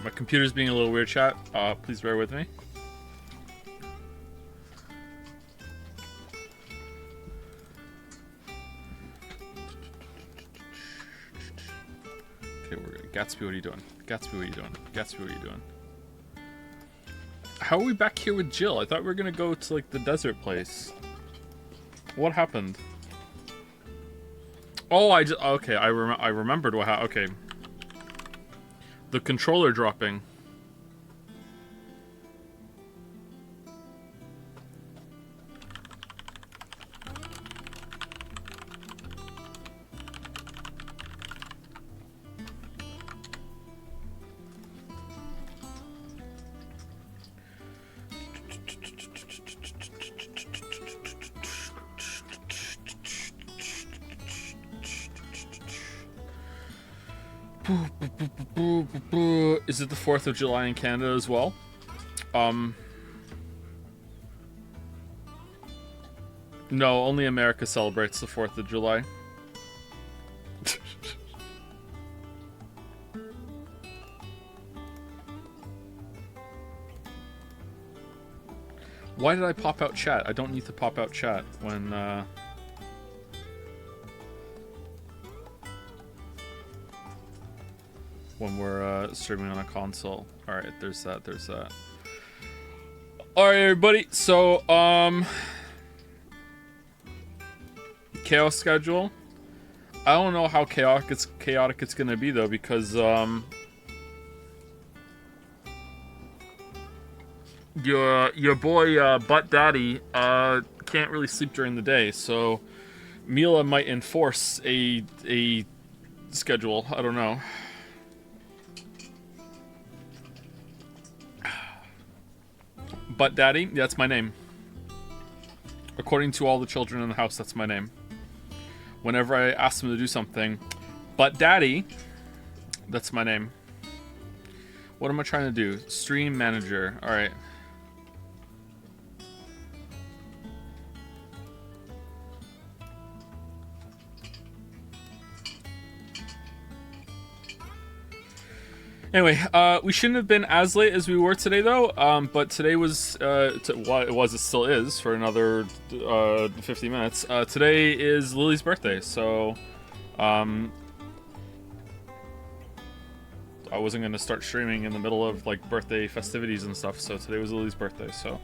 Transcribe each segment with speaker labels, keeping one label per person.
Speaker 1: my computer's being a little weird, chat. Please bear with me. Okay, we're good. Gatsby, what are you doing? Gatsby, what are you doing? Gatsby, what are you doing? How are we back here with Jill? I thought we were gonna go to, like, the desert place. What happened? Oh, okay, I remembered what happened. Okay. The controller dropping. Is it the 4th of July in Canada as well? No, only America celebrates the 4th of July. Why did I pop out chat? I don't need to pop out chat when we're streaming on a console. Alright, there's that, there's that. Alright, everybody, so, chaos schedule. I don't know how chaotic it's gonna be, though, because, your boy, Butt Daddy, can't really sleep during the day, so Mila might enforce a schedule. I don't know. Butt Daddy, that's my name. According to all the children in the house, that's my name. Whenever I ask them to do something, Butt Daddy, that's my name. What am I trying to do? Stream manager. Alright. Anyway, we shouldn't have been as late as we were today, though. But today was, it still is for another 50 minutes. Today is Lily's birthday, so I wasn't gonna start streaming in the middle of like birthday festivities and stuff. So today was Lily's birthday. So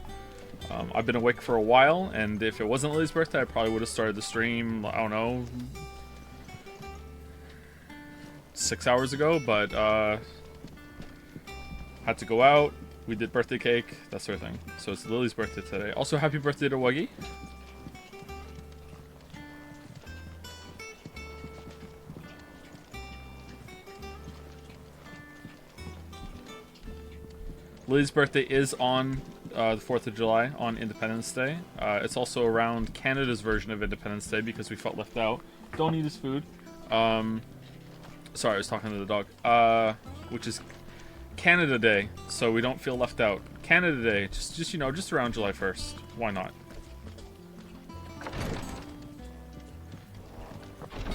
Speaker 1: I've been awake for a while, and if it wasn't Lily's birthday, I probably would have started the stream. I don't know, 6 hours ago, but had to go out, we did birthday cake, that sort of thing. So it's Lily's birthday today. Also, happy birthday to Wuggy. Lily's birthday is on the 4th of July, on Independence Day. It's also around Canada's version of Independence Day because we felt left out. Don't eat his food. Sorry, I was talking to the dog. Which is Canada Day, so we don't feel left out. Canada Day, just you know, just around July 1st. Why not?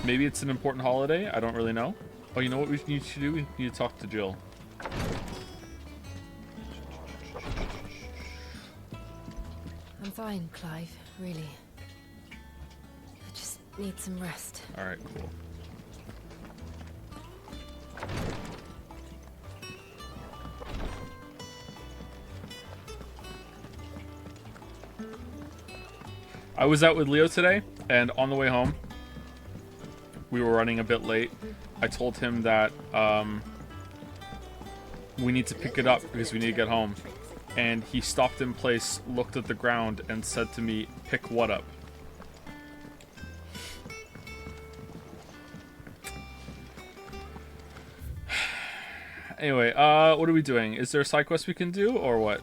Speaker 1: Maybe it's an important holiday. I don't really know. Oh, you know what we need to do? We need to talk to Jill.
Speaker 2: I'm fine, Clive. Really. I just need some rest.
Speaker 1: All right, cool. I was out with Leo today, and on the way home, we were running a bit late. I told him that we need to pick it up because we need to get home. And he stopped in place, looked at the ground, and said to me, "Pick what up?" Anyway, what are we doing? Is there a side quest we can do, or what?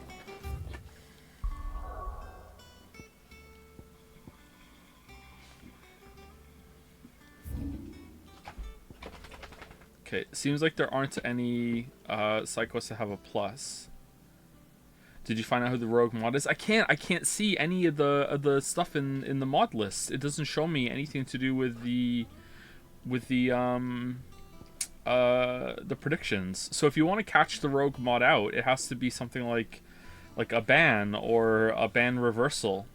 Speaker 1: Okay, seems like there aren't any side quests that have a plus. Did you find out who the rogue mod is? I can't see any of the stuff in the mod list. It doesn't show me anything to do with the the predictions. So if you want to catch the rogue mod out, it has to be something like a ban or a ban reversal.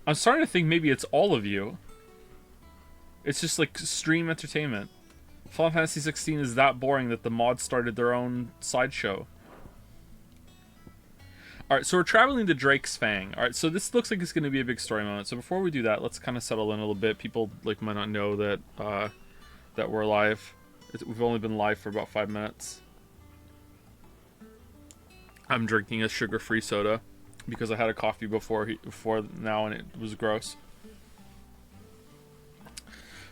Speaker 1: I'm starting to think maybe it's all of you. It's just like stream entertainment. Final Fantasy 16 is that boring that the mods started their own sideshow. Alright, so we're traveling to Drake's Fang. Alright, so this looks like it's going to be a big story moment. So before we do that, let's kind of settle in a little bit. People like might not know that that we're live. We've only been live for about 5 minutes. I'm drinking a sugar-free soda because I had a coffee before now and it was gross.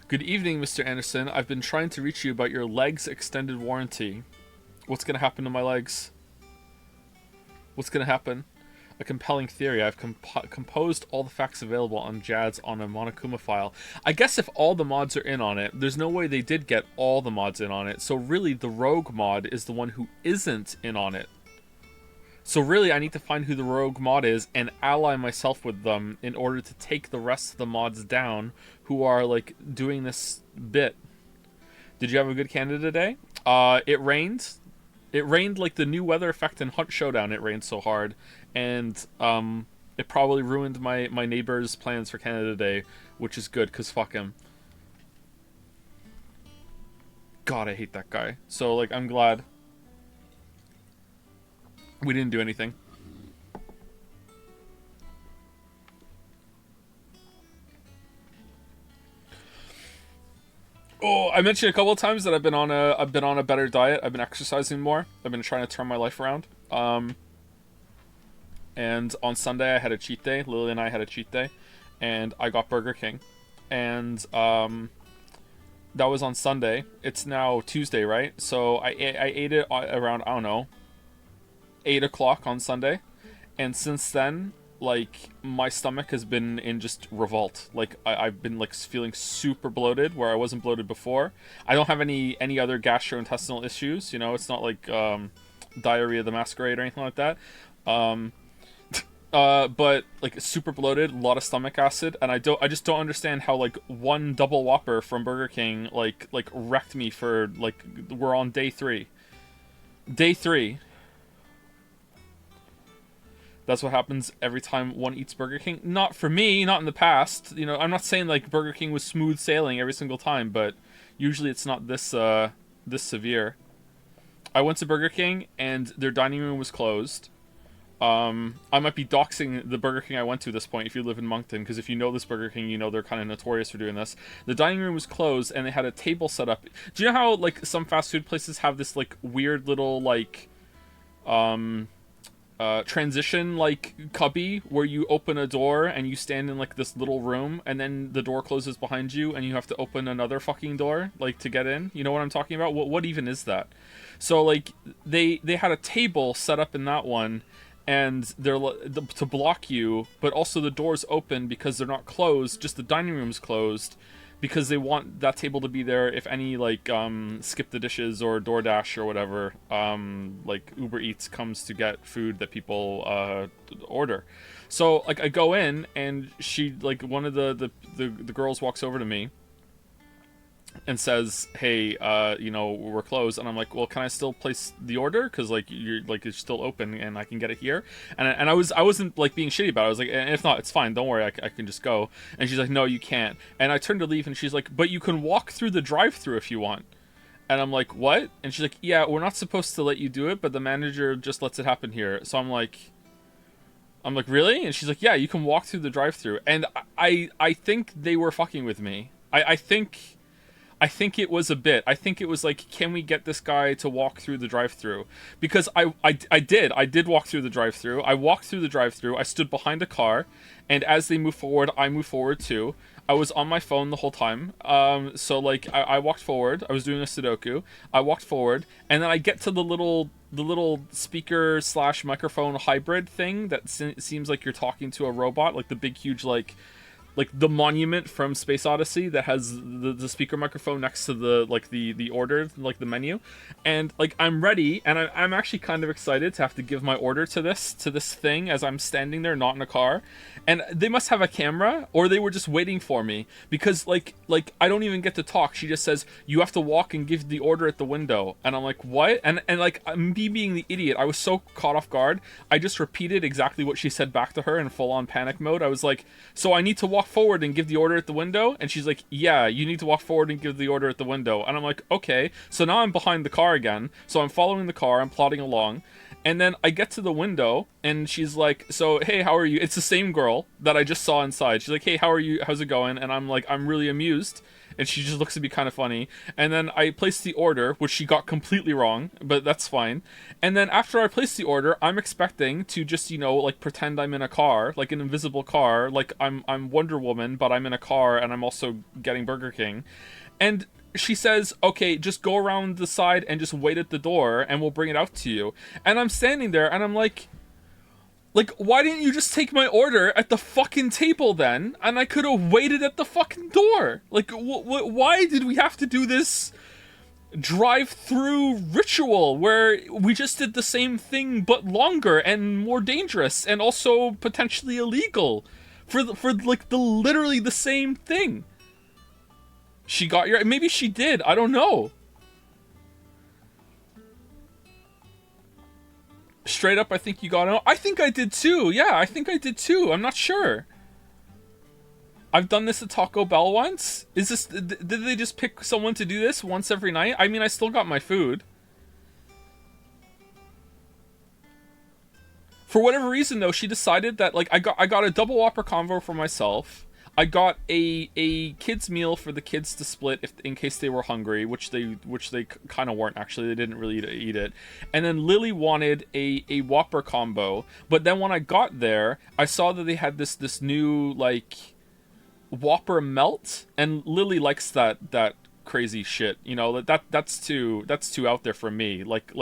Speaker 1: Good evening, Mr. Anderson. I've been trying to reach you about your legs extended warranty. What's going to happen to my legs? What's going to happen? A compelling theory. I've composed all the facts available on Jads on a Monokuma file. I guess if all the mods are in on it, there's no way they did get all the mods in on it. So really, the rogue mod is the one who isn't in on it. So really, I need to find who the rogue mod is and ally myself with them in order to take the rest of the mods down who are, like, doing this bit. Did you have a good Canada day? It rained. It rained like the new weather effect in Hunt Showdown. It rained so hard. And it probably ruined my neighbor's plans for Canada Day, which is good, because fuck him. God, I hate that guy. So, like, I'm glad we didn't do anything. Oh, I mentioned a couple of times that I've been on a better diet. I've been exercising more. I've been trying to turn my life around. And on Sunday I had a cheat day. Lily and I had a cheat day, and I got Burger King, and that was on Sunday. It's now Tuesday, right? So I ate it around, I don't know, 8 o'clock on Sunday, and since then, like, my stomach has been in just revolt. Like, I've been, like, feeling super bloated where I wasn't bloated before. I don't have any other gastrointestinal issues, you know. It's not like diarrhea the masquerade or anything like that. But, like, super bloated, a lot of stomach acid, and I just don't understand how, like, one double Whopper from Burger King like wrecked me for, like, we're on day 3. Day 3. That's what happens every time one eats Burger King. Not for me, not in the past. You know, I'm not saying, like, Burger King was smooth sailing every single time, but usually it's not this severe. I went to Burger King, and their dining room was closed. I might be doxing the Burger King I went to at this point if you live in Moncton, because if you know this Burger King, you know they're kind of notorious for doing this. The dining room was closed, and they had a table set up. Do you know how, like, some fast food places have this, like, weird little, like, transition, like, cubby where you open a door and you stand in, like, this little room, and then the door closes behind you and you have to open another fucking door, like, to get in? You know what I'm talking about? What even is that? So, like, they had a table set up in that one, and they're to block you, but also the door's open because they're not closed, just the dining room's closed, because they want that table to be there if any, like, Skip the Dishes or DoorDash or whatever, like, Uber Eats comes to get food that people order. So, like, I go in, and she, like, one of the girls walks over to me and says, hey, you know, we're closed. And I'm like, well, can I still place the order? Because, like, it's still open and I can get it here. And I wasn't, like, being shitty about it. I was like, and if not, it's fine, don't worry, I can just go. And she's like, no, you can't. And I turned to leave, and she's like, but you can walk through the drive-thru if you want. And I'm like, what? And she's like, yeah, we're not supposed to let you do it, but the manager just lets it happen here. So I'm like, really? And she's like, yeah, you can walk through the drive-thru. And I think they were fucking with me. I think it was a bit. I think it was like, can we get this guy to walk through the drive-thru? Because I did walk through the drive-thru. I walked through the drive-thru. I stood behind a car, and as they moved forward, I moved forward too. I was on my phone the whole time. So, like, I walked forward. I was doing a Sudoku. I walked forward, and then I get to the little speaker / microphone hybrid thing that seems like you're talking to a robot, like the big huge, like, like the monument from Space Odyssey that has the speaker microphone next to the order, like the menu, and like I'm ready, and I'm actually kind of excited to have to give my order to this thing as I'm standing there, not in a car, and they must have a camera, or they were just waiting for me, because like I don't even get to talk. She just says you have to walk and give the order at the window, and I'm like, what? And like me being the idiot, I was so caught off guard. I just repeated exactly what she said back to her in full on panic mode. I was like, so I need to walk forward and give the order at the window? And she's like, yeah, you need to walk forward and give the order at the window. And I'm like, okay. So now I'm behind the car again. So I'm following the car, I'm plodding along. And then I get to the window, and she's like, so, hey, how are you? It's the same girl that I just saw inside. She's like, hey, how are you? How's it going? And I'm like, I'm really amused. And she just looks at me kind of funny. And then I placed the order, which she got completely wrong, but that's fine. And then after I placed the order, I'm expecting to just, you know, like pretend I'm in a car, like an invisible car, like I'm Wonder Woman, but I'm in a car and I'm also getting Burger King. And she says, okay, just go around the side and just wait at the door and we'll bring it out to you. And I'm standing there and I'm like, why didn't you just take my order at the fucking table then? And I could have waited at the fucking door. Like, why did we have to do this drive-through ritual where we just did the same thing but longer and more dangerous and also potentially illegal for like the literally the same thing? She got your... Maybe she did. I don't know. Straight up, I think you got it. I think I did too. Yeah, I think I did too. I'm not sure. I've done this at Taco Bell once. Is this... Did they just pick someone to do this once every night? I mean, I still got my food. For whatever reason, though, she decided that, like, I got a double Whopper combo for myself. I got a kids meal for the kids to split in case they were hungry, which they kind of weren't actually. They didn't really eat it. And then Lily wanted a Whopper combo, but then when I got there, I saw that they had this new like Whopper melt, and Lily likes that crazy shit. You know, that's too out there for me. Like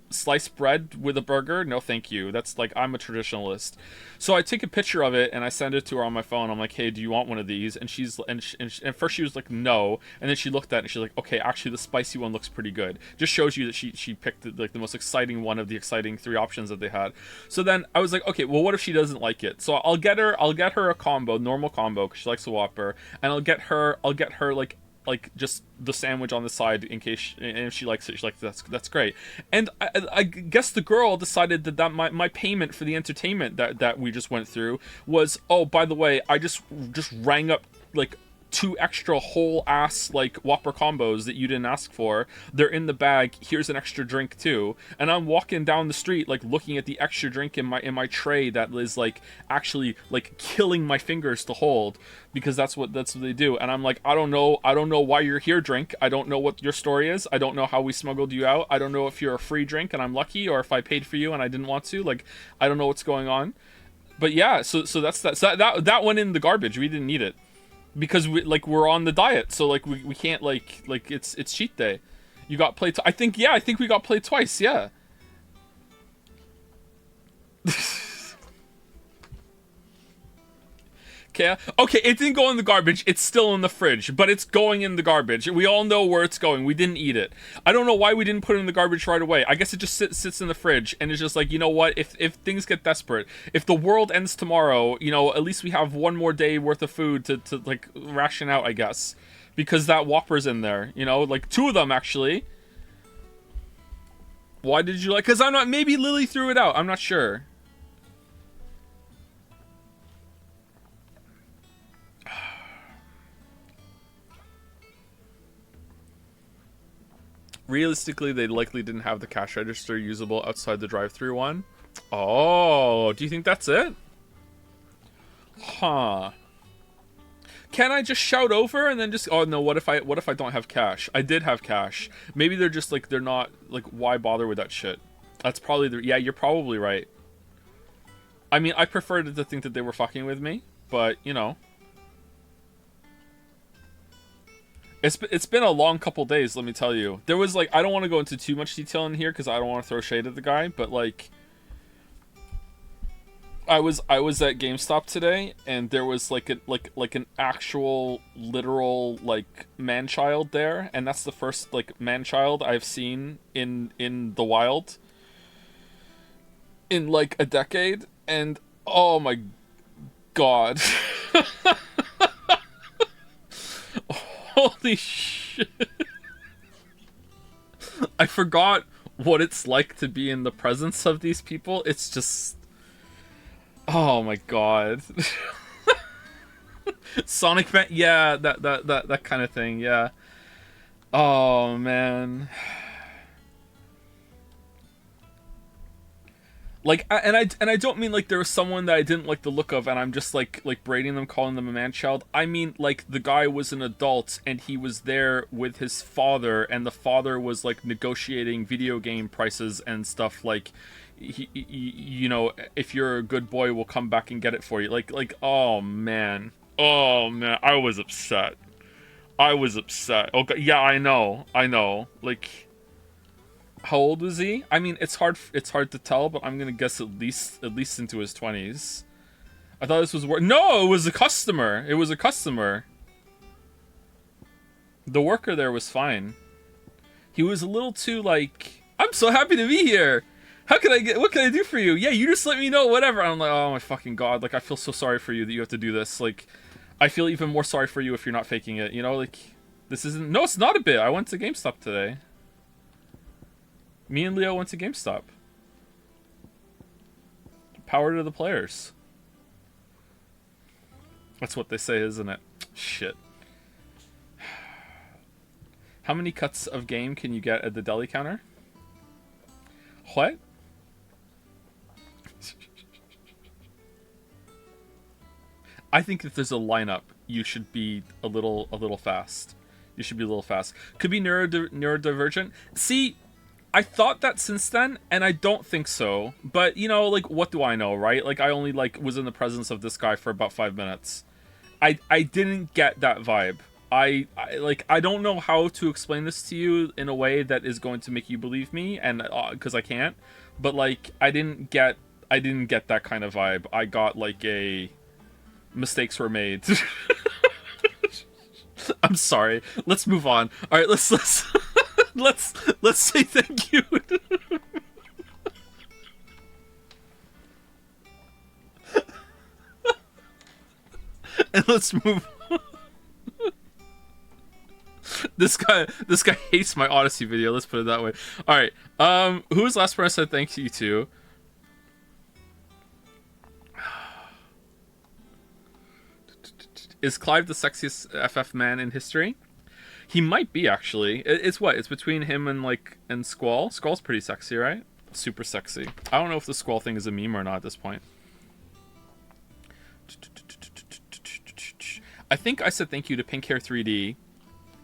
Speaker 1: sliced bread with a burger, no thank you. That's like, I'm a traditionalist. So I take a picture of it and I send it to her on my phone. I'm like, hey, do you want one of these? And and first she was like, no, and then she looked at it and she's like, okay, actually the spicy one looks pretty good. Just shows you that she picked like the most exciting one of the exciting 3 options that they had. So then I was like, okay, well, what if she doesn't like it? So I'll get her a combo, normal combo, because she likes the Whopper, and I'll get her like just the sandwich on the side in case, and if she likes it, she's like, that's great. And I guess the girl decided that my payment for the entertainment that we just went through was, oh, by the way, I just rang up like 2 extra whole ass like Whopper combos that you didn't ask for. They're in the bag. Here's an extra drink too. And I'm walking down the street like looking at the extra drink in my tray that is like actually like killing my fingers to hold, because that's what they do. And I'm like, I don't know why you're here, drink. I don't know what your story is. I don't know how we smuggled you out. I don't know if you're a free drink and I'm lucky, or if I paid for you and I didn't want to. Like, I don't know what's going on. But yeah, so that's that. So that went in the garbage. We didn't need it. Because we're on the diet, so like we can't like it's cheat day. You got play. I think we got played twice. Yeah. Okay, it didn't go in the garbage. It's still in the fridge, but it's going in the garbage. We all know where it's going. We didn't eat it. I don't know why we didn't put it in the garbage right away. I guess it just sits in the fridge, and it's just like, you know what? If things get desperate, if the world ends tomorrow, you know, at least we have one more day worth of food to like ration out, I guess, because that Whopper's in there. You know, like 2 of them actually. Why did you like? Because I'm not. Maybe Lily threw it out. I'm not sure. Realistically, they likely didn't have the cash register usable outside the drive-thru one. Oh, do you think that's it? Huh. Can I just shout over and then just... Oh, no, what if I don't have cash? I did have cash. Maybe they're just, like, they're not... Like, why bother with that shit? That's probably the... Yeah, you're probably right. I mean, I preferred to think that they were fucking with me, but, you know... It's been a long couple days, let me tell you. There was, like, I don't want to go into too much detail in here because I don't want to throw shade at the guy, but, like, I was at GameStop today, and there was like an actual literal like man child there, and that's the first like man child I've seen in the wild in like a decade, and oh my god. Holy shit. I forgot what it's like to be in the presence of these people. It's just, oh my god. Sonic Man, yeah, that kind of thing, yeah. Oh man. Like, and I don't mean like there was someone that I didn't like the look of, and I'm just like braiding them, calling them a man child. I mean like the guy was an adult, and he was there with his father, and the father was like negotiating video game prices and stuff. Like, you know, if you're a good boy, we'll come back and get it for you. Like, oh man, I was upset. I was upset. Okay, yeah, I know. Like, how old was he? I mean, it's hard to tell, but I'm gonna guess at least into his 20s. I thought this was no, it was a customer. It was a customer. The worker there was fine. He was a little too like, I'm so happy to be here. What can I do for you? Yeah, you just let me know, whatever. I'm like, oh my fucking god, like I feel so sorry for you that you have to do this. Like, I feel even more sorry for you if you're not faking it, you know, like this isn't, no, it's not a bit. I went to GameStop today. Me and Leo went to GameStop. Power to the players. That's what they say, isn't it? Shit. How many cuts of game can you get at the deli counter? What? I think if there's a lineup, you should be a little fast. You should be a little fast. Could be neurodivergent. See, I thought that since then, and I don't think so. But, you know, like, what do I know, right? Like, I only, like, was in the presence of this guy for about 5 minutes. I didn't get that vibe. I don't know how to explain this to you in a way that is going to make you believe me, and because I can't. But, like, I didn't get that kind of vibe. I got, like, a mistakes were made. I'm sorry. Let's move on. All right, let's let's say thank you. And let's move on. This guy hates my Odyssey video, let's put it that way. Alright. Who was the last person I said thank you to? Is Clive the sexiest FF man in history? He might be, actually. It's what? It's between him and Squall. Squall's pretty sexy, right? Super sexy. I don't know if the Squall thing is a meme or not at this point. I think I said thank you to Pink Hair 3D.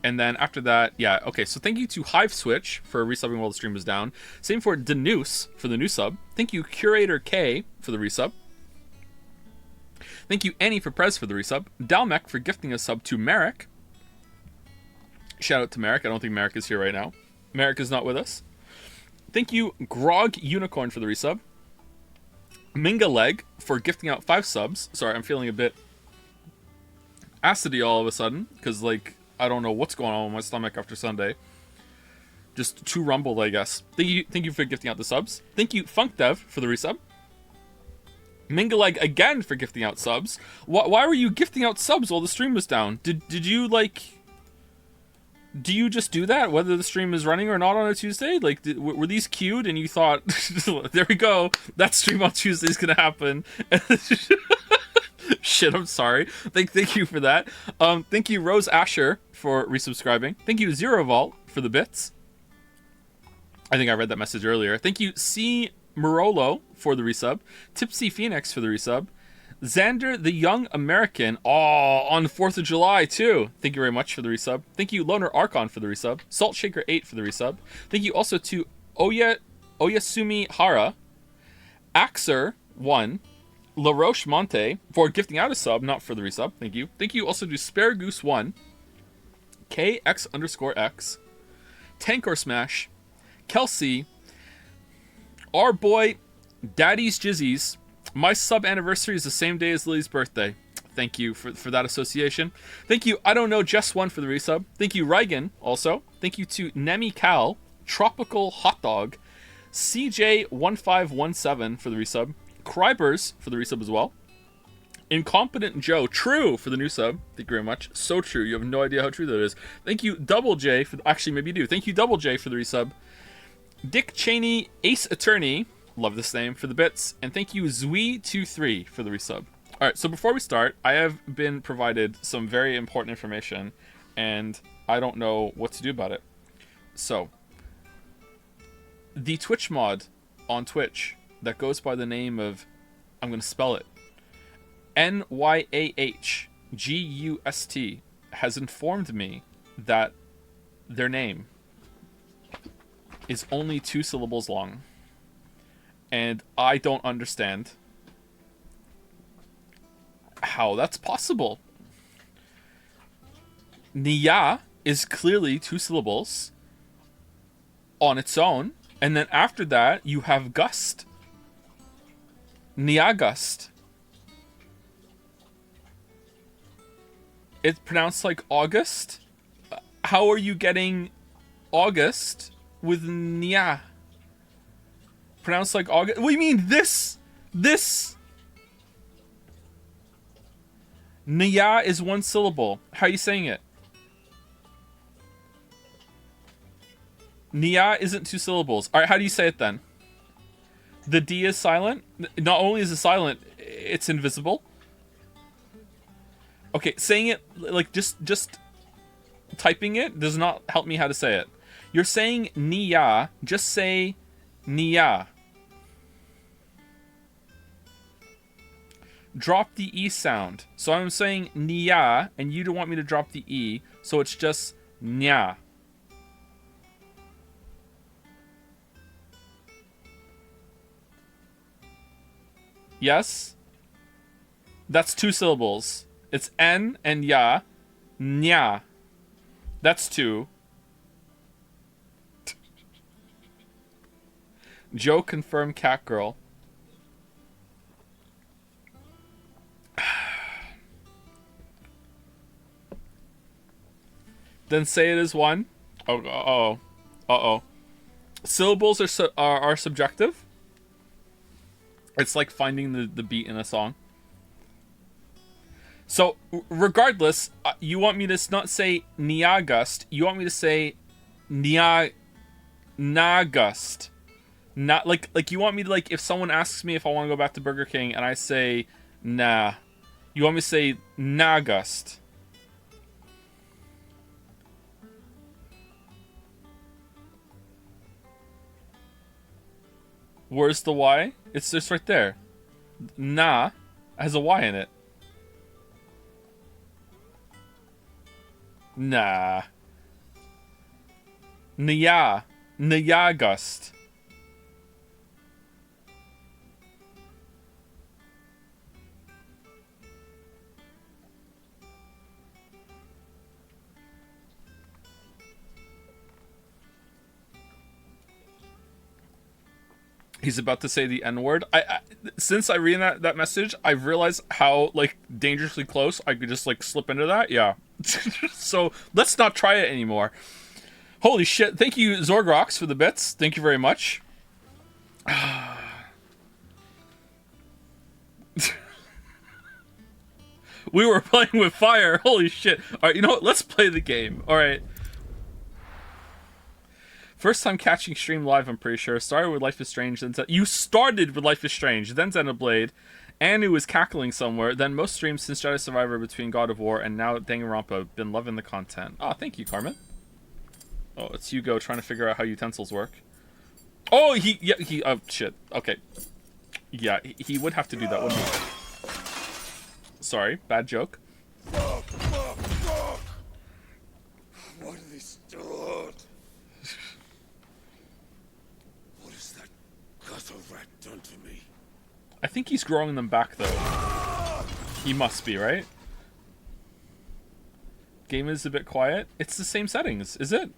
Speaker 1: And then after that, yeah, okay. So thank you to Hive Switch for resubbing while the stream was down. Same for Denuse for the new sub. Thank you Curator K for the resub. Thank you Annie for Prez for the resub. Dalmec for gifting a sub to Merrick. Shout out to Merrick. I don't think Merrick is here right now. Merrick is not with us. Thank you Grog Unicorn for the resub. Minga Leg for gifting out 5 subs. Sorry, I'm feeling a bit acidy all of a sudden, because like I don't know what's going on with my stomach after Sunday. Just too rumbled, I guess. Thank you for gifting out the subs. Thank you Funk Dev for the resub. Mingaleg again for gifting out subs. Why were you gifting out subs while the stream was down? Did you like? Do you just do that whether the stream is running or not on a Tuesday? Like, were these queued and you thought, there we go, that stream on Tuesday is gonna happen? Shit, I'm sorry. Thank you for that. Thank you Rose Asher for resubscribing. Thank you Zero Vault for the bits. I think I read that message earlier. Thank you C Morolo for the resub. Tipsy Phoenix for the resub. Xander the Young American, on the 4th of July too. Thank you very much for the resub. Thank you Loner Archon for the resub. Salt Shaker 8 for the resub. Thank you also to Oyasumi Hara, Axer 1, LaRoche Monte for gifting out a sub, not for the resub. Thank you. Thank you also to Spare Goose 1, KX_X, Tankor Smash, Kelsey, our boy Daddy's Jizzies, My sub anniversary is the same day as Lily's birthday. Thank you for that association. Thank you, I don't know, just one for the resub. Thank you, Reigen, also. Thank you to Nemi Cal, Tropical Hot Dog, CJ1517 for the resub, Krybers for the resub as well, Incompetent Joe, true for the new sub. Thank you very much. So true. You have no idea how true that is. Thank you, Double J, for actually maybe you do. Thank you, Double J, for the resub. Dick Cheney, Ace Attorney, love this name, for the bits, and thank you, Zui23 for the resub. All right, so before we start, I have been provided some very important information, and I don't know what to do about it. So, the Twitch mod on Twitch that goes by the name of, I'm going to spell it, NYAHGUST, has informed me that their name is only 2 syllables long. And I don't understand how that's possible. Nia is clearly 2 syllables on its own. And then after that, you have Gust. Niagust. It's pronounced like August. How are you getting August with Nia? Pronounced like August. What do you mean this? Nia is 1 syllable. How are you saying it? Nia isn't 2 syllables. Alright, how do you say it then? The D is silent. Not only is it silent, it's invisible. Okay, saying it, like, just typing it does not help me how to say it. You're saying Nia, just say Nia. Drop the E sound. So I'm saying Nia, and you don't want me to drop the E, so it's just Nya. Yes? That's 2 syllables. It's N and Ya. Nya. That's 2. Joe confirmed cat girl. Then say it as 1. Uh-oh. Syllables are subjective. It's like finding the beat in a song. So, regardless, you want me to not say Niagust. You want me to say Nagust. Not like you want me to, like, if someone asks me if I want to go back to Burger King and I say nah, you want me to say Nagust. Where's the Y? It's just right there. Na has a Y in it. Nah. Nya. Nyagust. He's about to say the N-word. I since I read that message, I've realized how, like, dangerously close I could just, like, slip into that. Yeah. So let's not try it anymore. Holy shit. Thank you, Zorgrox, for the bits. Thank you very much. We were playing with fire. Holy shit. Alright, you know what? Let's play the game. Alright. First time catching stream live, I'm pretty sure. Started with Life is Strange, then you started with Life is Strange, then Xenoblade, and it was cackling somewhere. Then most streams since Jedi Survivor between God of War and now Danganronpa. Been loving the content. Oh, thank you, Carmen. Oh, it's Hugo trying to figure out how utensils work. Oh, oh, shit. Okay. Yeah, he would have to do that, wouldn't he? Sorry, bad joke.
Speaker 3: Fuck. What are they still? What has that gutter rat done to me?
Speaker 1: I think he's growing them back, though. He must be, right? Game is a bit quiet. It's the same settings, is it?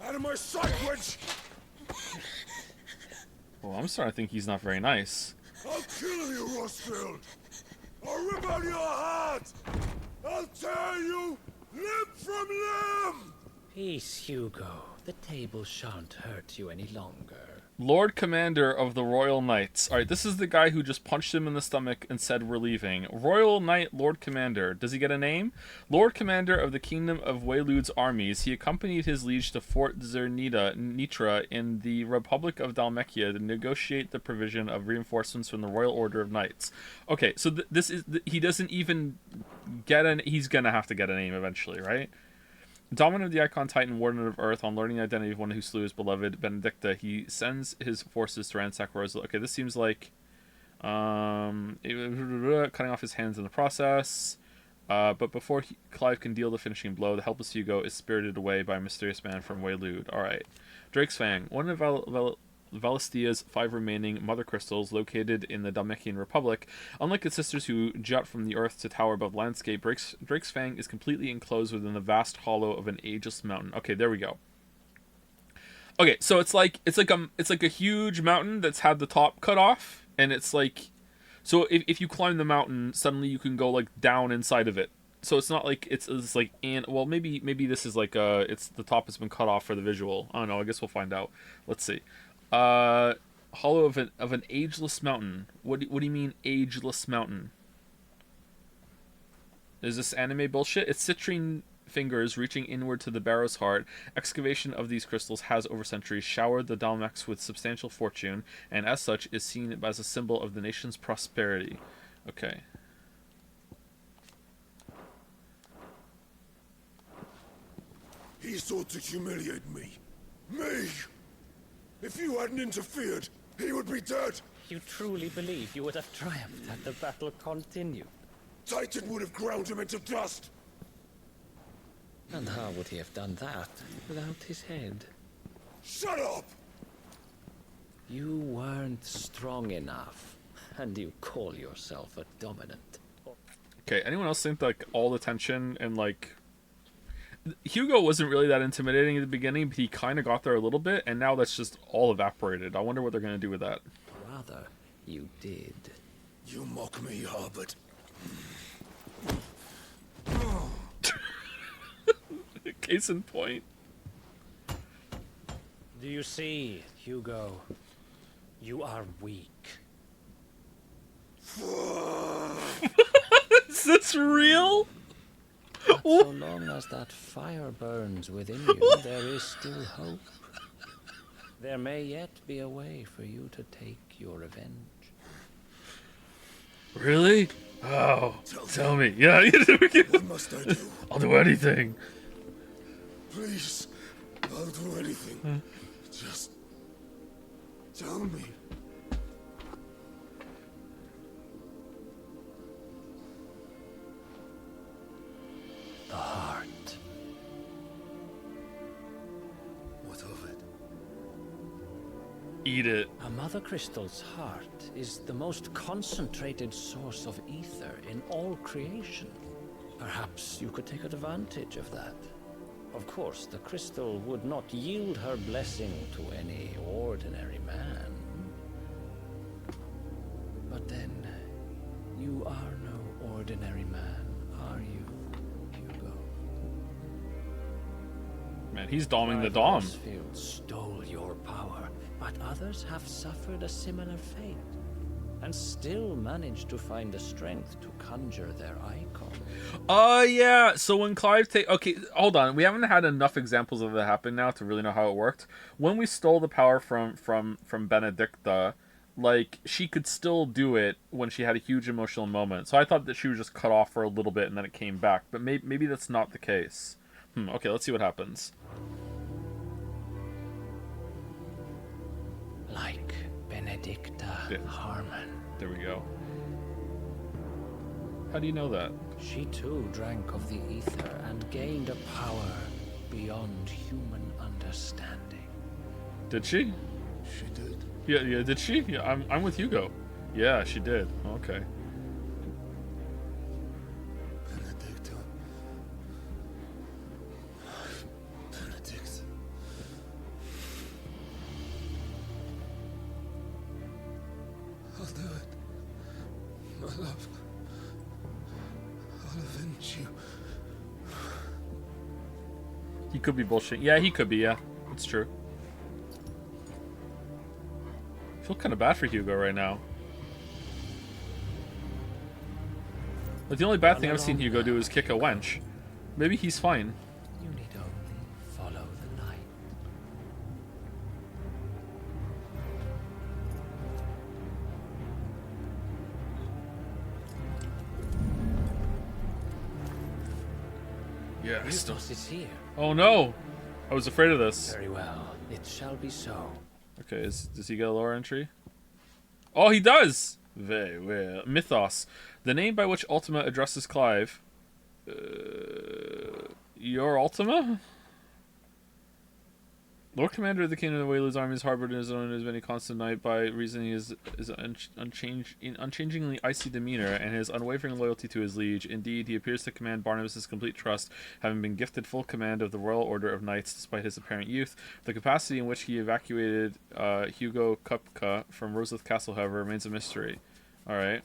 Speaker 3: Out of my sight, witch!
Speaker 1: Well, I'm starting to think he's not very nice.
Speaker 3: I'll kill you, Rosfield! I'll rip out your heart! I'll tear you limb from limb!
Speaker 4: Peace, Hugo. The table shan't hurt you any longer.
Speaker 1: Lord Commander of the Royal Knights. Alright, this is the guy who just punched him in the stomach and said we're leaving. Royal Knight Lord Commander. Does he get a name? Lord Commander of the Kingdom of Waelud's armies. He accompanied his liege to Fort Nitra in the Republic of Dhalmekia to negotiate the provision of reinforcements from the Royal Order of Knights. Okay, so this is... he doesn't even get an... he's gonna have to get a name eventually, right? Dominant of the Icon Titan, Warden of Earth, on learning the identity of one who slew his beloved Benedicta, he sends his forces to ransack Rosal. Okay, this seems like cutting off his hands in the process. But before Clive can deal the finishing blow, the helpless Hugo is spirited away by a mysterious man from Waelud. Alright. Drake's Fang. One of Valistia's 5 remaining mother crystals located in the Dhalmekian Republic. Unlike its sisters who jut from the earth to tower above landscape, Drake's Fang is completely enclosed within the vast hollow of an ageless mountain. Okay, there we go. Okay, so it's like a huge mountain that's had the top cut off, and it's like, so if you climb the mountain, suddenly you can go like down inside of it. So it's not like it's like well, maybe this is like it's the top has been cut off for the visual. I don't know. I guess we'll find out. Let's see. Hollow of an ageless mountain. What do you mean ageless mountain? Is this anime bullshit? It's citrine fingers reaching inward to the Barrow's heart. Excavation of these crystals has over centuries showered the Dhalmekians with substantial fortune, and as such is seen as a symbol of the nation's prosperity. Okay.
Speaker 3: He sought to humiliate me. Me! If you hadn't interfered, he would be dead!
Speaker 4: You truly believe you would have triumphed had the battle continued?
Speaker 3: Titan would have ground him into dust!
Speaker 4: And how would he have done that without his head?
Speaker 3: Shut up!
Speaker 4: You weren't strong enough, and you call yourself a dominant.
Speaker 1: Okay, anyone else think like all the tension and like... Hugo wasn't really that intimidating at the beginning, but he kind of got there a little bit, and now that's just all evaporated. I wonder what they're going to do with that.
Speaker 4: Rather, you did.
Speaker 3: You mock me, Harbert.
Speaker 1: Case in point.
Speaker 4: Do you see, Hugo? You are weak.
Speaker 1: Is this real?
Speaker 4: But so long as that fire burns within you, there is still hope. There may yet be a way for you to take your revenge.
Speaker 1: Really? Oh, tell me. Yeah,
Speaker 3: What must I do?
Speaker 1: I'll do anything.
Speaker 3: Please, I'll do anything. Just tell me.
Speaker 4: The heart.
Speaker 3: What of it?
Speaker 1: Eat it.
Speaker 4: A Mother Crystal's heart is the most concentrated source of ether in all creation. Perhaps you could take advantage of that. Of course, the crystal would not yield her blessing to any ordinary man. But then, you are no ordinary man, are you, Hugo?
Speaker 1: Man, he's doming the
Speaker 4: Clive
Speaker 1: Dom.
Speaker 4: Rosfield stole your power, but others have suffered a similar fate, and still managed to find the strength to conjure their icon.
Speaker 1: Yeah. So when Clive okay, hold on. We haven't had enough examples of it happen now to really know how it worked. When we stole the power from Benedicta, like, she could still do it when she had a huge emotional moment. So I thought that she was just cut off for a little bit and then it came back. But maybe that's not the case. Okay, let's see what happens.
Speaker 4: Like Benedicta Harmon.
Speaker 1: There we go. How do you know that?
Speaker 4: She too drank of the ether and gained a power beyond human understanding.
Speaker 1: Did she?
Speaker 3: She did.
Speaker 1: Yeah, did she? Yeah, I'm with Hugo. Yeah, she did. Okay.
Speaker 3: Benedicta. Benedict. My love. I'll avenge you.
Speaker 1: He could be bullshit. Yeah, he could be, yeah. It's true. I feel kind of bad for Hugo right now. But the only bad thing I've seen Hugo do is kick a wench. Maybe he's fine.
Speaker 4: You need only follow the light.
Speaker 1: Yeah, still.
Speaker 4: Rythos is here.
Speaker 1: Oh no! I was afraid of this.
Speaker 4: Very well. It shall be so.
Speaker 1: Okay, does he get a lower entry? Oh, he does! Very well. Mythos. The name by which Ultima addresses Clive. Your Ultima? Lord Commander of the Kingdom of Waylu's army is harbored in his own as many constant night by reason he is unchangingly icy demeanor and his unwavering loyalty to his liege. Indeed, he appears to command Barnabas' complete trust, having been gifted full command of the Royal Order of Knights despite his apparent youth. The capacity in which he evacuated Hugo Kupka from Roselith Castle, however, remains a mystery. Alright.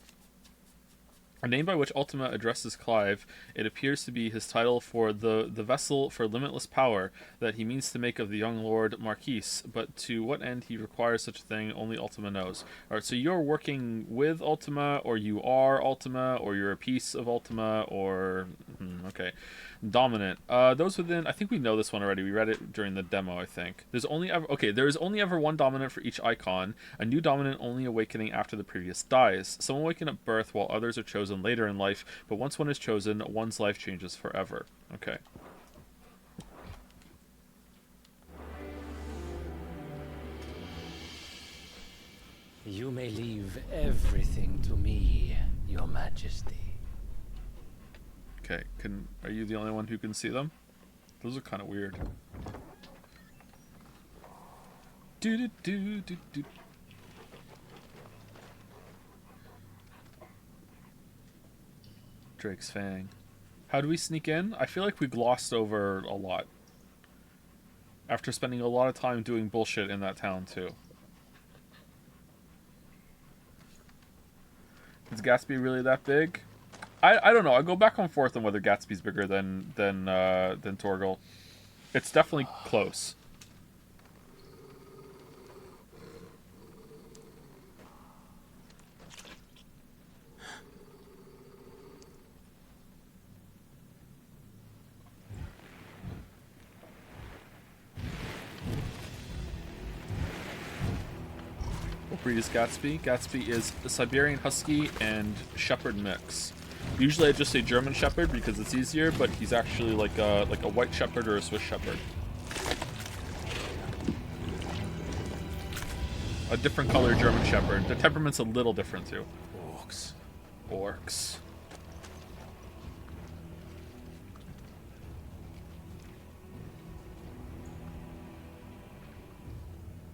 Speaker 1: A name by which Ultima addresses Clive, it appears to be his title for the vessel for limitless power that he means to make of the young Lord Marquise, but to what end he requires such a thing, only Ultima knows. Alright, so you're working with Ultima, or you are Ultima, or you're a piece of Ultima, or... okay. Dominant. Those within... I think we know this one already. We read it during the demo, I think. There is only ever one dominant for each icon. A new dominant only awakening after the previous dies. Some awaken at birth while others are chosen later in life, but once one is chosen, one's life changes forever. Okay.
Speaker 4: You may leave everything to me, Your Majesty.
Speaker 1: Okay, are you the only one who can see them? Those are kind of weird. Do. Drake's Fang. How do we sneak in? I feel like we glossed over a lot. After spending a lot of time doing bullshit in that town, too. Is Gatsby really that big? I don't know. I go back and forth on whether Gatsby's bigger than Torgal. It's definitely close. What breed is Gatsby? Gatsby is a Siberian Husky and Shepherd mix. Usually I just say German Shepherd because it's easier, but he's actually like a White Shepherd or a Swiss Shepherd. A different color German Shepherd. The temperament's a little different too. Orcs.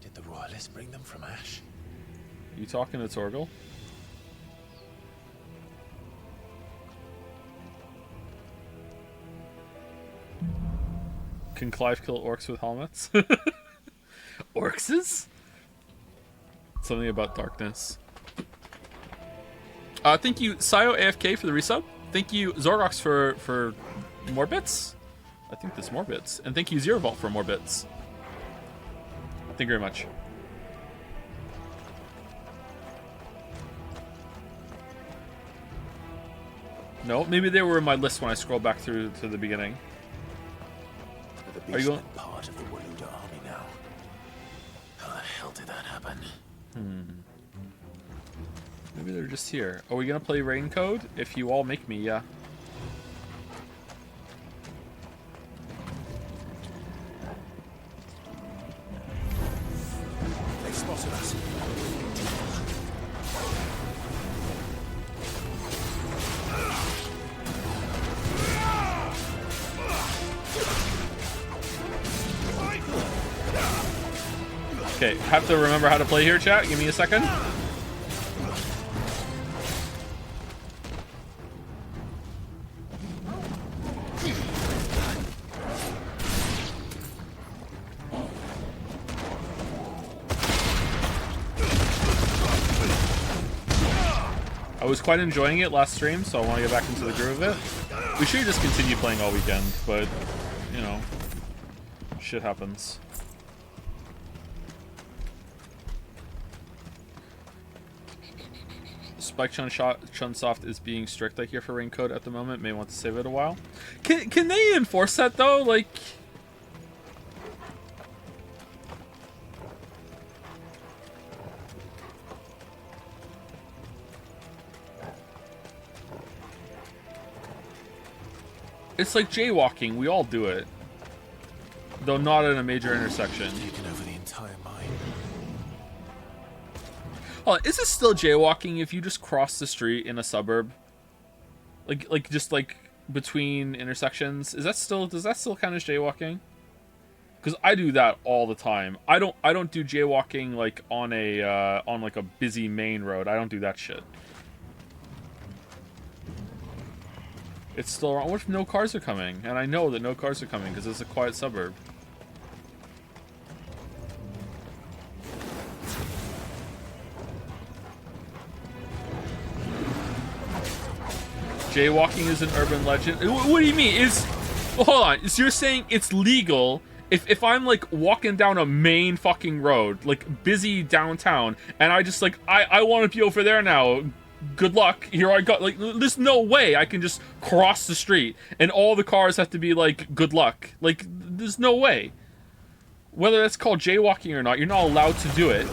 Speaker 3: Did the royalists bring them from Ash?
Speaker 1: You talking to Torgal? Can Clive kill orcs with helmets? Orcses? Something about darkness. Thank you, Sayo AFK for the resub. Thank you, Zorgox for more bits. I think there's more bits. And thank you, Zerovault, for more bits. Thank you very much. No, maybe they were in my list when I scrolled back through to the beginning.
Speaker 3: Are you going part of the Waluda army now? How the hell did that happen?
Speaker 1: Maybe they're just here. Are we gonna play Rain Code? If you all make me, yeah.
Speaker 3: They spotted us.
Speaker 1: Okay, have to remember how to play here, chat. Give me a second. I was quite enjoying it last stream, so I want to get back into the groove of it. We should just continue playing all weekend, but, you know, shit happens. Spike Chunsoft is being strict, I hear, for Raincoat at the moment. May want to save it a while. Can they enforce that, though? Like... It's like jaywalking. We all do it. Though not in a major intersection.
Speaker 3: Taking over the entire mine.
Speaker 1: Oh, is it still jaywalking if you just cross the street in a suburb? Like just like between intersections? Is that still, does that still count as jaywalking? Because I do that all the time. I don't do jaywalking like on a on like a busy main road. I don't do that shit. It's still wrong. What if no cars are coming? And I know that no cars are coming because it's a quiet suburb. Jaywalking is an urban legend. What do you mean? Hold on. So you're saying it's legal if I'm like walking down a main fucking road, like busy downtown, and I just like I want to be over there now. Good luck. Here I go. Like, there's no way I can just cross the street and all the cars have to be like, good luck. Like, there's no way. Whether that's called jaywalking or not, you're not allowed to do it.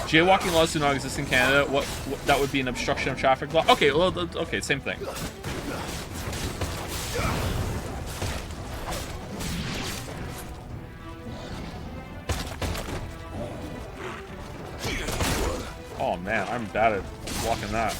Speaker 1: Jaywalking laws do not exist in Canada. What that would be an obstruction of traffic law. Okay, well, okay, same thing. Oh man, I'm bad at blocking that.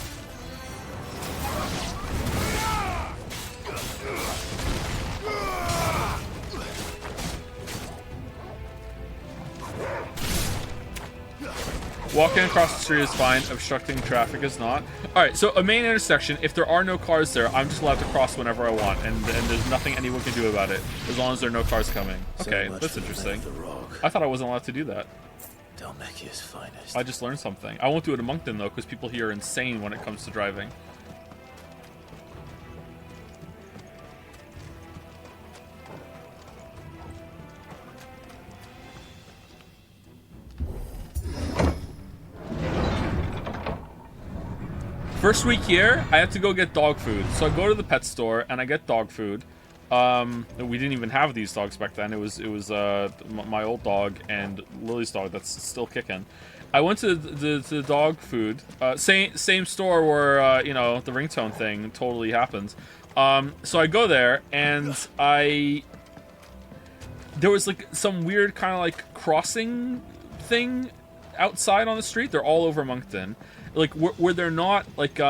Speaker 1: Walking across the street is fine, obstructing traffic is not. Alright, so a main intersection, if there are no cars there, I'm just allowed to cross whenever I want, and there's nothing anyone can do about it, as long as there are no cars coming. Okay, that's interesting. I thought I wasn't allowed to do that.
Speaker 3: Dhalmekia's finest.
Speaker 1: I just learned something. I won't do it in Moncton, though, because people here are insane when it comes to driving. First week here, I had to go get dog food. So I go to the pet store and I get dog food. We didn't even have these dogs back then. It was my old dog and Lily's dog that's still kicking. I went to the dog food. Same store where you know, the ringtone thing totally happens. So I go there and there was like some weird kind of like crossing thing outside on the street. They're all over Moncton. Like where they're not like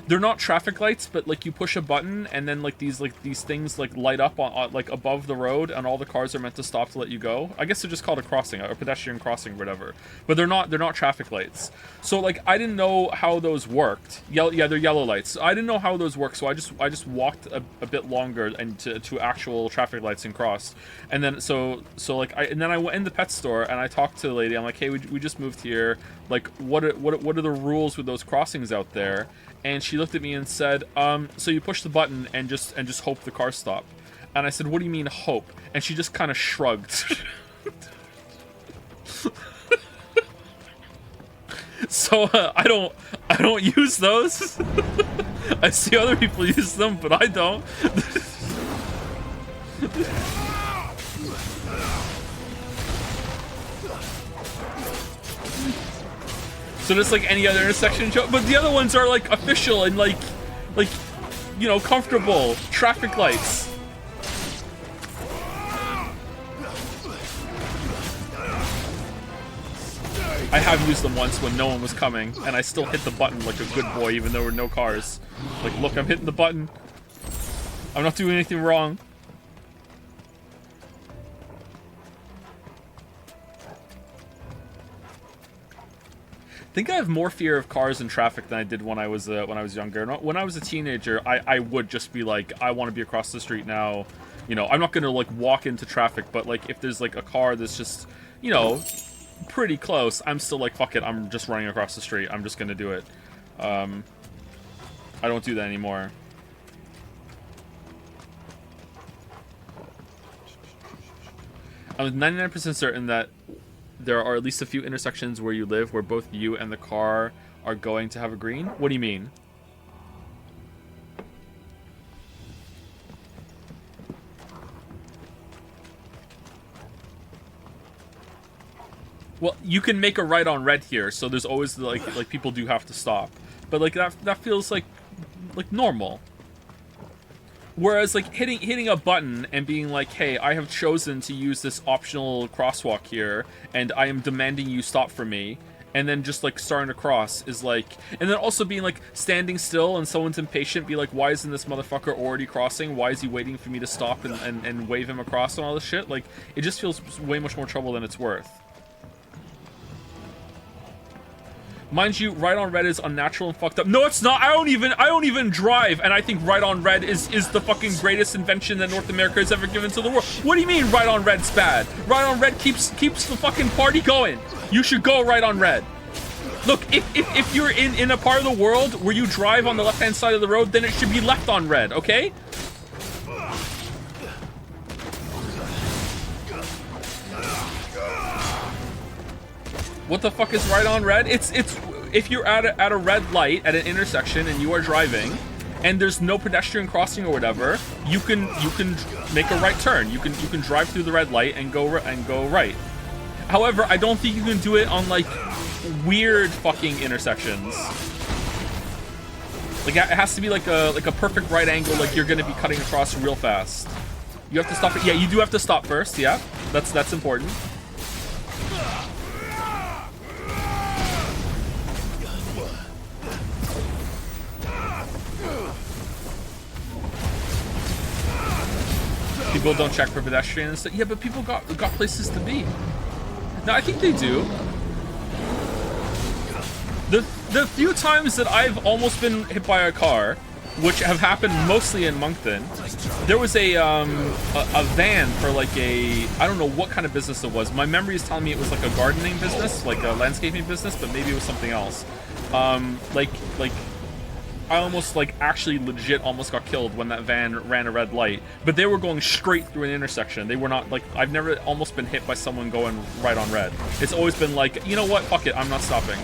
Speaker 1: they're not traffic lights, but like you push a button and then like these things like light up on like above the road, and all the cars are meant to stop to let you go. I guess they're just called a crossing, a pedestrian crossing, or whatever. But they're not traffic lights. So like I didn't know how those worked. Yeah, they're yellow lights. So I didn't know how those work. So I just walked a bit longer and to actual traffic lights and crossed. And then so like I went in the pet store and I talked to the lady. I'm like, hey, we just moved here. Like what are the rules with those crossings out there? And she looked at me and said, so you push the button and just hope the cars stop. And I said, what do you mean hope? And she just kind of shrugged. So I don't use those. I see other people use them, but I don't. So just like any other intersection joke, but the other ones are like official and like you know, comfortable traffic lights. I have used them once when no one was coming, and I still hit the button like a good boy, even though there were no cars. Like, look, I'm hitting the button. I'm not doing anything wrong. I think I have more fear of cars and traffic than I did when I was younger. When I was a teenager, I would just be like, I want to be across the street now. You know, I'm not gonna like walk into traffic, but like if there's like a car that's just, you know, pretty close, I'm still like, fuck it, I'm just running across the street. I'm just gonna do it. I don't do that anymore. I'm 99% certain that there are at least a few intersections where you live where both you and the car are going to have a green. What do you mean? Well, you can make a right on red here, so there's always like people do have to stop, but like that feels like normal. Whereas like hitting a button and being like, hey, I have chosen to use this optional crosswalk here, and I am demanding you stop for me, and then just like starting to cross is like, and then also being like standing still and someone's impatient, be like, why isn't this motherfucker already crossing? Why is he waiting for me to stop and wave him across and all this shit? Like, it just feels way much more trouble than it's worth. Mind you, right on red is unnatural and fucked up. No, it's not. I don't even drive, and I think right on red is the fucking greatest invention that North America has ever given to the world. What do you mean right on red's bad? Right on red keeps the fucking party going. You should go right on red. Look, if you're in a part of the world where you drive on the left-hand side of the road, then it should be left on red, okay? What the fuck is right on red? It's if you're at a red light at an intersection and you are driving and there's no pedestrian crossing or whatever, you can make a right turn. You can drive through the red light and go right. However, I don't think you can do it on like weird fucking intersections. Like it has to be like a perfect right angle, like you're gonna be cutting across real fast. You have to stop it. Yeah, you do have to stop first. Yeah, that's important. People don't check for pedestrians and stuff. Yeah, but people got places to be. No, I think they do. The few times that I've almost been hit by a car, which have happened mostly in Moncton, there was a van for like a, I don't know what kind of business it was. My memory is telling me it was like a gardening business, like a landscaping business, but maybe it was something else. Like I almost like actually legit almost got killed when that van ran a red light, but they were going straight through an intersection. They were not like, I've never almost been hit by someone going right on red. It's always been like, you know what, fuck it, I'm not stopping.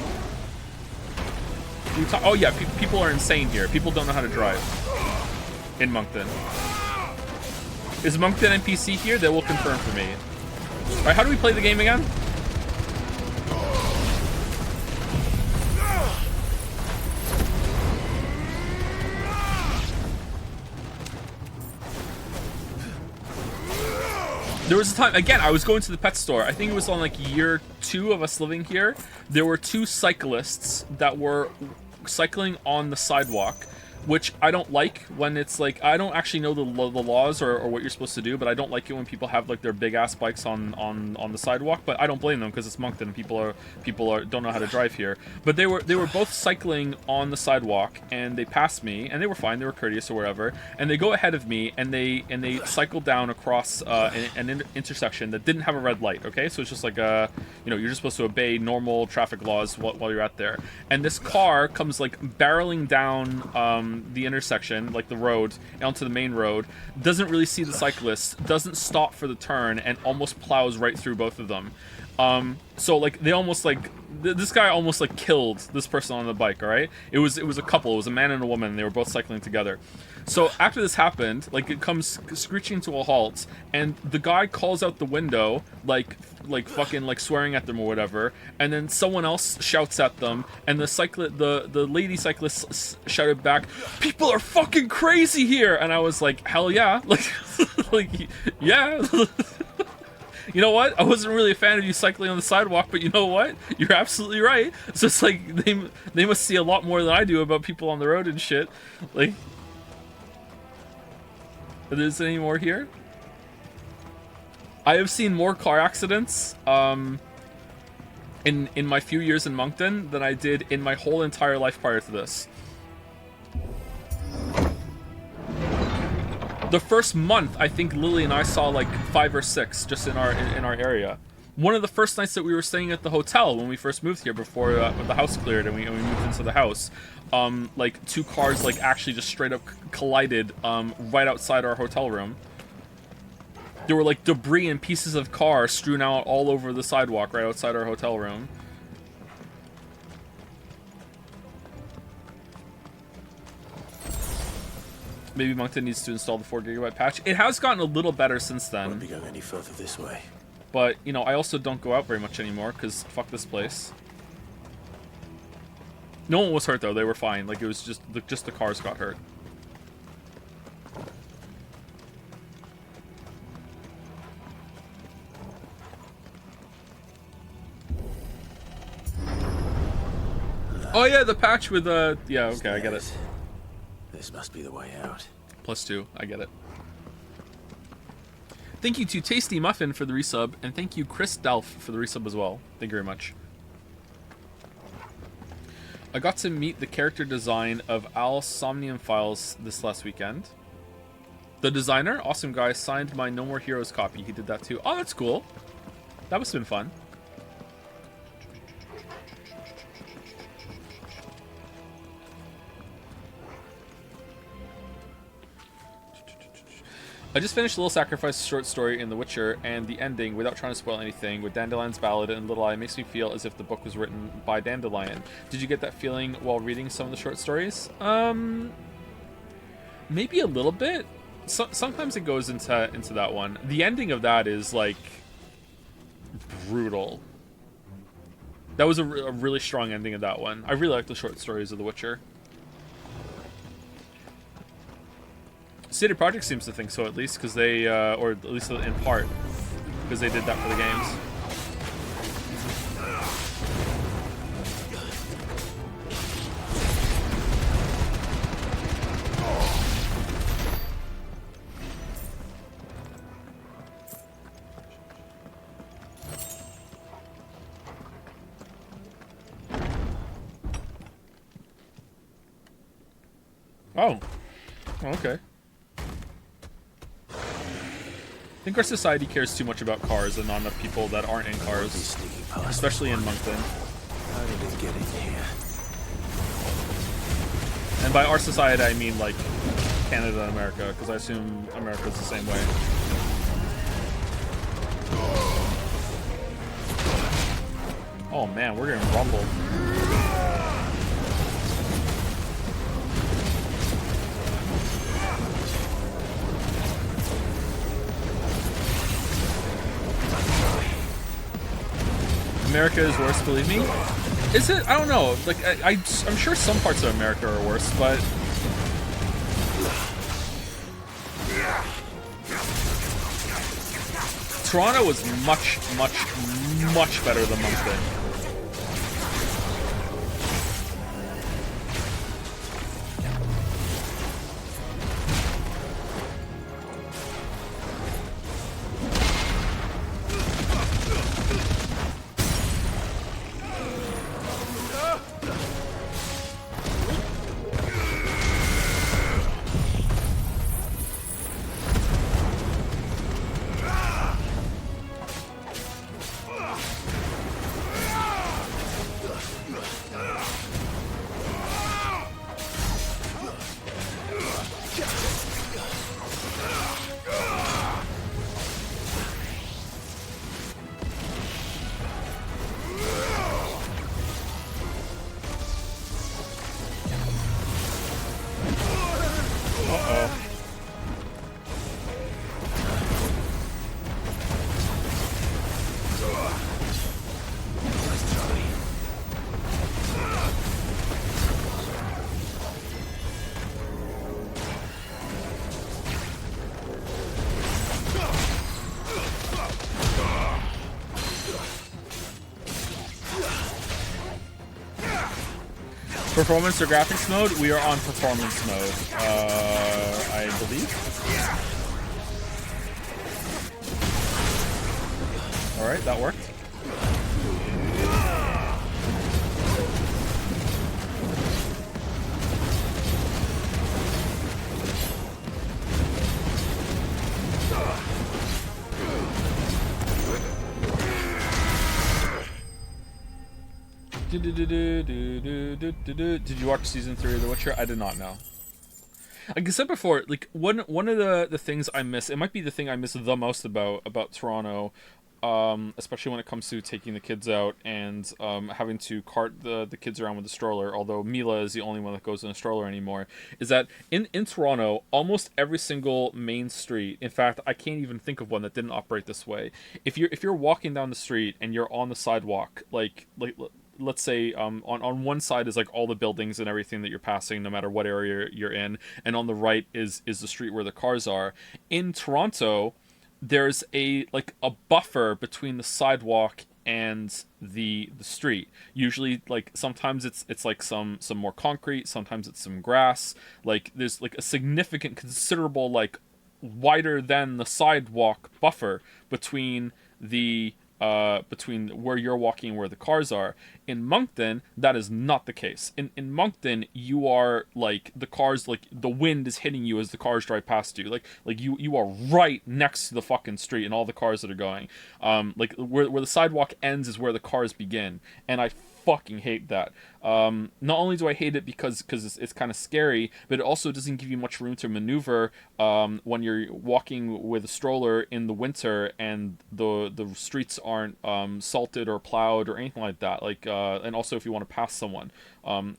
Speaker 1: Oh yeah, people are insane here. People don't know how to drive in Moncton. Is Moncton NPC here? They will confirm for me. All right, how do we play the game again? There was a time, again, I was going to the pet store. I think it was on like year 2 of us living here. There were 2 cyclists that were cycling on the sidewalk, which I don't like when it's like, I don't actually know the laws or what you're supposed to do, but I don't like it when people have like their big ass bikes on the sidewalk. But I don't blame them because it's Moncton. People don't know how to drive here. But they were both cycling on the sidewalk, and they passed me, and they were fine. They were courteous or whatever. And they go ahead of me, and they cycle down across an intersection that didn't have a red light. Okay, so it's just like you're just supposed to obey normal traffic laws while you're out there. And this car comes like barreling down the intersection, like the road, onto the main road, doesn't really see the cyclist, doesn't stop for the turn, and almost plows right through both of them. So like they almost like, this guy almost like killed this person on the bike. All right, it was a couple, it was a man and a woman, and they were both cycling together. So after this happened, like it comes screeching to a halt, and the guy calls out the window like fucking like swearing at them or whatever, and then someone else shouts at them, and the lady cyclist shouted back, "People are fucking crazy here!" And I was like, hell yeah, like yeah. You know what? I wasn't really a fan of you cycling on the sidewalk, but you know what? You're absolutely right. So it's like they must see a lot more than I do about people on the road and shit. Like, is there any more here? I have seen more car accidents in my few years in Moncton than I did in my whole entire life prior to this. The first month, I think Lily and I saw like 5 or 6 just in our area. One of the first nights that we were staying at the hotel when we first moved here, before the house cleared and we moved into the house, like 2 cars like actually just straight up collided right outside our hotel room. There were like debris and pieces of car strewn out all over the sidewalk right outside our hotel room. Maybe Moncton needs to install the 4 GB patch. It has gotten a little better since then.
Speaker 5: Won't be going any further this way.
Speaker 1: But, you know, I also don't go out very much anymore, because fuck this place. No one was hurt, though. They were fine. Like, it was just the cars got hurt. Oh, yeah, the patch with, yeah, okay, I get it.
Speaker 5: This must be the way out.
Speaker 1: +2, I get it. Thank you to Tasty Muffin for the resub, and thank you Chris Delph for the resub as well. Thank you very much. I got to meet the character design of Al Somnium Files this last weekend. The designer, awesome guy, signed my No More Heroes copy. He did that too. Oh, that's cool. That must have been fun. I just finished Little Sacrifice short story in The Witcher, and the ending, without trying to spoil anything, with Dandelion's ballad and Little Eye makes me feel as if the book was written by Dandelion. Did you get that feeling while reading some of the short stories? Maybe a little bit. Sometimes it goes into that one. The ending of that is, like, brutal. That was a really strong ending of that one. I really like the short stories of The Witcher. CD Projekt seems to think so, at least, because they, or at least in part, because they did that for the games. Oh. Okay. I think our society cares too much about cars and not enough people that aren't in cars, especially in Moncton.
Speaker 5: How did it get in here?
Speaker 1: And by our society, I mean like Canada and America, because I assume America's the same way. Oh man, we're getting rumbled. America is worse, believe me. Is it? I don't know. Like, I'm sure some parts of America are worse, but... Toronto was much, much, much better than Moncton. Performance or graphics mode? We are on performance mode, I believe. Alright, that worked. Did you watch season 3 of The Witcher? I did not know. Like I said before, like one of the things I miss, it might be the thing I miss the most about Toronto, especially when it comes to taking the kids out and having to cart the kids around with the stroller, although Mila is the only one that goes in a stroller anymore, is that in Toronto, almost every single main street, in fact, I can't even think of one that didn't operate this way. If you're walking down the street and you're on the sidewalk, like let's say on one side is like all the buildings and everything that you're passing, no matter what area you're in, and on the right is the street where the cars are. In Toronto, there's a buffer between the sidewalk and the street. Usually, like, sometimes it's like some more concrete, sometimes it's some grass. Like, there's like a significant, considerable, like, wider than the sidewalk buffer between between where you're walking and where the cars are. In Moncton, that is not the case. In Moncton, you are like, the cars, like, the wind is hitting you as the cars drive past you. Like you are right next to the fucking street and all the cars that are going. Like where the sidewalk ends is where the cars begin, and I fucking hate that. Not only do I hate it because it's kind of scary, but it also doesn't give you much room to maneuver when you're walking with a stroller in the winter and the streets aren't salted or plowed or anything like that. Like and also if you want to pass someone.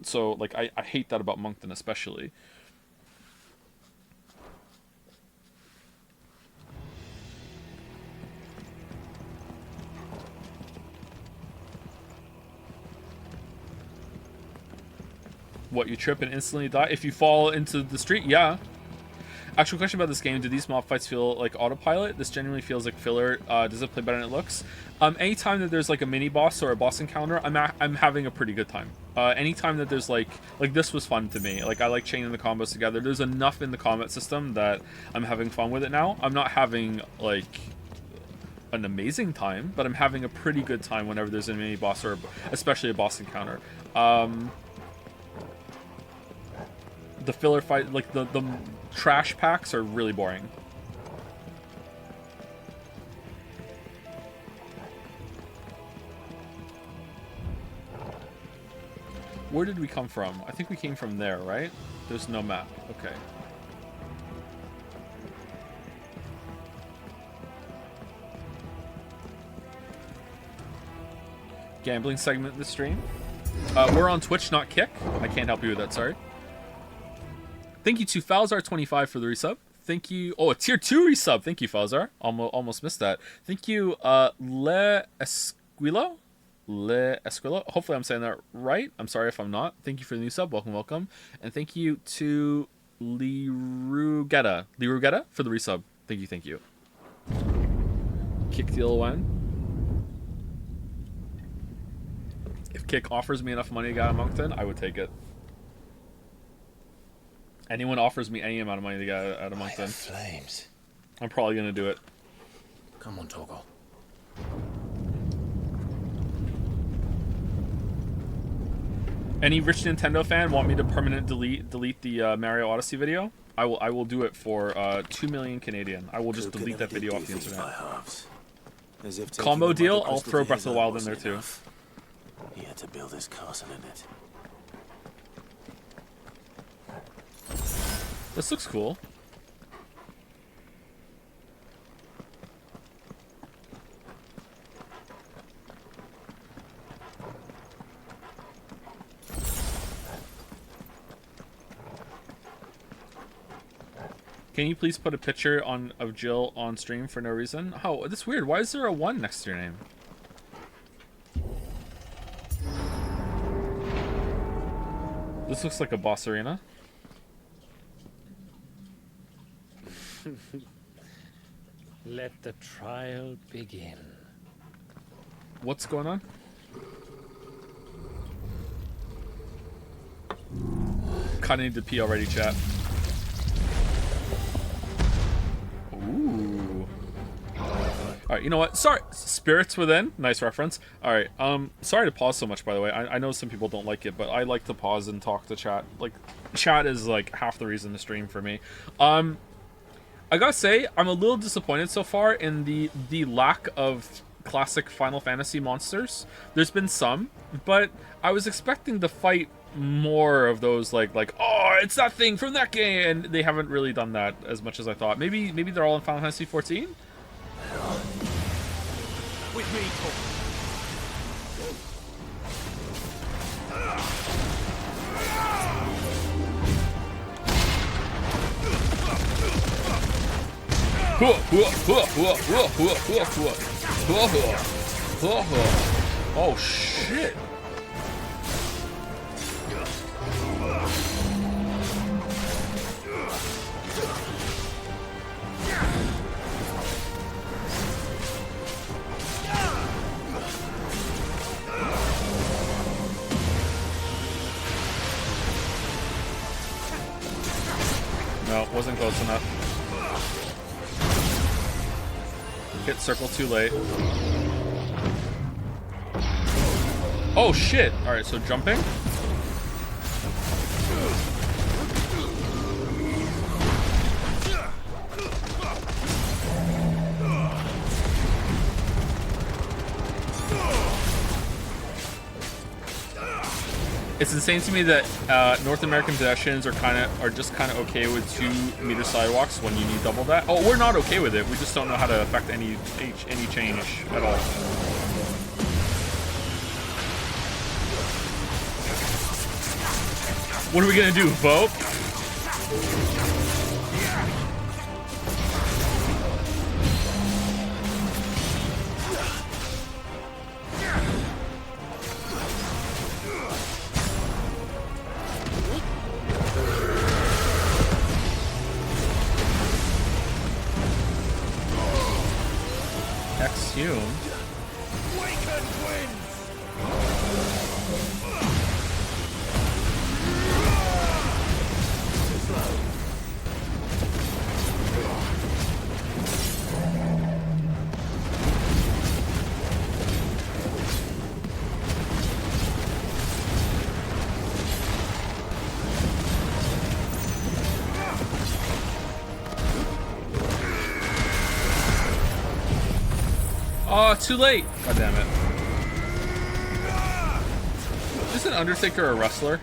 Speaker 1: So like I hate that about Moncton especially. What, you trip and instantly die if you fall into the street? Yeah. Actual question about this game: do these mob fights feel like autopilot? This genuinely feels like filler. Does it play better than it looks? Anytime that there's like a mini boss or a boss encounter, I'm having a pretty good time. Anytime that there's like this was fun to me. Like, I like chaining the combos together. There's enough in the combat system that I'm having fun with it now. I'm not having like an amazing time, but I'm having a pretty good time whenever there's a mini boss or especially a boss encounter. The filler fight, like the trash packs, are really boring. Where did we come from? I think we came from there, right? There's no map. Okay. Gambling segment of the stream. We're on Twitch, not Kick. I can't help you with that, sorry. Thank you to Falzar25 for the resub. Thank you. Oh, a tier 2 resub. Thank you, Falzar. Almost missed that. Thank you, Le Esquilo. Hopefully I'm saying that right. I'm sorry if I'm not. Thank you for the new sub. Welcome. And thank you to Lirugetta for the resub. Thank you. Kick the one. If Kick offers me enough money to get out of Moncton, I would take it. Anyone offers me any amount of money to get out of Moncton,
Speaker 5: Flames.
Speaker 1: I'm probably gonna do it.
Speaker 5: Come on, Togo.
Speaker 1: Any rich Nintendo fan want me to permanent delete the Mario Odyssey video? I will do it for 2 million Canadian. I will just delete that video off the internet. Combo deal. I'll throw Breath of the Wild in there too.
Speaker 5: He had to build his castle in it.
Speaker 1: This looks cool. Can you please put a picture of Jill on stream for no reason? Oh, that's weird. Why is there a 1 next to your name? This looks like a boss arena.
Speaker 4: Let the trial begin.
Speaker 1: What's going on? Kinda need to pee already, chat. Ooh. Alright, you know what? Sorry. Spirits Within. Nice reference. Alright, sorry to pause so much, by the way. I know some people don't like it, but I like to pause and talk to chat. Like, chat is like half the reason to stream for me. I gotta say, I'm a little disappointed so far in the lack of classic Final Fantasy monsters. There's been some, but I was expecting to fight more of those like oh, it's that thing from that game, and they haven't really done that as much as I thought. Maybe they're all in Final Fantasy 14.
Speaker 5: With me, Torgal.
Speaker 1: Oh shit. No, wasn't close enough. Hit circle too late. Oh shit! Alright, so jumping. It's insane to me that North American pedestrians are just kind of okay with 2-meter sidewalks when you need double that. Oh, we're not okay with it. We just don't know how to affect any change at all. What are we gonna do, vote? Exhumed. Oh, too late! God damn it. Is an Undertaker a wrestler?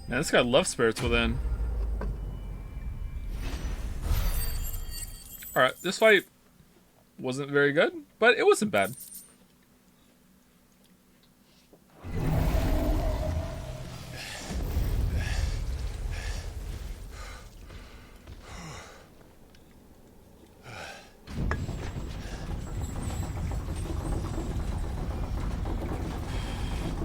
Speaker 1: Man, this guy loves Spirits Within. Alright, this fight wasn't very good, but it wasn't bad.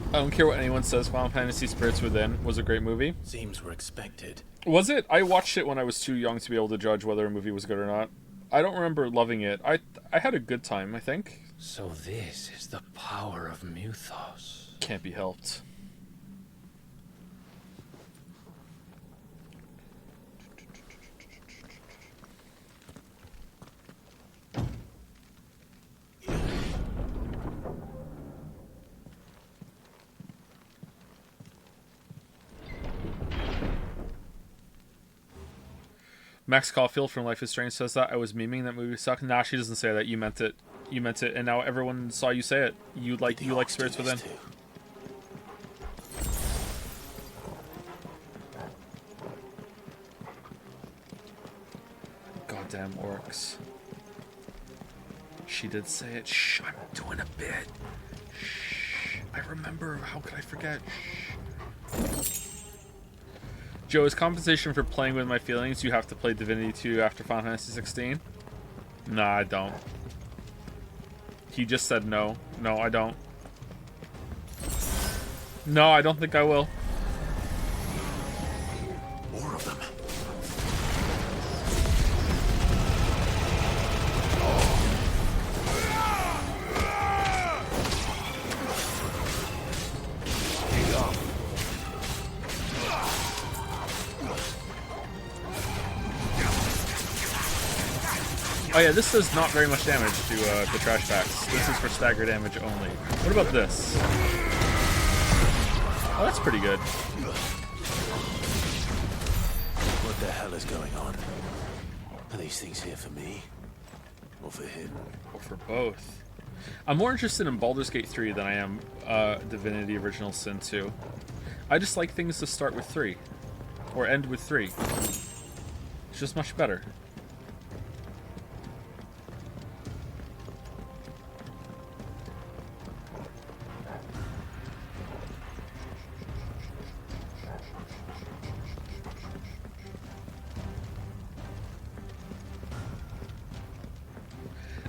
Speaker 1: I don't care what anyone says, Final Fantasy Spirits Within was a great movie.
Speaker 5: Seems we're expected.
Speaker 1: Was it? I watched it when I was too young to be able to judge whether a movie was good or not. I don't remember loving it. I had a good time, I think.
Speaker 4: So this is the power of Mythos.
Speaker 1: Can't be helped. Max Caulfield from Life is Strange says that I was memeing that movie sucked. Nah, she doesn't say that. You meant it. You meant it, and now everyone saw you say it. You like Spirits Within. Goddamn orcs. She did say it. Shh, I'm doing a bit. Shh. I remember. How could I forget? Shh. Joe, as compensation for playing with my feelings, you have to play Divinity 2 after Final Fantasy 16? Nah, I don't. He just said no. No, I don't. No, I don't think I will.
Speaker 5: More of them.
Speaker 1: Oh yeah, this does not very much damage to the trash packs. This is for stagger damage only. What about this? Oh, that's pretty good.
Speaker 5: What the hell is going on? Are these things here for me? Or for him?
Speaker 1: Or for both. I'm more interested in Baldur's Gate 3 than I am Divinity Original Sin 2. I just like things to start with 3. Or end with 3. It's just much better.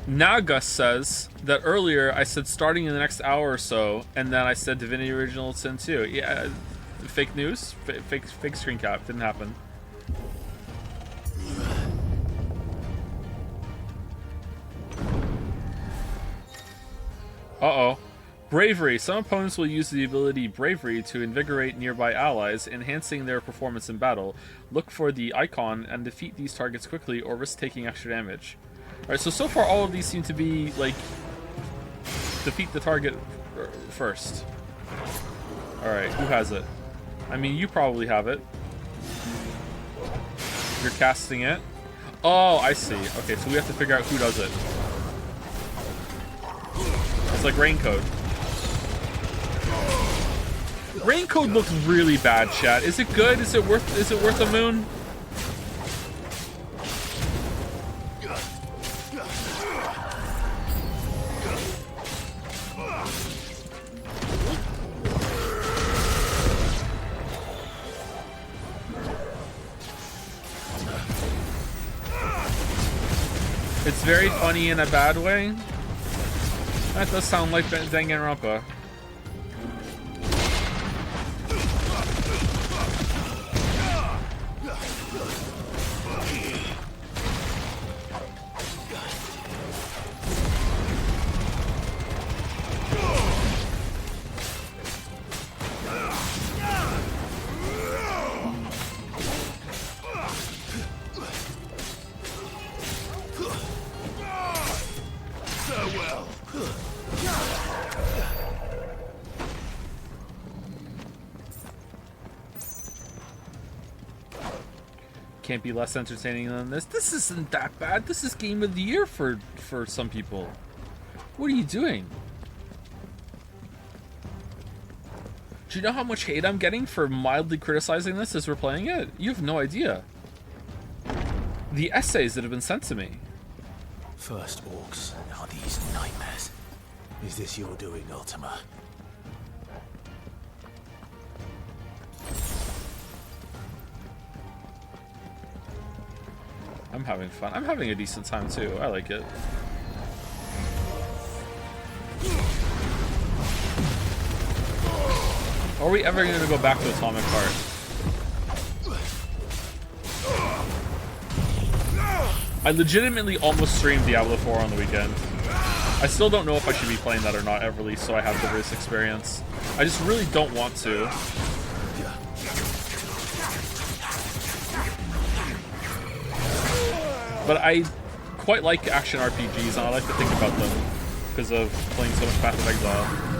Speaker 1: Naga says that earlier I said starting in the next hour or so, and then I said Divinity Original Sin 2. Yeah, fake news, fake screen cap, didn't happen. Uh-oh. Bravery. Some opponents will use the ability Bravery to invigorate nearby allies, enhancing their performance in battle. Look for the icon and defeat these targets quickly or risk taking extra damage. Alright, so far all of these seem to be, like, defeat the target first. Alright, who has it? I mean, you probably have it. You're casting it. Oh, I see. Okay, so we have to figure out who does it. It's like Raincode. Raincode looks really bad, chat. Is it good? Is it worth a moon? It's very funny in a bad way. That does sound like Danganronpa. Can't be less entertaining than this. This isn't that bad. This is game of the year for some people. What are you doing? Do you know how much hate I'm getting for mildly criticizing this as we're playing it? You have no idea. The essays that have been sent to me.
Speaker 5: First orcs, now these nightmares. Is this your doing, Ultima?
Speaker 1: I'm having fun. I'm having a decent time too. I like it. Are we ever going to go back to Atomic Heart? I legitimately almost streamed Diablo 4 on the weekend. I still don't know if I should be playing that or not at release, so I have the Riz experience. I just really don't want to. But I quite like action RPGs, and I like to think about them because of playing so much Path of Exile.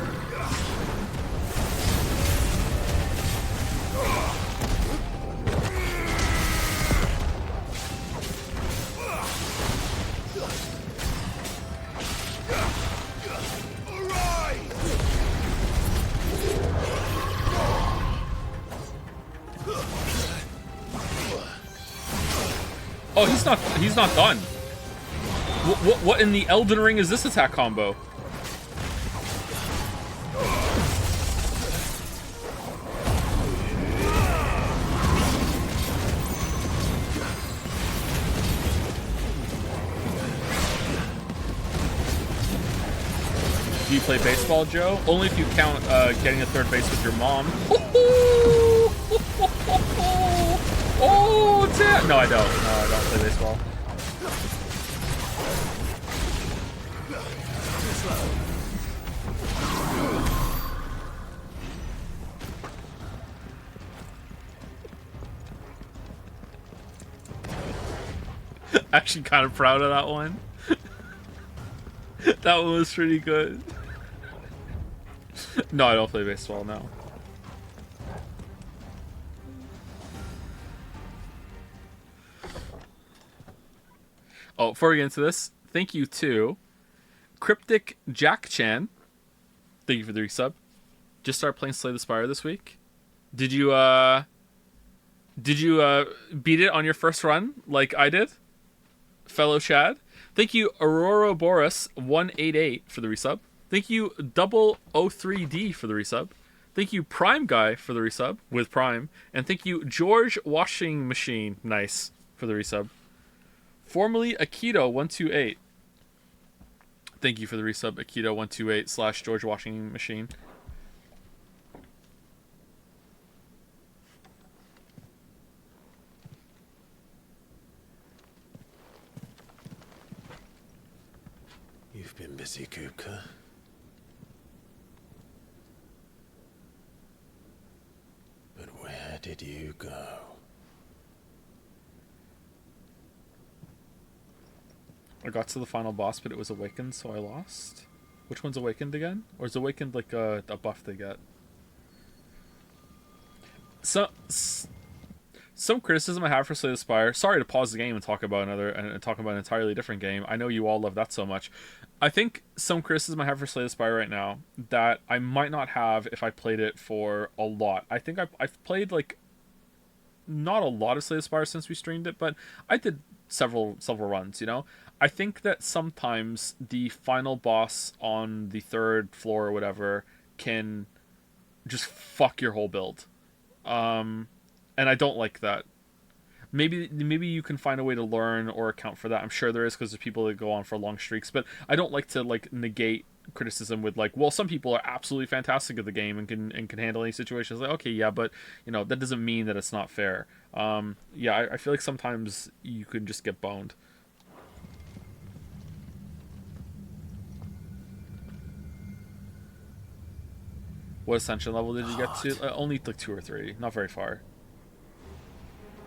Speaker 1: Oh, he's not done. What in the Elden Ring is this attack combo? Do you play baseball, Joe? Only if you count getting a third base with your mom. Oh, damn. No, I don't. No, I don't play baseball. Actually kind of proud of that one. That one was pretty good. No, I don't play baseball, no. Oh, before we get into this, thank you to Cryptic Jack Chan. Thank you for the resub. Just started playing Slay the Spire this week. Did you beat it on your first run like I did? Fellow Chad. Thank you Aurora Boris 188 for the resub. Thank you Double 03D for the resub. Thank you Prime Guy for the resub with Prime. And thank you George Washing Machine, nice, for the resub. Formerly Akito128. Thank you for the resub, Akito128 / George Washing Machine.
Speaker 5: You've been busy, Kupka. But where did you go?
Speaker 1: I got to the final boss, but it was Awakened, so I lost. Which one's Awakened again? Or is Awakened like a buff they get? Some criticism I have for Slay the Spire. Sorry to pause the game and talk about an entirely different game. I know you all love that so much. I think some criticism I have for Slay the Spire right now that I might not have if I played it for a lot. I think I've played like not a lot of Slay the Spire since we streamed it, but I did several runs, you know. I think that sometimes the final boss on the 3rd floor or whatever can just fuck your whole build. And I don't like that. Maybe you can find a way to learn or account for that. I'm sure there is, because there's people that go on for long streaks, but I don't like to like negate criticism with like, well, some people are absolutely fantastic at the game and can handle any situations. Like, okay, yeah, but you know, that doesn't mean that it's not fair. Yeah, I feel like sometimes you can just get boned. What ascension level did you get to? Only like 2 or 3, not very far.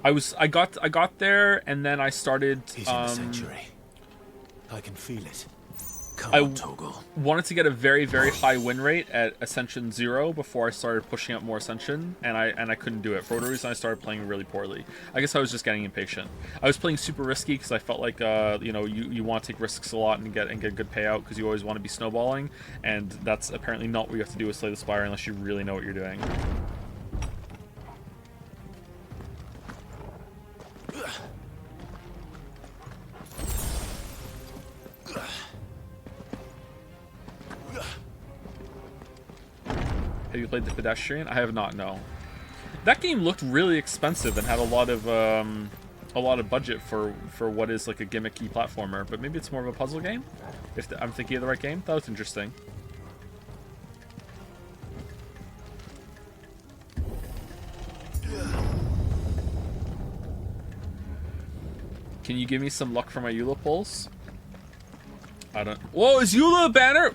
Speaker 1: I got there, and then I started.
Speaker 5: He's in the sanctuary. I can feel it. Come
Speaker 1: I
Speaker 5: on, Toggle.
Speaker 1: wanted to get a very, very high win rate at Ascension 0 before I started pushing up more Ascension, and I couldn't do it. For whatever reason, I started playing really poorly. I guess I was just getting impatient. I was playing super risky because I felt like you know, you want to take risks a lot and get a good payout because you always want to be snowballing, and that's apparently not what you have to do with Slay the Spire unless you really know what you're doing. Have you played The Pedestrian? I have not, no. That game looked really expensive and had a lot of budget for what is like a gimmicky platformer, but maybe it's more of a puzzle game? If I'm thinking of the right game? That was interesting. Can you give me some luck for my Eula pulls? I don't... Whoa, is Eula a banner?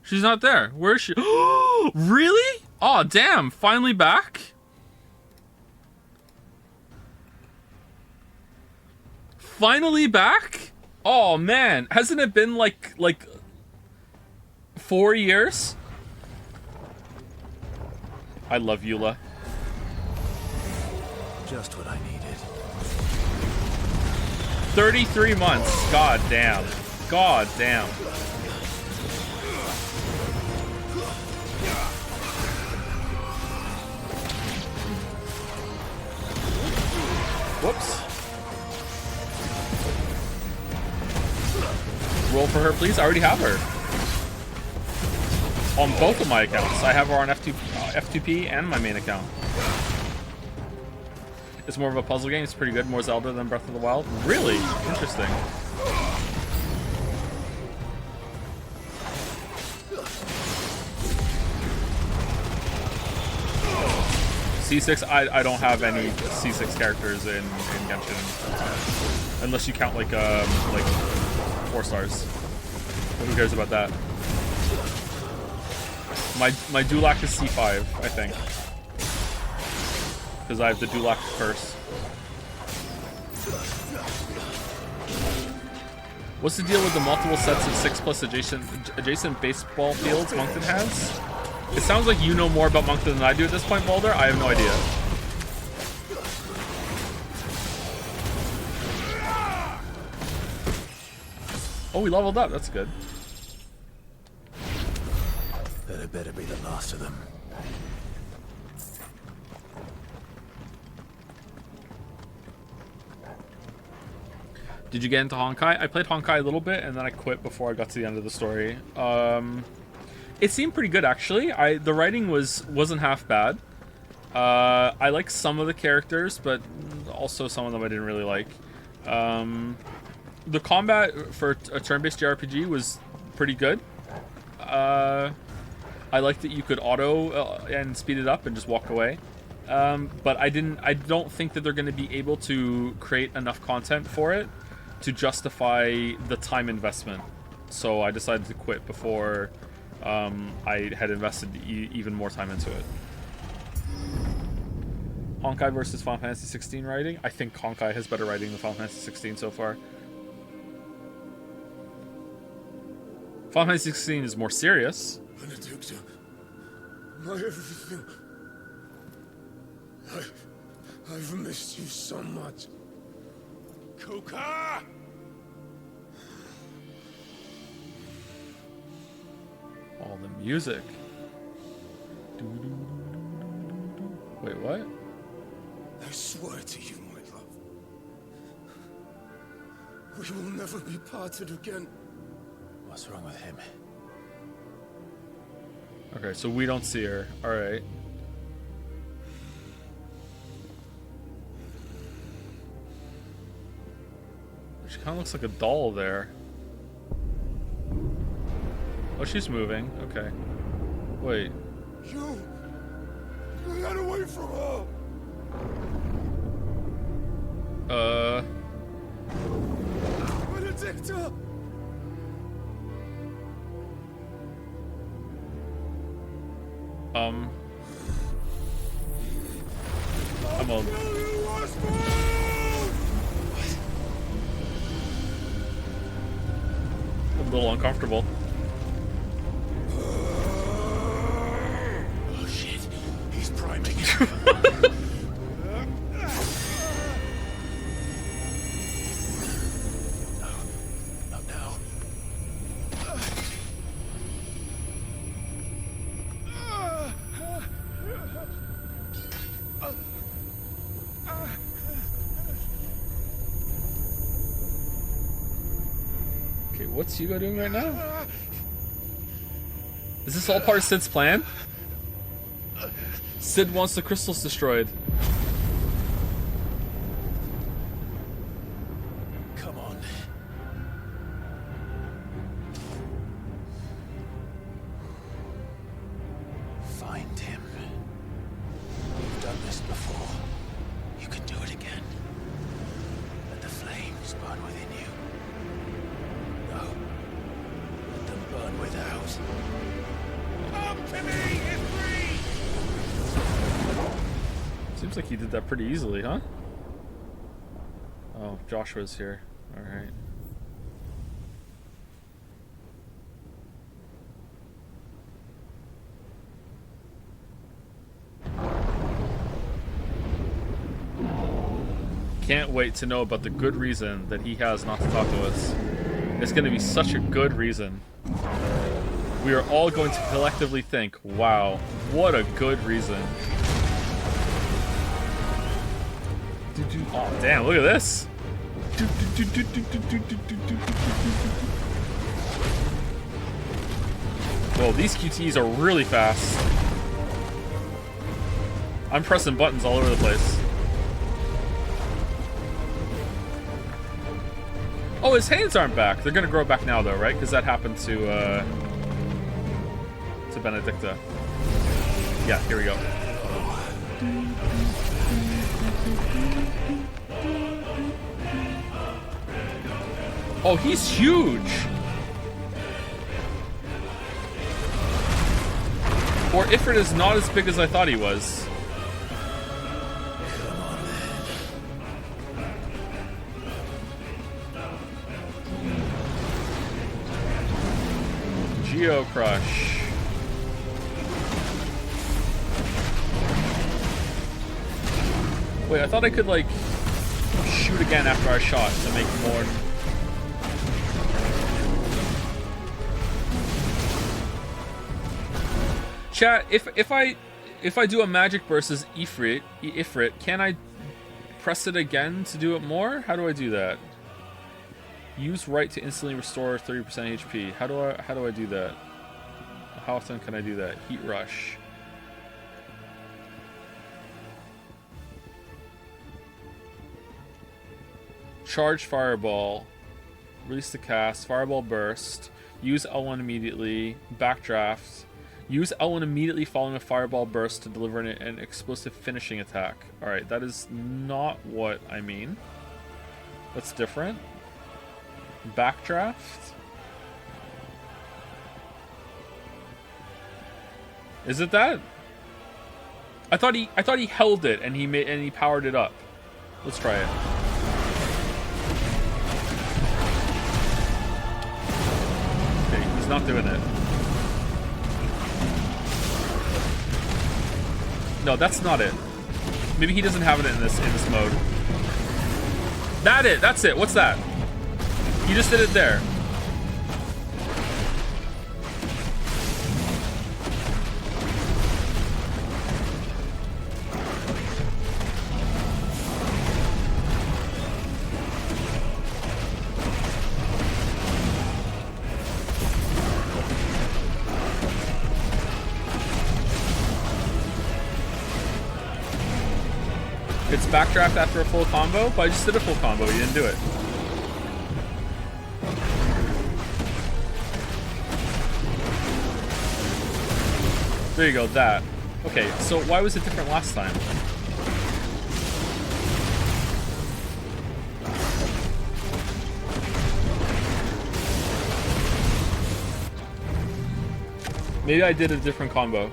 Speaker 1: She's not there. Where is she? Really? Oh, damn. Finally back? Finally back? Oh, man. Hasn't it been like 4 years? I love Eula.
Speaker 5: Just what I needed.
Speaker 1: 33 months. God damn. God damn. Whoops. Roll for her, please. I already have her. On both of my accounts. I have her on F2P and my main account. It's more of a puzzle game. It's pretty good. More Zelda than Breath of the Wild. Really? Interesting. C6, I don't have any C6 characters in Genshin. Unless you count like 4 stars. But who cares about that? My Dulac is C5, I think. Because I have the Dulac curse. What's the deal with the multiple sets of 6+ adjacent baseball fields Moncton has? It sounds like you know more about Moncton than I do at this point, Balder. I have no idea. Oh, we leveled up. That's good.
Speaker 5: That had better be the last of them.
Speaker 1: Did you get into Honkai? I played Honkai a little bit, and then I quit before I got to the end of the story. It seemed pretty good, actually. The writing wasn't half bad. I like some of the characters, but also some of them I didn't really like. The combat for a turn-based JRPG was pretty good. I liked that you could auto and speed it up and just walk away. But I don't think that they're going to be able to create enough content for it to justify the time investment. So I decided to quit before I had invested even more time into it. Honkai versus Final Fantasy 16 writing? I think Honkai has better writing than Final Fantasy 16 so far. Final Fantasy 16 is more serious.
Speaker 3: Benedicta, my everything. I've missed you so much. Kuka!
Speaker 1: All the music. Wait, what?
Speaker 3: I swear to you, my love. We will never be parted again.
Speaker 5: What's wrong with him?
Speaker 1: Okay, so we don't see her. Alright. She kind of looks like a doll there. Oh, she's moving. Okay. Wait.
Speaker 3: You got away from her. Benedicta!
Speaker 1: I'm a little uncomfortable.
Speaker 5: Oh shit, he's priming. No, not now.
Speaker 1: Okay, what's Hugo doing right now? Is this all part of Sid's plan? Sid wants the crystals destroyed.
Speaker 5: Come on. Find him. You've done this before. You can do it again. Let the flames burn within you. No. Let them burn without. Come to me, Ifrit!
Speaker 1: Seems like he did that pretty easily, huh? Oh, Joshua's here. Alright. Can't wait to know about the good reason that he has not to talk to us. It's going to be such a good reason. We are all going to collectively think, wow, what a good reason. Oh, damn, look at this. Whoa, these QTEs are really fast. I'm pressing buttons all over the place. Oh, his hands aren't back. They're gonna grow back now, though, right? Because that happened to Benedicta. Yeah, here we go. Oh, he's huge! Or Ifrit is not as big as I thought he was. Geo Crush. Wait, I thought I could, like, shoot again after I shot to make more. Chat, if I do a magic burst as Ifrit, can I press it again to do it more? How do I do that? Use right to instantly restore 30% HP. How do I do that? How often can I do that? Heat Rush. Charge Fireball. Release the cast. Fireball Burst. Use L1 immediately. Backdraft. Use L1 immediately following a Fireball Burst to deliver an explosive finishing attack. Alright, that is not what I mean. That's different. Backdraft? Is it that? I thought he held it and he powered it up. Let's try it. Okay, he's not doing it. No, that's not it. Maybe he doesn't have it in this mode. That's it. What's that? He just did it there. It's backdraft after a full combo, but I just did a full combo. He didn't do it. There you go, that. Okay, so why was it different last time? Maybe I did a different combo.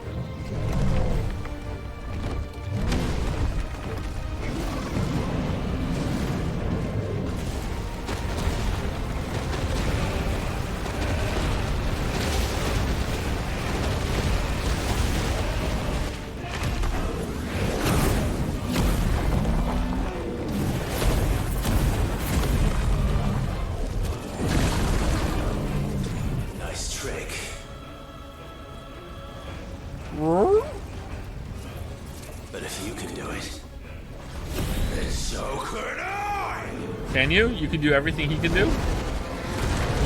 Speaker 1: Can you? You can do everything he can do?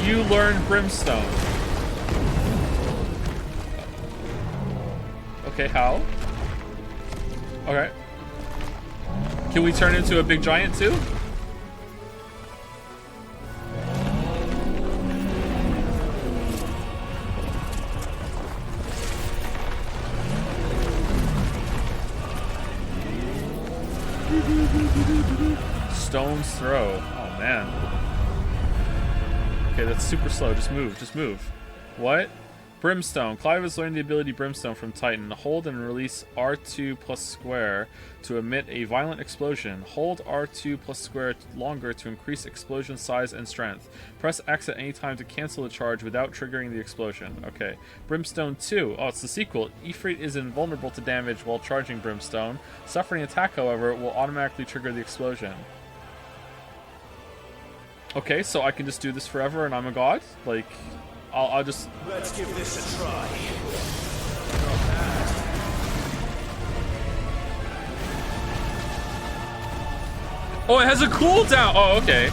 Speaker 1: You learn Brimstone. Okay, how? Okay. Can we turn into a big giant too? Stone's Throw. Oh, man. Okay, that's super slow. Just move. Just move. What? Brimstone. Clive has learned the ability Brimstone from Titan. Hold and release R2 plus square to emit a violent explosion. Hold R2 plus square longer to increase explosion size and strength. Press X at any time to cancel the charge without triggering the explosion. Okay. Brimstone 2. Oh, it's the sequel. Ifrit is invulnerable to damage while charging Brimstone. Suffering attack, however, will automatically trigger the explosion. Okay, so I can just do this forever and I'm a god? Like, I'll just...
Speaker 5: Let's give this a try.
Speaker 1: Oh, it has a cooldown! Oh, okay.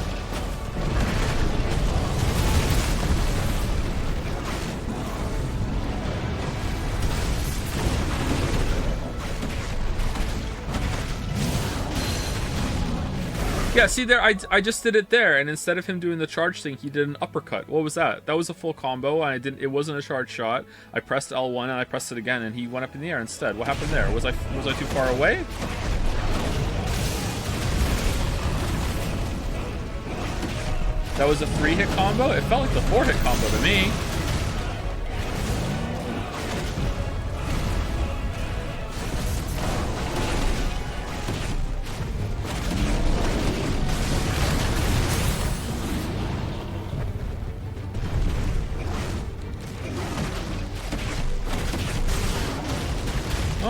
Speaker 1: Yeah, see there, I just did it there, and instead of him doing the charge thing, he did an uppercut. What was that? That was a full combo, and it wasn't a charge shot. I pressed L1 and I pressed it again, and he went up in the air instead. What happened there? Was I too far away? That was a 3-hit combo? It felt like the 4-hit combo to me.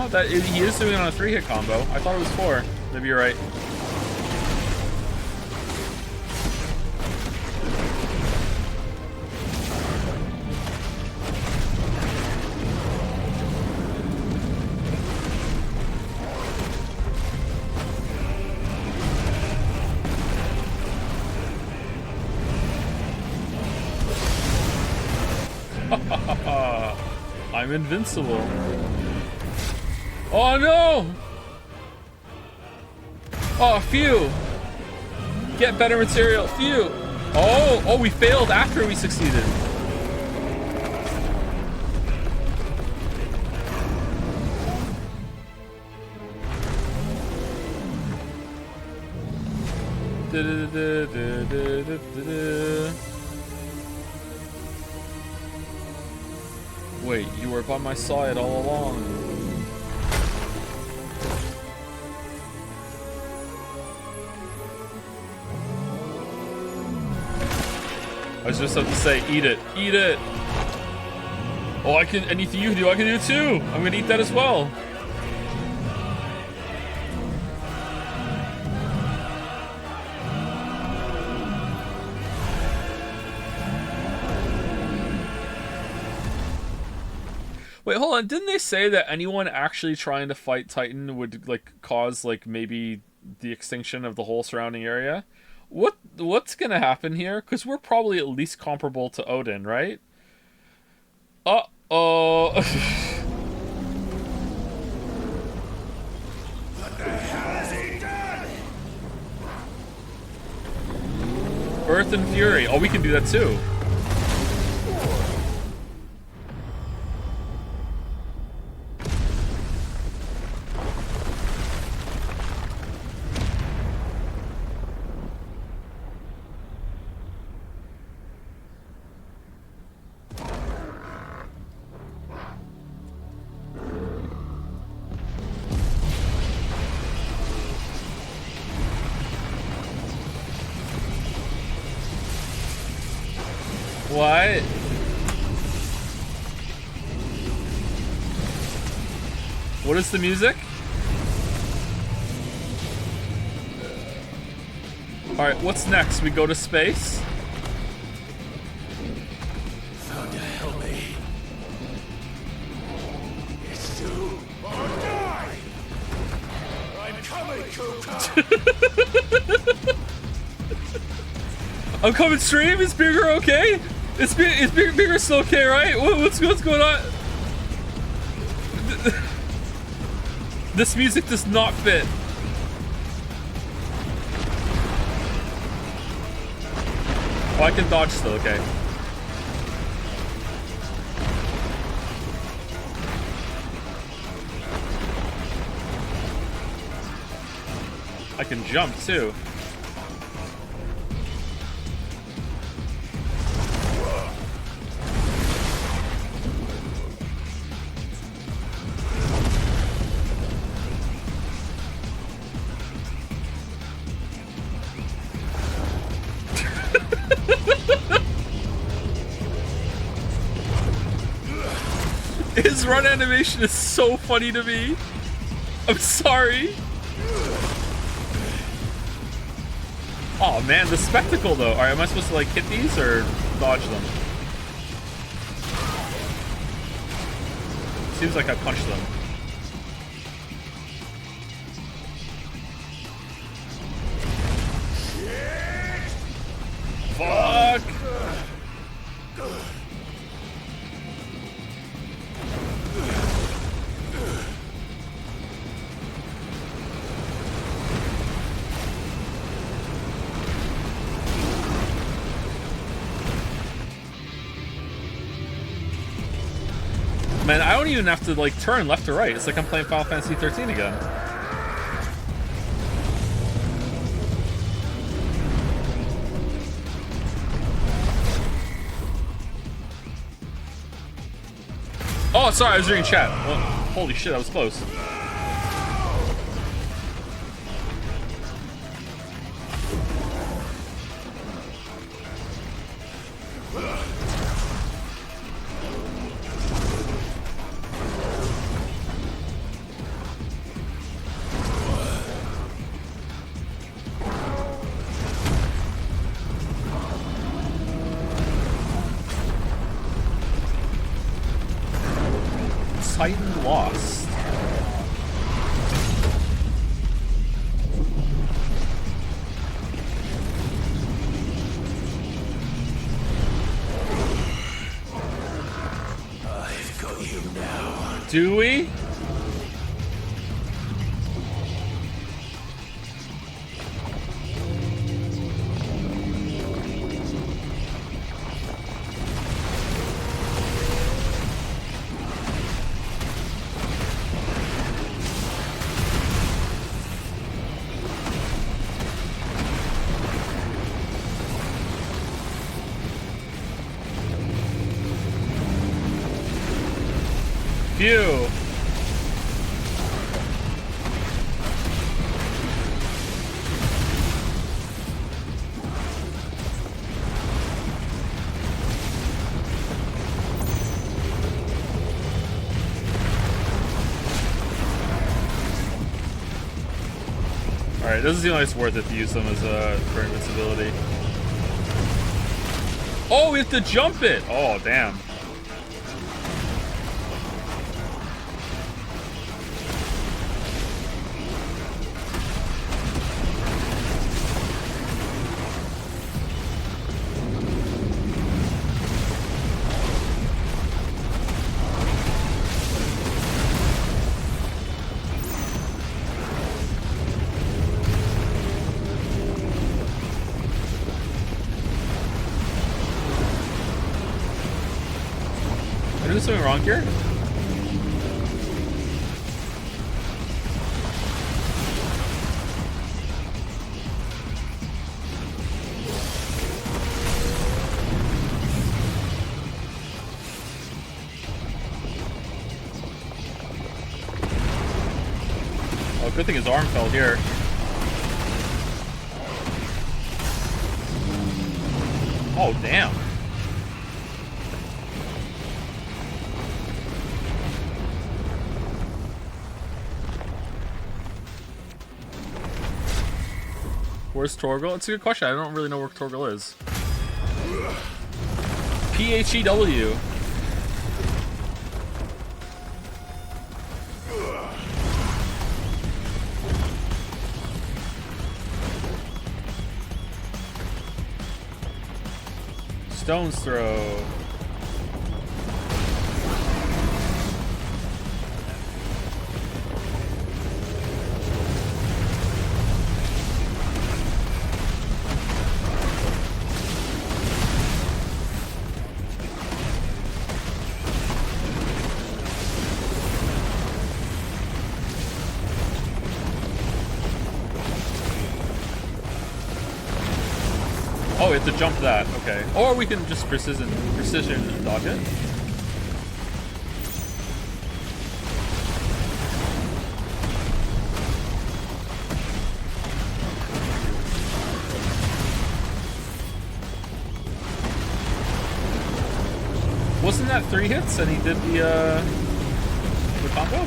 Speaker 1: Oh, he is doing it on a 3-hit combo. I thought it was 4. Maybe you're right. I'm invincible. Oh no! Oh, phew! Get better material, phew! Oh, we failed after we succeeded. Wait, you were by my side all along. I was just about to say, eat it, eat it. Oh, I can, anything you do, I can do too. I'm gonna eat that as well. Wait, hold on. Didn't they say that anyone actually trying to fight Titan would like cause like maybe the extinction of the whole surrounding area? What's gonna happen here? Because we're probably at least comparable to Odin, right? Uh-oh.
Speaker 3: What the hell has he done?
Speaker 1: Earth and Fury. Oh, we can do that too. What? What is the music? Alright, what's next? We go to space?
Speaker 5: Found to help me. It's too.
Speaker 3: Or die! I'm coming, Kuka!
Speaker 1: I'm coming stream? Is Bigger okay? Is Bigger still okay, right? What's going on? This music does not fit. Oh, I can dodge still, okay. I can jump too. His run animation is so funny to me. I'm sorry. Oh man, the spectacle though. Alright, am I supposed to like hit these or dodge them? Seems like I punched them. Fuck! Man, I don't even have to like turn left or right. It's like I'm playing Final Fantasy 13 again. Oh, sorry, I was reading chat. Well, holy shit, that was close. Titan lost.
Speaker 5: I've got you now.
Speaker 1: Do we? Phew. Alright, doesn't seem like it's worth it to use them as for invincibility. Oh, we have to jump it! Oh, damn. Am I doing something wrong here? Oh, good thing his arm fell here. Oh, damn. Where's Torgal? It's a good question. I don't really know where Torgal is. PHEW. Stone's Throw. Oh, we have to jump that. Okay. Or we can just precision dodge it. Wasn't that 3 hits and he did the combo?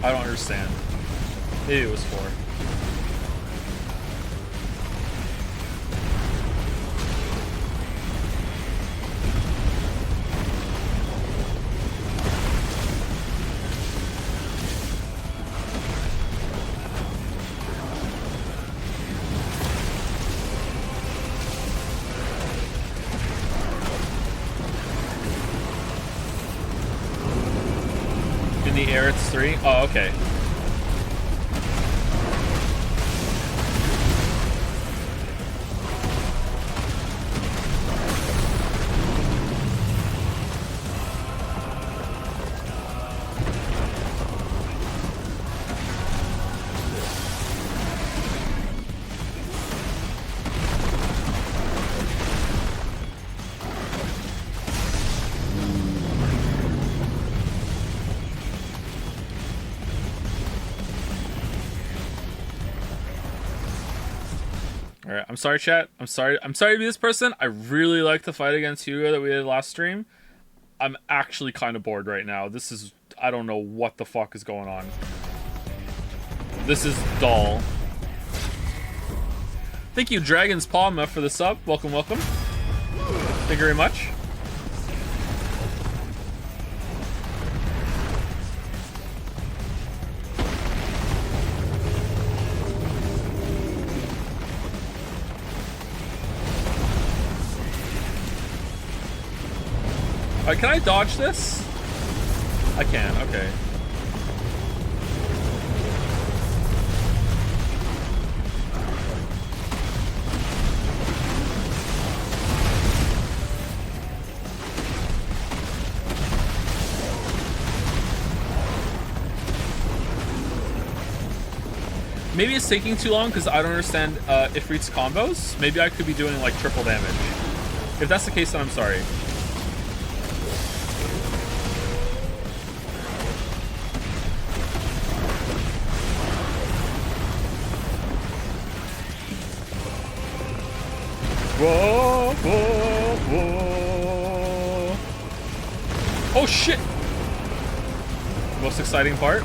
Speaker 1: I don't understand. Maybe it was 4. In the air, it's 3. Oh, okay. Alright, I'm sorry, chat. I'm sorry to be this person. I really like the fight against Hugo that we did last stream. I'm actually kind of bored right now. This is... I don't know what the fuck is going on. This is dull. Thank you, Dragon's Palma, for the sub. Welcome, welcome. Thank you very much. Alright, can I dodge this? I can, okay. Maybe it's taking too long because I don't understand Ifrit's combos. Maybe I could be doing like triple damage. If that's the case, then I'm sorry. Whoa, whoa, whoa. Oh shit! Most exciting part.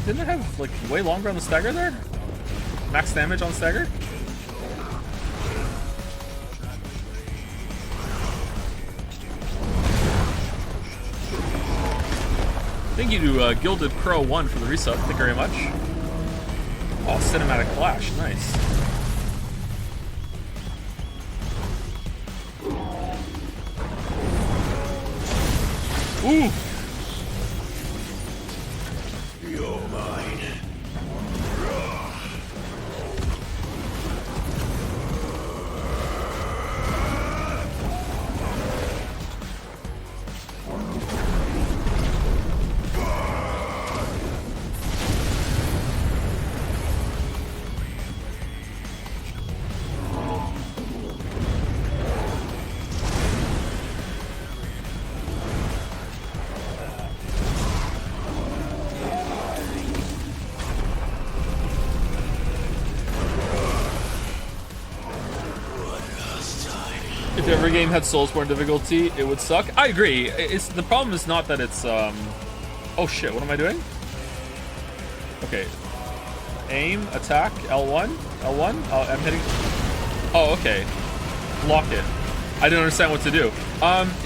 Speaker 1: Didn't I have like way longer on the stagger there? Max damage on stagger? Thank you to Gilded Crow 1 for the resub. Thank you very much. Oh, cinematic flash. Nice. Ooh!
Speaker 3: You're mine.
Speaker 1: If every game had Soulsborne difficulty, it would suck. I agree. It's the problem is not that it's oh shit, what am I doing? Okay. Aim, attack, L1, L1. I'm hitting. Oh, okay. Block it. I didn't understand what to do.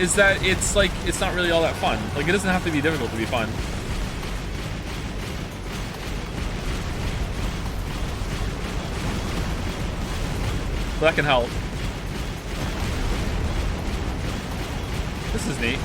Speaker 1: Is that it's like it's not really all that fun. Like it doesn't have to be difficult to be fun. But that can help. This is neat.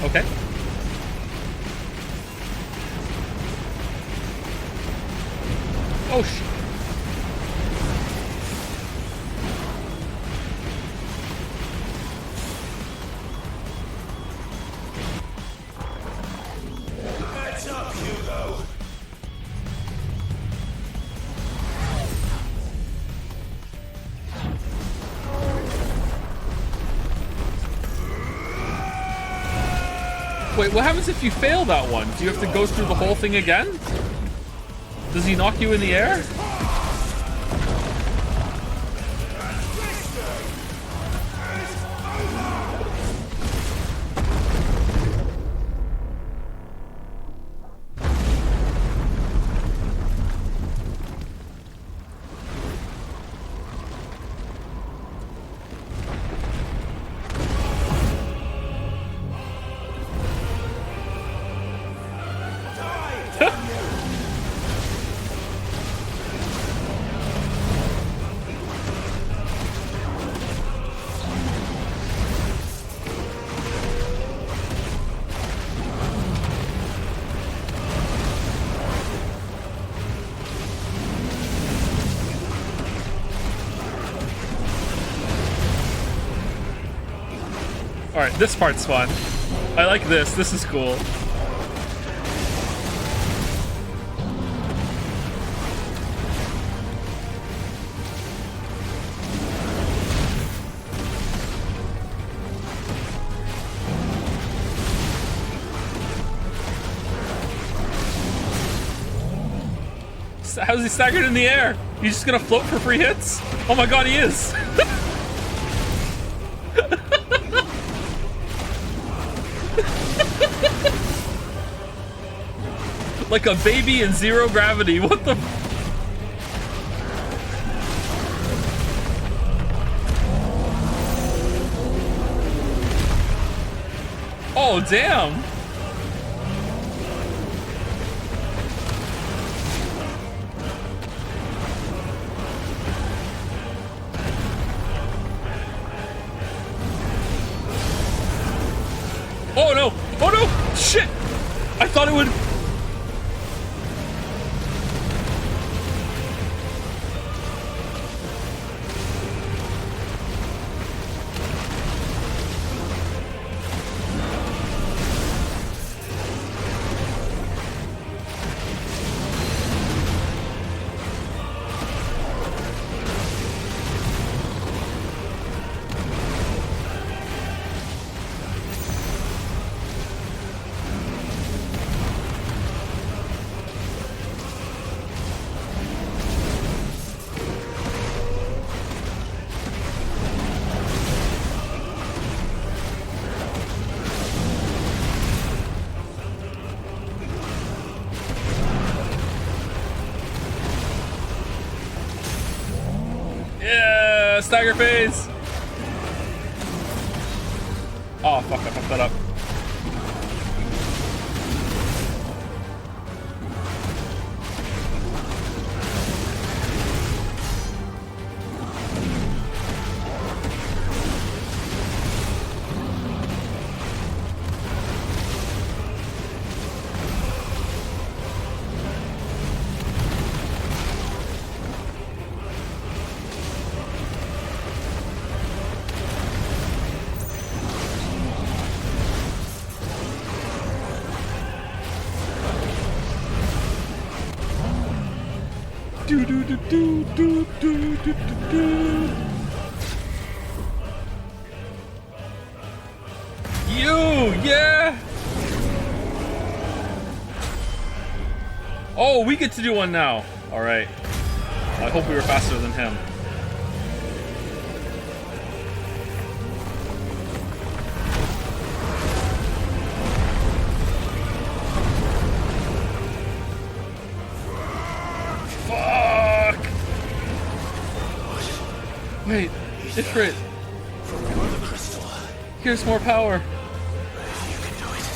Speaker 1: Okay. Oh shit.
Speaker 3: Heads up, Hugo.
Speaker 1: Wait, what happens if you fail that one? Do you have to go through the whole thing again? Does he knock you in the air? Alright, this part's fun. I like this. This is cool. How's he staggered in the air? He's just gonna float for free hits? Oh my god, he is! Like a baby in zero gravity. What the? Oh, damn. Oh no! Oh no! Shit! I thought it would. Yeah, stagger phase. Oh fuck! I fucked that up. Do do do do do do do do. You, yeah. Oh, we get to do one now. All right. I hope we were faster than him. Wait, Ifrit. Here's more power.
Speaker 5: You can do it.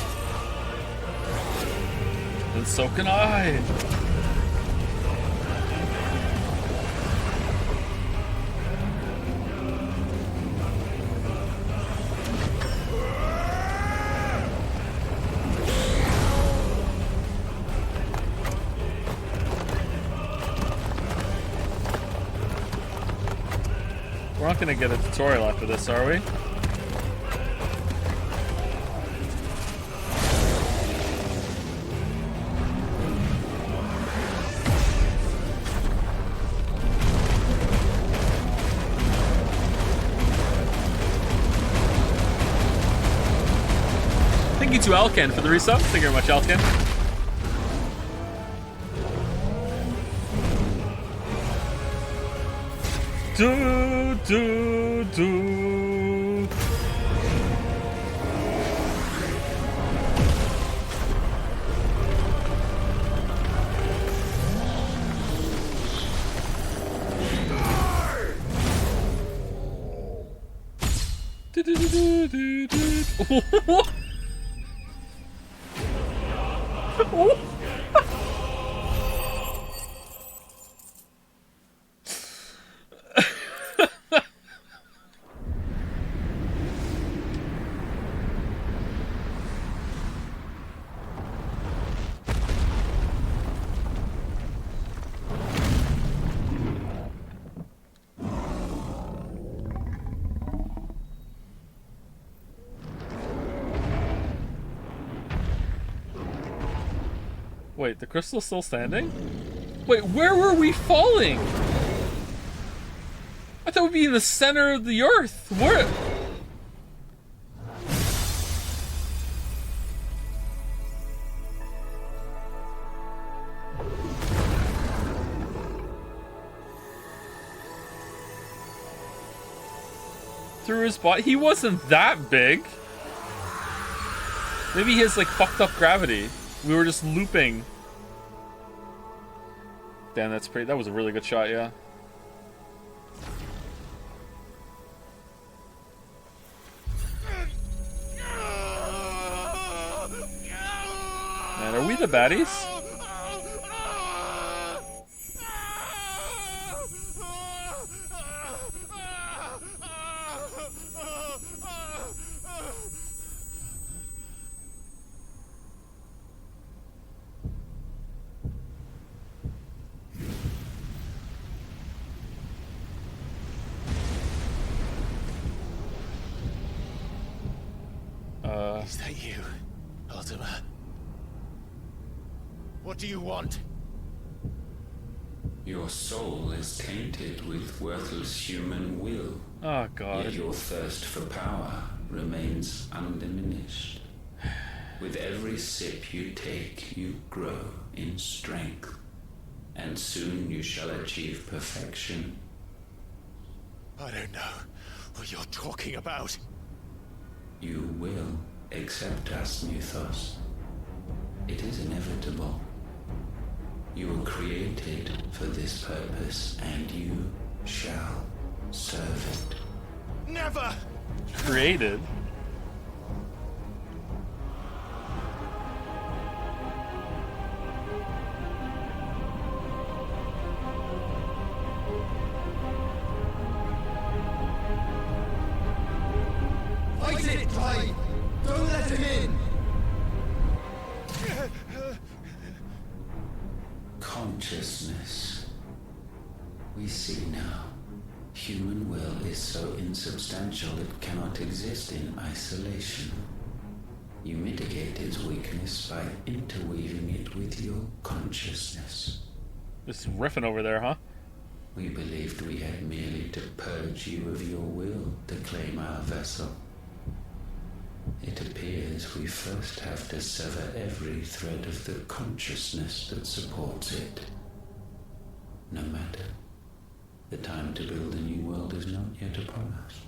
Speaker 1: And so can I. We're not gonna get a tutorial after this, are we? Thank you to Alken for the resub. Thank you very much, Alken. Do do do. Do do do do do. Wait, the crystal's still standing? Wait, where were we falling? I thought we'd be in the center of the earth. Where? Through his body? He wasn't that big. Maybe he has like fucked up gravity. We were just looping. Damn, that's pretty. That was a really good shot, yeah. Man, are we the baddies?
Speaker 5: Is that you, Ultima? What do you want?
Speaker 6: Your soul is tainted with worthless human will.
Speaker 1: Oh god.
Speaker 6: Yet your thirst for power remains undiminished. With every sip you take, you grow in strength. And soon you shall achieve perfection.
Speaker 5: I don't know what you're talking about.
Speaker 6: You will accept us, Mythos. It is inevitable. You were created for this purpose, and you shall serve it.
Speaker 5: Never!
Speaker 1: Created.
Speaker 3: Fight it, Clive! Don't let him in!
Speaker 6: Consciousness. We see now. Human will is so insubstantial it cannot exist in isolation. You mitigate its weakness by interweaving it with your consciousness.
Speaker 1: Just riffing over there, huh?
Speaker 6: We believed we had merely to purge you of your will to claim our vessel. It appears we first have to sever every thread of the consciousness that supports it. No matter. The time to build a new world is not yet upon us.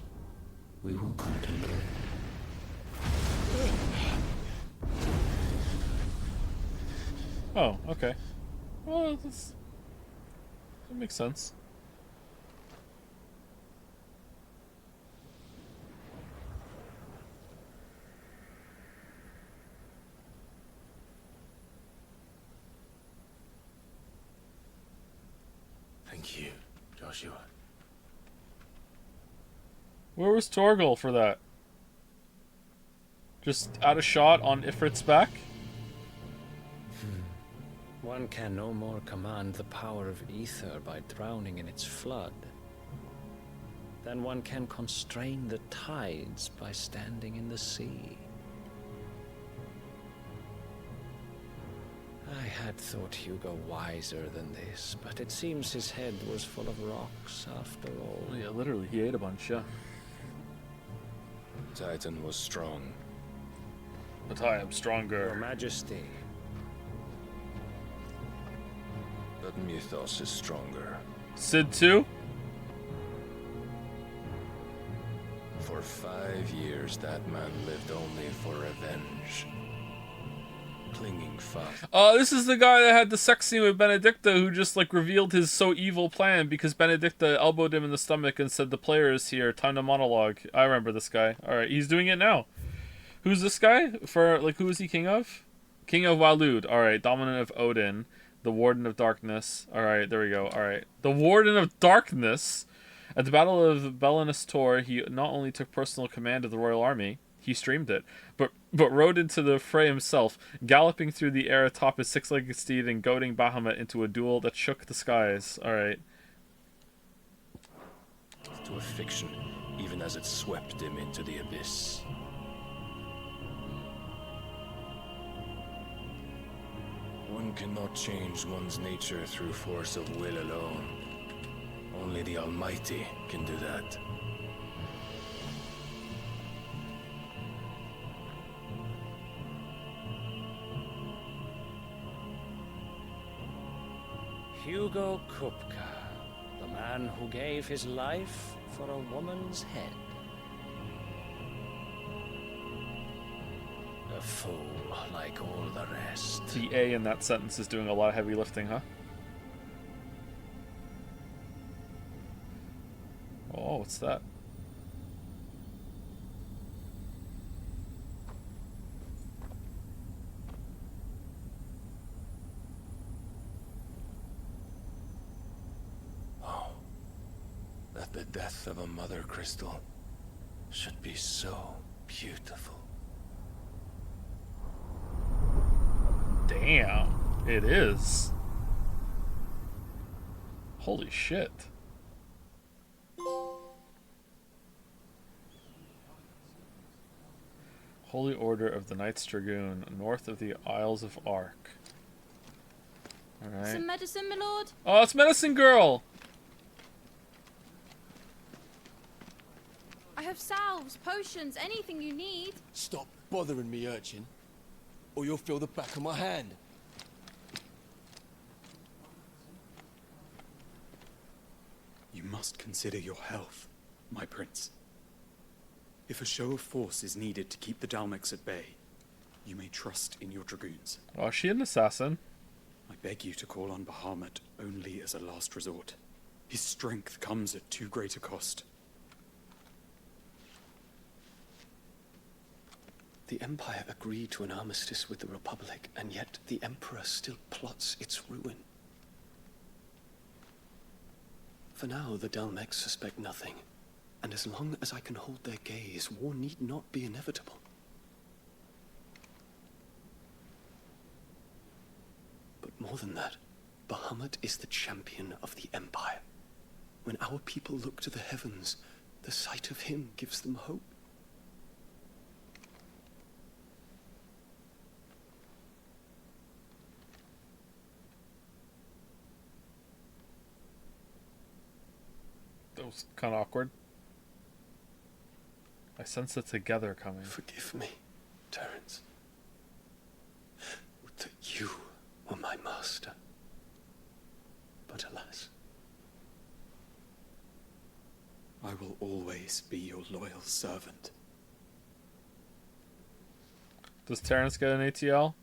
Speaker 6: We will contemplate.
Speaker 1: Oh, okay. Well, that makes sense.
Speaker 5: Thank you, Joshua.
Speaker 1: Where was Torgal for that? Just out of shot on Ifrit's back?
Speaker 4: One can no more command the power of ether by drowning in its flood than one can constrain the tides by standing in the sea. I had thought Hugo wiser than this, but it seems his head was full of rocks after all.
Speaker 1: Oh, yeah, literally, he ate a bunch, yeah.
Speaker 5: Titan was strong.
Speaker 1: But I am
Speaker 4: Your
Speaker 1: stronger.
Speaker 4: Majesty,
Speaker 5: But Mythos is stronger.
Speaker 1: Sid too?
Speaker 5: For 5 years, that man lived only for revenge. Clinging fast.
Speaker 1: This is the guy that had the sex scene with Benedicta, who just like revealed his so evil plan because Benedicta elbowed him in the stomach and said, "The player is here, time to monologue." I remember this guy. Alright, he's doing it now. Who's this guy? For like, who is he king of? King of Waloed. Alright, dominant of Odin. The Warden of Darkness. Alright, there we go. Alright. The Warden of Darkness! At the Battle of Belenus Tor, he not only took personal command of the royal army, he streamed it, but rode into the fray himself, galloping through the air atop his six-legged steed and goading Bahamut into a duel that shook the skies. Alright.
Speaker 5: To a fiction, even as it swept him into the abyss. One cannot change one's nature through force of will alone. Only the Almighty can do that.
Speaker 4: Hugo Kupka, the man who gave his life for a woman's head. A fool like all the rest.
Speaker 1: The A in that sentence is doing a lot of heavy lifting, huh? Oh, what's that?
Speaker 5: Oh, that the death of a mother crystal should be so beautiful.
Speaker 1: Damn, it is. Holy shit. Holy Order of the Knights Dragoon, north of the Isles of Ark. Alright.
Speaker 7: Some medicine, my lord?
Speaker 1: Oh, it's Medicine Girl!
Speaker 7: I have salves, potions, anything you need.
Speaker 8: Stop bothering me, urchin, or you'll feel the back of my hand.
Speaker 9: You must consider your health, my prince. If a show of force is needed to keep the Dalmex at bay, you may trust in your dragoons.
Speaker 1: Oh, is she an assassin?
Speaker 9: I beg you to call on Bahamut only as a last resort. His strength comes at too great a cost.
Speaker 8: The Empire agreed to an armistice with the Republic, and yet the Emperor still plots its ruin. For now, the Dalmex suspect nothing, and as long as I can hold their gaze, war need not be inevitable. But more than that, Bahamut is the champion of the Empire. When our people look to the heavens, the sight of him gives them hope.
Speaker 1: That was kind of awkward. I sense a together coming.
Speaker 8: Forgive me, Terence. Would that you were my master. But alas.
Speaker 9: I will always be your loyal servant.
Speaker 1: Does Terrence get an ATL?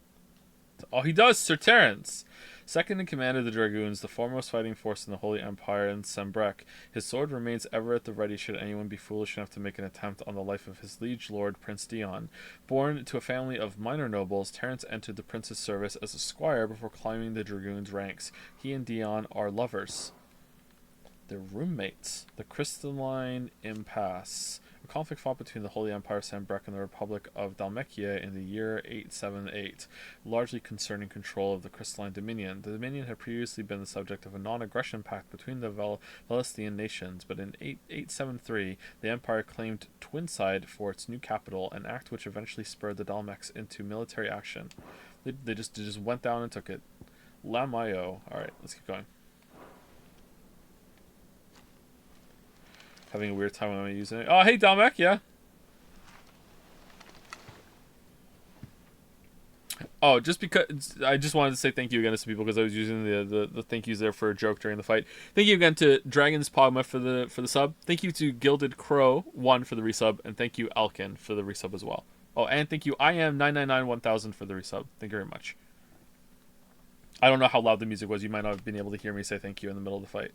Speaker 1: Oh, he does, Sir Terrence! Second in command of the Dragoons, the foremost fighting force in the Holy Empire in Sembrek, his sword remains ever at the ready should anyone be foolish enough to make an attempt on the life of his liege lord, Prince Dion. Born to a family of minor nobles, Terrence entered the prince's service as a squire before climbing the Dragoons' ranks. He and Dion are lovers. They're roommates. The Crystalline Impasse. A conflict fought between the Holy Empire of Sembrek and the Republic of Dalmekia in the year 878, largely concerning control of the Crystalline Dominion. The Dominion had previously been the subject of a non-aggression pact between the Velestian nations, but in 873, the Empire claimed Twinside for its new capital, an act which eventually spurred the Dalmex into military action. They just went down and took it. Lamayo. Alright, let's keep going. Having a weird time when I'm using it. Oh, hey, Dalmek, yeah. Oh, just because I just wanted to say thank you again to some people because I was using the thank yous there for a joke during the fight. Thank you again to Dragon's Pogma for the sub. Thank you to Gilded Crow 1 for the resub, and thank you Alkin for the resub as well. Oh, and thank you I am 9991000 for the resub. Thank you very much. I don't know how loud the music was. You might not have been able to hear me say thank you in the middle of the fight.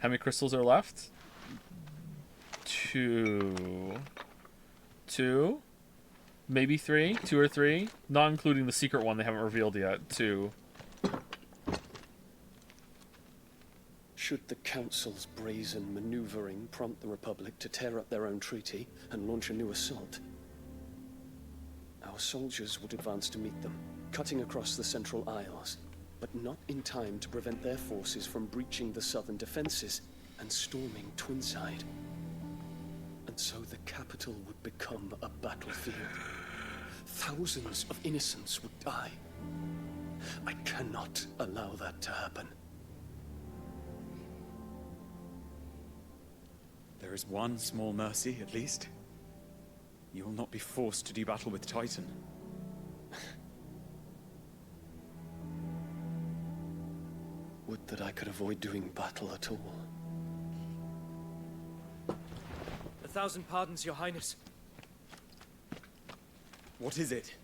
Speaker 1: How many crystals are left? Two, maybe three, 2 or 3, not including the secret one they haven't revealed yet. 2.
Speaker 8: Should the Council's brazen maneuvering prompt the Republic to tear up their own treaty and launch a new assault, our soldiers would advance to meet them, cutting across the Central Isles, but not in time to prevent their forces from breaching the southern defenses and storming Twinside. And so the capital would become a battlefield. Thousands of innocents would die. I cannot allow that to happen.
Speaker 9: There is one small mercy, at least. You will not be forced to do battle with Titan.
Speaker 8: Would that I could avoid doing battle at all.
Speaker 10: 1,000 pardons, Your Highness.
Speaker 9: What is it?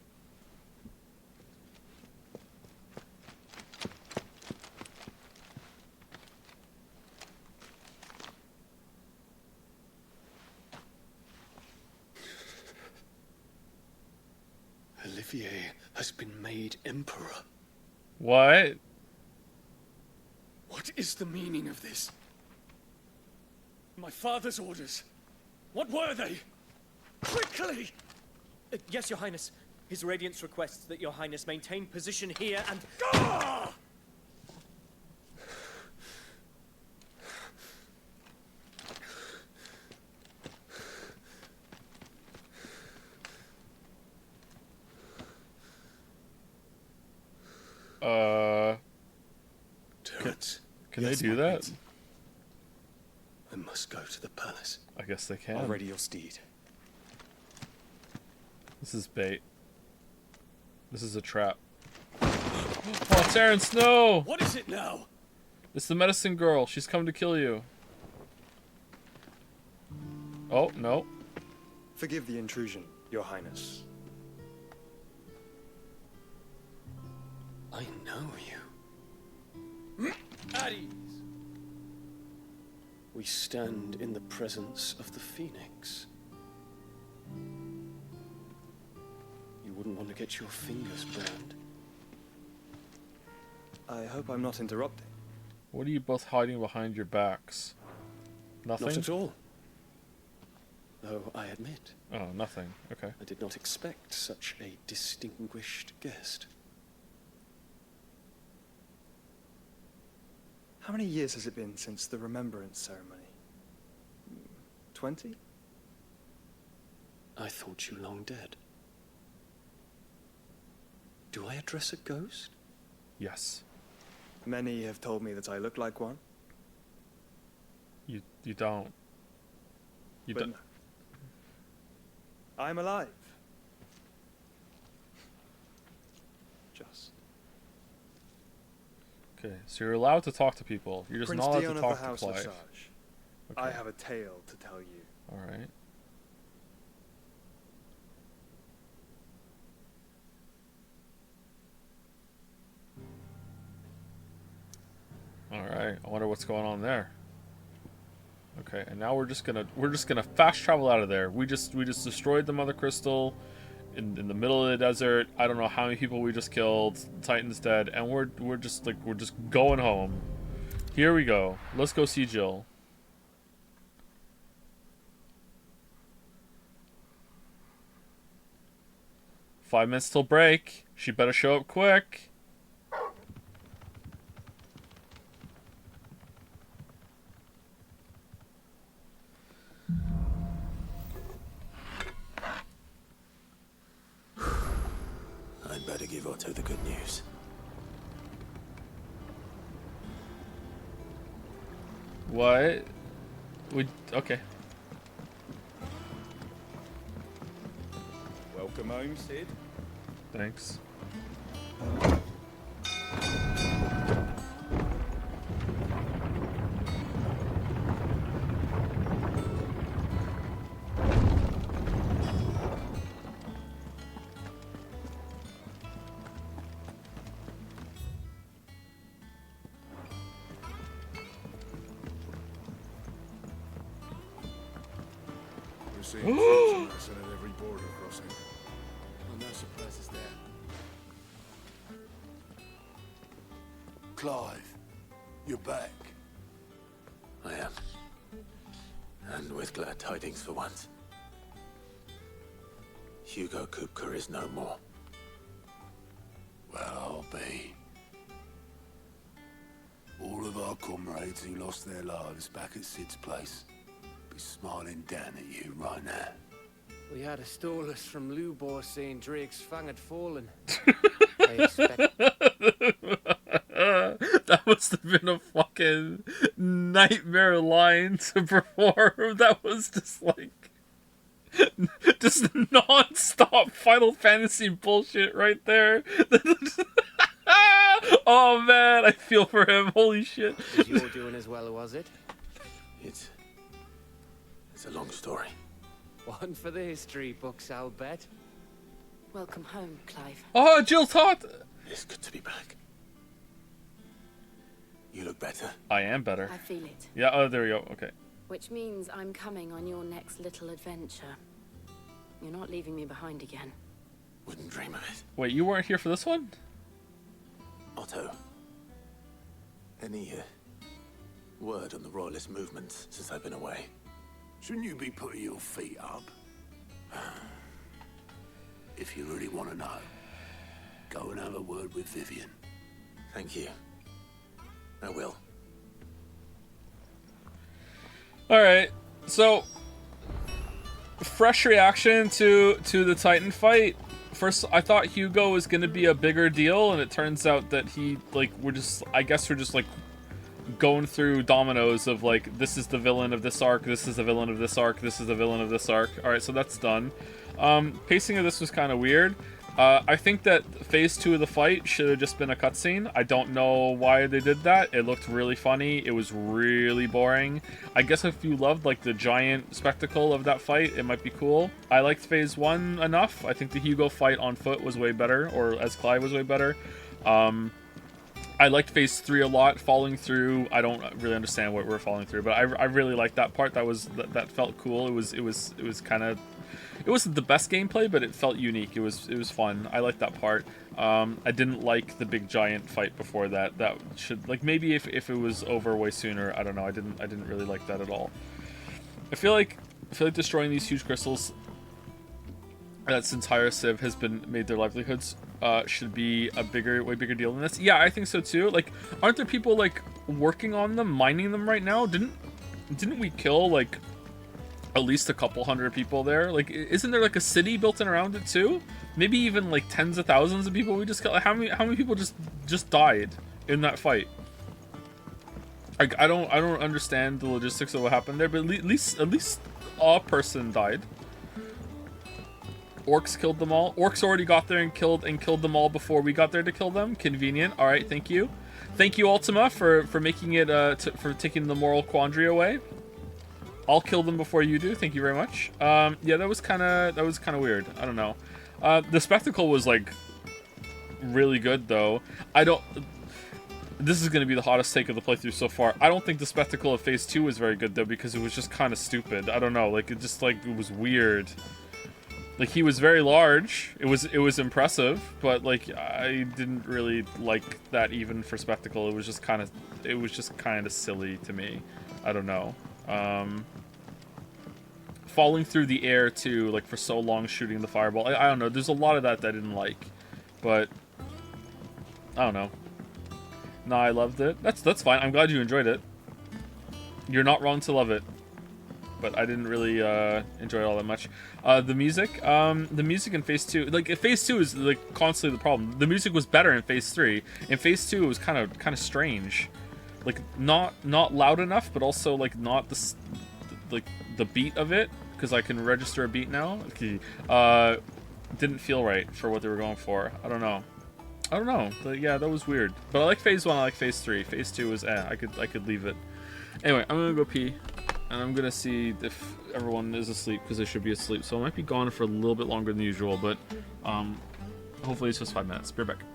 Speaker 8: Olivier has been made Emperor.
Speaker 1: What?
Speaker 8: What is the meaning of this? My father's orders. What were they? Quickly!
Speaker 10: Yes, Your Highness. His Radiance requests that Your Highness maintain position here and...
Speaker 8: Ah! Terence.
Speaker 1: Can
Speaker 9: Yes,
Speaker 1: they do
Speaker 9: my
Speaker 1: that?
Speaker 9: prince.
Speaker 8: I must go to the palace.
Speaker 1: I guess they can.
Speaker 9: I'll ready your steed.
Speaker 1: This is bait. This is a trap. Oh, Terrence, no!
Speaker 8: What is it now?
Speaker 1: It's the medicine girl. She's come to kill you. Oh, no.
Speaker 11: Forgive the intrusion, Your Highness.
Speaker 8: I know you.
Speaker 10: At ease.
Speaker 8: We stand in the presence of the Phoenix. You wouldn't want to get your fingers burned.
Speaker 11: I hope I'm not interrupting.
Speaker 1: What are you both hiding behind your backs? Nothing?
Speaker 8: Not at all. Though I admit,
Speaker 1: Oh, nothing. Okay.
Speaker 8: I did not expect such a distinguished guest.
Speaker 11: How many years has it been since the Remembrance ceremony? 20?
Speaker 8: I thought you long dead. Do I address a ghost?
Speaker 1: Yes.
Speaker 11: Many have told me that I look like one.
Speaker 1: You don't. You
Speaker 11: But
Speaker 1: don't.
Speaker 11: no. I'm alive. Just.
Speaker 1: Okay, so you're allowed to talk to people. You're just
Speaker 11: Prince
Speaker 1: not allowed
Speaker 11: Dion
Speaker 1: to
Speaker 11: of
Speaker 1: talk
Speaker 11: the
Speaker 1: to
Speaker 11: House of
Speaker 1: Clive.
Speaker 11: Sarge.
Speaker 1: Okay.
Speaker 11: I have a tale to tell you.
Speaker 1: Alright. Alright, I wonder what's going on there. Okay, and now we're just gonna fast travel out of there. We just destroyed the Mother Crystal in the middle of the desert. I don't know how many people we just killed. Titan's dead, and we're just going home. Here we go. Let's go see Jill. Five minutes till break. She better show up quick.
Speaker 5: I'd better give Otto the good news.
Speaker 1: What? Okay.
Speaker 9: Welcome home, Sid.
Speaker 1: Thanks.
Speaker 3: We're seeing troops at every border crossing.
Speaker 5: Well, no surprises there.
Speaker 3: Clive, you're back.
Speaker 5: I am. And with glad tidings for once. Hugo Kupka is no more.
Speaker 3: Well, I'll be. All of our comrades who lost their lives back at Sid's place be smiling down at you right now.
Speaker 12: We had a stolus from Lubor saying Drake's fang had fallen. I expect
Speaker 1: must have been a fucking nightmare line to perform. That was just like, just non-stop Final Fantasy bullshit right there. Oh man, I feel for him. Holy shit.
Speaker 12: Was you all doing as well, was it?
Speaker 5: It's a long story.
Speaker 12: One for the history books, I'll bet.
Speaker 2: Welcome home, Clive.
Speaker 1: Oh, Jill Todd.
Speaker 5: It's good to be back. You look better.
Speaker 1: I am better.
Speaker 2: I feel it.
Speaker 1: Yeah, oh, there we go. Okay.
Speaker 2: Which means I'm coming on your next little adventure. You're not leaving me behind again.
Speaker 5: Wouldn't dream of it.
Speaker 1: Wait, you weren't here for this one?
Speaker 5: Otto. Any word on the royalist movements since I've been away?
Speaker 3: Shouldn't you be putting your feet up? If you really want to know, go and have a word with Vivian.
Speaker 5: Thank you. I will.
Speaker 1: Alright, so fresh reaction to the Titan fight. First, I thought Hugo was gonna be a bigger deal, and it turns out that I guess we're just like going through dominoes of like, this is the villain of this arc, this is the villain of this arc, this is the villain of this arc. Alright, so that's done. Pacing of this was kind of weird. I think that phase 2 of the fight should have just been a cutscene. I don't know why they did that. It looked really funny. It was really boring. I guess if you loved like the giant spectacle of that fight, it might be cool. I liked phase 1 enough. I think the Hugo fight on foot was way better, or as Clive was way better. I liked phase 3 a lot. Falling through, I don't really understand what we're falling through, but I really liked that part. That felt cool. It was kind of, it wasn't the best gameplay, but it felt unique. It was fun. I liked that part. I didn't like the big giant fight before that. That should, like, maybe if it was over way sooner. I don't know. I didn't really like that at all. I feel like destroying these huge crystals that since Higher Civ has been made their livelihoods should be a way bigger deal than this. Yeah, I think so too. Like, aren't there people like working on them, mining them right now? Didn't we kill like at least a couple hundred people there? Like, isn't there like a city built in around it too? Maybe even like tens of thousands of people we just killed. How many people just died in that fight? Like, I don't understand the logistics of what happened there, but at least a person died. Orcs killed them all. Orcs already got there and killed them all before we got there to kill them. Convenient. All right, thank you. Thank you, Ultima, for making it for taking the moral quandary away. I'll kill them before you do. Thank you very much. Yeah, that was kind of weird. I don't know. The spectacle was like really good though. This is going to be the hottest take of the playthrough so far. I don't think the spectacle of phase 2 was very good though, because it was just kind of stupid. I don't know. Like, it was weird. Like, he was very large. It was impressive, but like, I didn't really like that even for spectacle. It was just kind of silly to me. I don't know. Falling through the air too, like for so long, shooting the fireball. I don't know. There's a lot of that I didn't like, but I don't know. No, I loved it. That's fine. I'm glad you enjoyed it. You're not wrong to love it. But I didn't really enjoy it all that much. The music in phase 2, like phase 2 is like constantly the problem. The music was better in phase 3. In phase 2, it was kind of strange, like not loud enough, but also like not the beat of it, because I can register a beat now. Okay. Didn't feel right for what they were going for. I don't know. But yeah, that was weird. But I like phase 1. I like phase 3. Phase 2 was I could leave it. Anyway, I'm gonna go pee. And I'm gonna see if everyone is asleep, because they should be asleep. So I might be gone for a little bit longer than usual, but hopefully it's just 5 minutes. Be right back.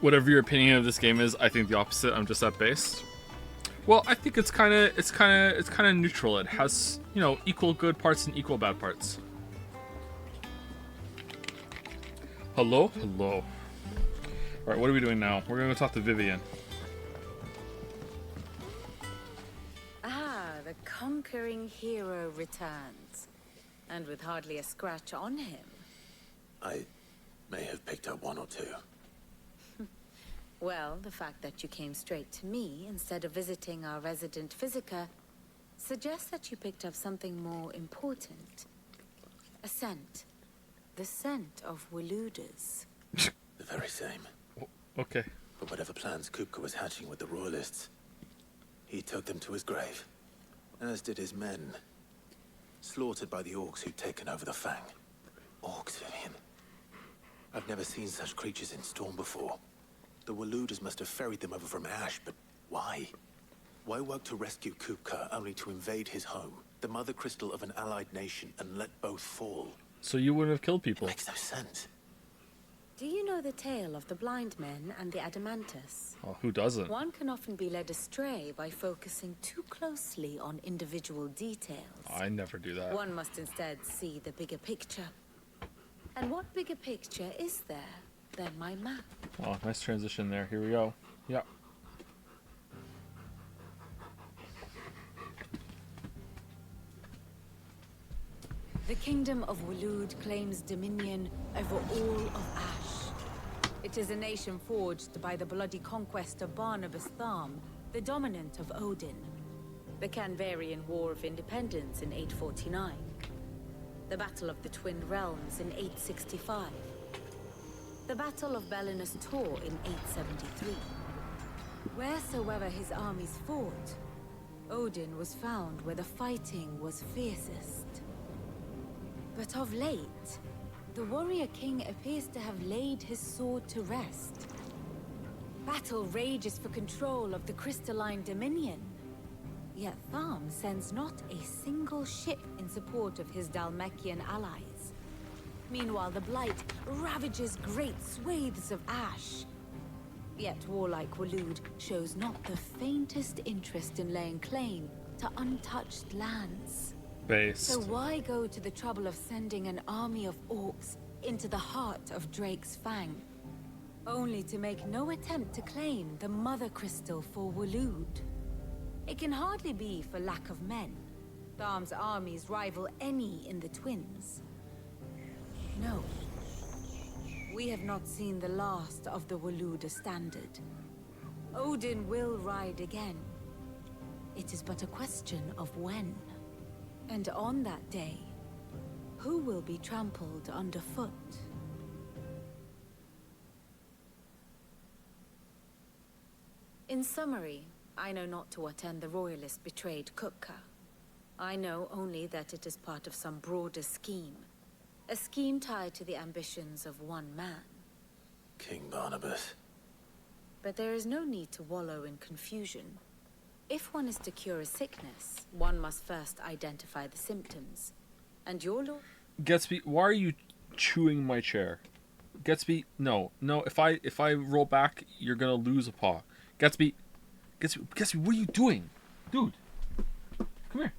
Speaker 1: Whatever your opinion of this game is, I think the opposite. I'm just that based. Well, I think it's kind of neutral. It has, you know, equal good parts and equal bad parts. Hello? Hello. Alright, what are we doing now? We're gonna go talk to Vivian.
Speaker 2: Ah, the conquering hero returns. And with hardly a scratch on him.
Speaker 5: I may have picked up one or two.
Speaker 2: Well, the fact that you came straight to me instead of visiting our resident Physica suggests that you picked up something more important. A scent. The scent of Waludas.
Speaker 5: The very same.
Speaker 1: Okay.
Speaker 5: But whatever plans Kupka was hatching with the Royalists, he took them to his grave. As did his men. Slaughtered by the orcs who'd taken over the Fang. Orcs, Vivian. I've never seen such creatures in Storm before. The Waluders must have ferried them over from Ash, but why? Why work to rescue Kupka only to invade his home, the mother crystal of an allied nation, and let both fall?
Speaker 1: So you wouldn't have killed people.
Speaker 5: It makes no sense.
Speaker 2: Do you know the tale of the blind men and the Adamantus?
Speaker 1: Oh, who doesn't?
Speaker 2: One can often be led astray by focusing too closely on individual details.
Speaker 1: I never do that.
Speaker 2: One must instead see the bigger picture. And what bigger picture is there than my map?
Speaker 1: Oh, nice transition there. Here we go. Yeah.
Speaker 2: The kingdom of Waloed claims dominion over all of Ash. It is a nation forged by the bloody conquest of Barnabas Tharm, the dominant of Odin. The Canvarian War of Independence in 849. The Battle of the Twin Realms in 865. The Battle of Belinus Tor in 873. Wheresoever his armies fought, Odin was found where the fighting was fiercest. But of late, the warrior king appears to have laid his sword to rest. Battle rages for control of the crystalline dominion. Yet Tharm sends not a single ship in support of his Dhalmekian allies. Meanwhile, the Blight ravages great swathes of Ash. Yet warlike Waloed shows not the faintest interest in laying claim to untouched lands.
Speaker 1: Based.
Speaker 2: So why go to the trouble of sending an army of orcs into the heart of Drake's Fang, only to make no attempt to claim the Mother Crystal for Waloed? It can hardly be for lack of men. Tharm's armies rival any in the Twins. No. We have not seen the last of the Waloed standard. Odin will ride again. It is but a question of when. And on that day, who will be trampled underfoot? In summary, I know not to what end the Royalists betrayed Kupka. I know only that it is part of some broader scheme. A scheme tied to the ambitions of one man.
Speaker 5: King Barnabas.
Speaker 2: But there is no need to wallow in confusion. If one is to cure a sickness, one must first identify the symptoms. And your lord...
Speaker 1: Gatsby, why are you chewing my chair? Gatsby, no. If I roll back, you're gonna lose a paw. Gatsby, what are you doing? Dude, come here.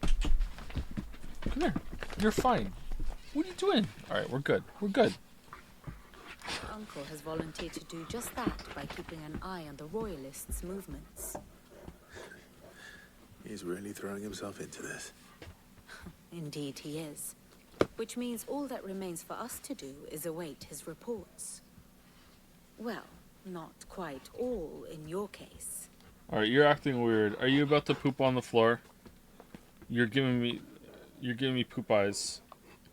Speaker 1: Come here. You're fine. What are you doing? Alright, we're good. We're good.
Speaker 2: Your uncle has volunteered to do just that by keeping an eye on the Royalists' movements.
Speaker 5: He's really throwing himself into this.
Speaker 2: Indeed he is. Which means all that remains for us to do is await his reports. Well, not quite all in your case.
Speaker 1: Alright, you're acting weird. Are you about to poop on the floor? You're giving me poop eyes.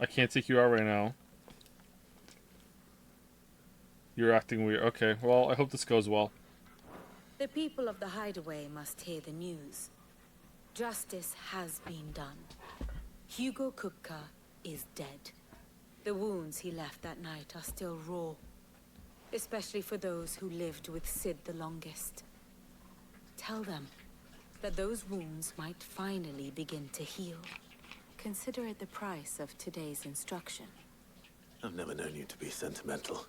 Speaker 1: I can't take you out right now. You're acting weird. Okay, well, I hope this goes well.
Speaker 2: The people of the Hideaway must hear the news. Justice has been done. Hugo Kupka is dead. The wounds he left that night are still raw. Especially for those who lived with Sid the longest. Tell them that those wounds might finally begin to heal. Consider it the price of today's instruction.
Speaker 5: I've never known you to be sentimental.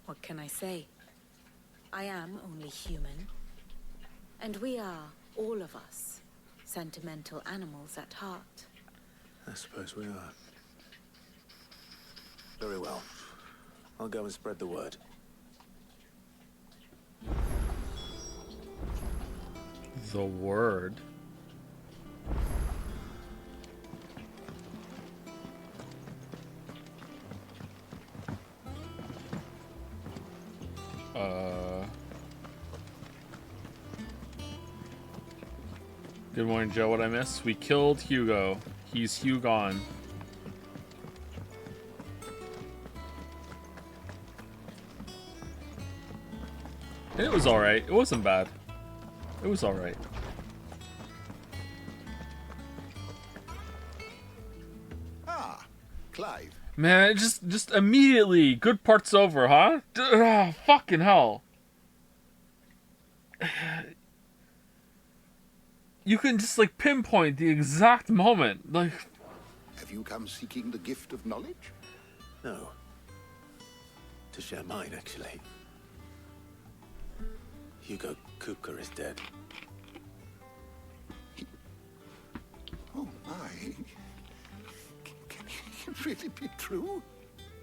Speaker 2: What can I say? I am only human. And we are, all of us, sentimental animals at heart.
Speaker 5: I suppose we are. Very well. I'll go and spread the word.
Speaker 1: The word. Good morning, Joe. What I missed? We killed Hugo. He's Hugh gone. It was alright. It wasn't bad. It was alright.
Speaker 3: Ah, Clive.
Speaker 1: Man, just immediately, good part's over, huh? Fucking hell. You can just, like, pinpoint the exact moment. Like,
Speaker 13: have you come seeking the gift of knowledge?
Speaker 5: No. To share mine, actually. Hugo Kupka is dead.
Speaker 13: Oh my. Can it really be true?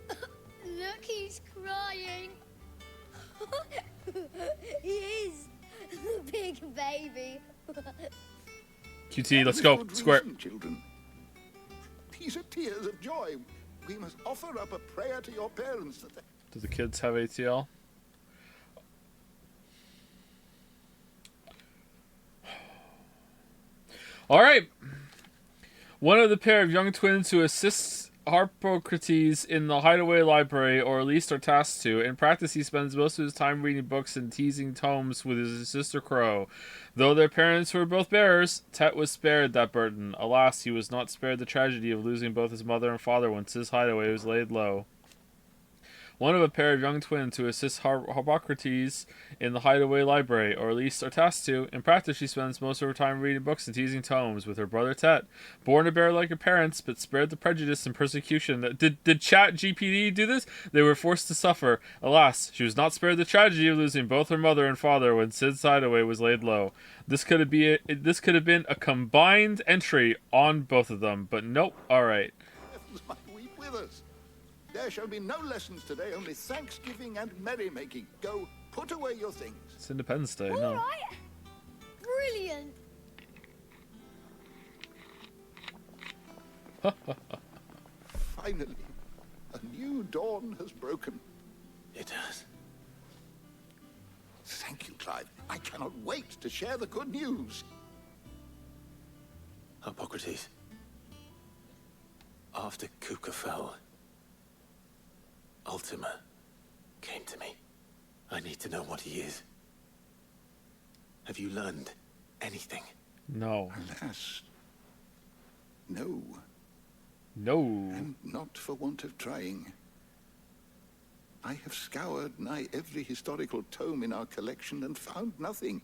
Speaker 14: Look, he's crying. He is. The big baby.
Speaker 1: QT, let's go. Square.
Speaker 13: Reason, children. These are tears of joy. We must offer up a prayer to your parents that they...
Speaker 1: Do the kids have ATL? Alright. One of the pair of young twins who assists Harpocrates in the hideaway library, or at least are tasked to. In practice, he spends most of his time reading books and teasing tomes with his sister Crow. Though their parents were both bearers, Tet was spared that burden. Alas, he was not spared the tragedy of losing both his mother and father when his hideaway was laid low. One of a pair of young twins who assist Harpocrates in the hideaway library, or at least are tasked to. In practice, she spends most of her time reading books and teasing tomes with her brother Tet. Born a bear like her parents, but spared the prejudice and persecution that did Chat GPT do this? They were forced to suffer. Alas, she was not spared the tragedy of losing both her mother and father when Sid's hideaway was laid low. This could have been a combined entry on both of them, but nope. All right.
Speaker 13: might weep with us. There shall be no lessons today, only thanksgiving and merrymaking. Go, put away your things.
Speaker 1: It's Independence Day.
Speaker 14: All
Speaker 1: No.
Speaker 14: right. Brilliant.
Speaker 13: Finally, a new dawn has broken.
Speaker 5: It has.
Speaker 13: Thank you, Clive. I cannot wait to share the good news.
Speaker 5: Harpocrates. After Kupka fell, Ultima came to me. I need to know what he is. Have you learned anything?
Speaker 1: No.
Speaker 13: Alas, no.
Speaker 1: No.
Speaker 13: And not for want of trying. I have scoured nigh every historical tome in our collection and found nothing.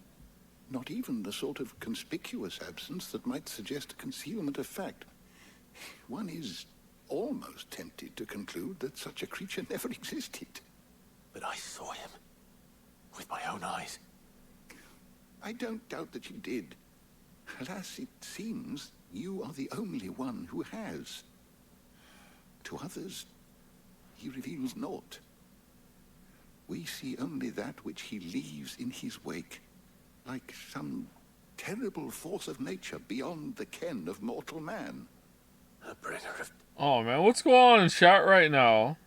Speaker 13: Not even the sort of conspicuous absence that might suggest a concealment of fact. One is almost tempted to conclude that such a creature never existed.
Speaker 5: But I saw him. With my own eyes.
Speaker 13: I don't doubt that you did. Alas, it seems you are the only one who has. To others, he reveals naught. We see only that which he leaves in his wake, like some terrible force of nature beyond the ken of mortal man.
Speaker 5: A bringer of...
Speaker 1: Oh man, what's going on in chat right now?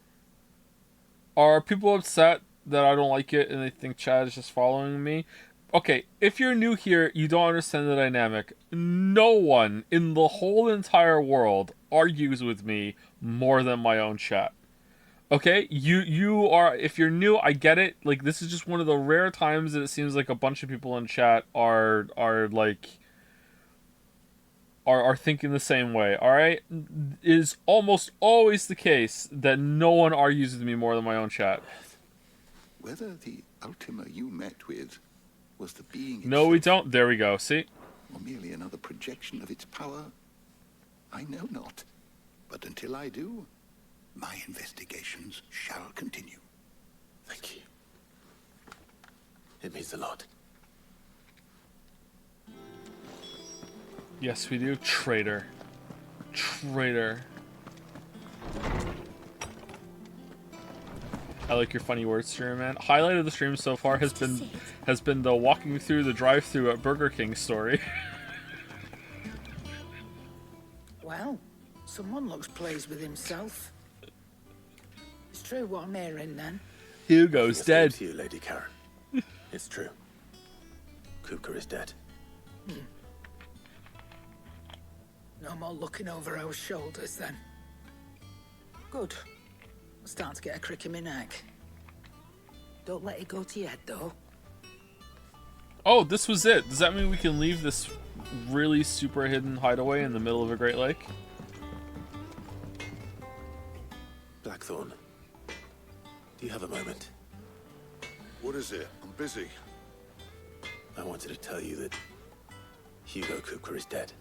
Speaker 1: Are people upset that I don't like it and they think Chad is just following me? Okay, if you're new here, you don't understand the dynamic. No one in the whole entire world argues with me more than my own chat. Okay, you are, if you're new, I get it. Like, this is just one of the rare times that it seems like a bunch of people in chat are thinking the same way, alright? It is almost always the case that no one argues with me more than my own chat.
Speaker 13: Whether the Ultima you met with was the being itself,
Speaker 1: No, we don't. There we go. See?
Speaker 13: or merely another projection of its power, I know not. But until I do, my investigations shall continue.
Speaker 5: Thank you. It means a lot.
Speaker 1: Yes, we do. Traitor. Traitor. I like your funny words, streamer man. Highlight of the stream so far has been the walking through the drive-thru at Burger King story.
Speaker 15: Well, someone looks pleased with himself. It's true what I'm hearing then.
Speaker 1: Hugo's dead.
Speaker 5: To you, Lady Karen. It's true. Kupka is dead.
Speaker 15: No more looking over our shoulders then. Good. I'm starting to get a crick in my neck. Don't let it go to your head though.
Speaker 1: Oh, this was it. Does that mean we can leave this really super hidden hideaway in the middle of a Great Lake?
Speaker 5: Blackthorn. Do you have a moment?
Speaker 3: What is it? I'm busy.
Speaker 5: I wanted to tell you that Hugo Kupka is dead.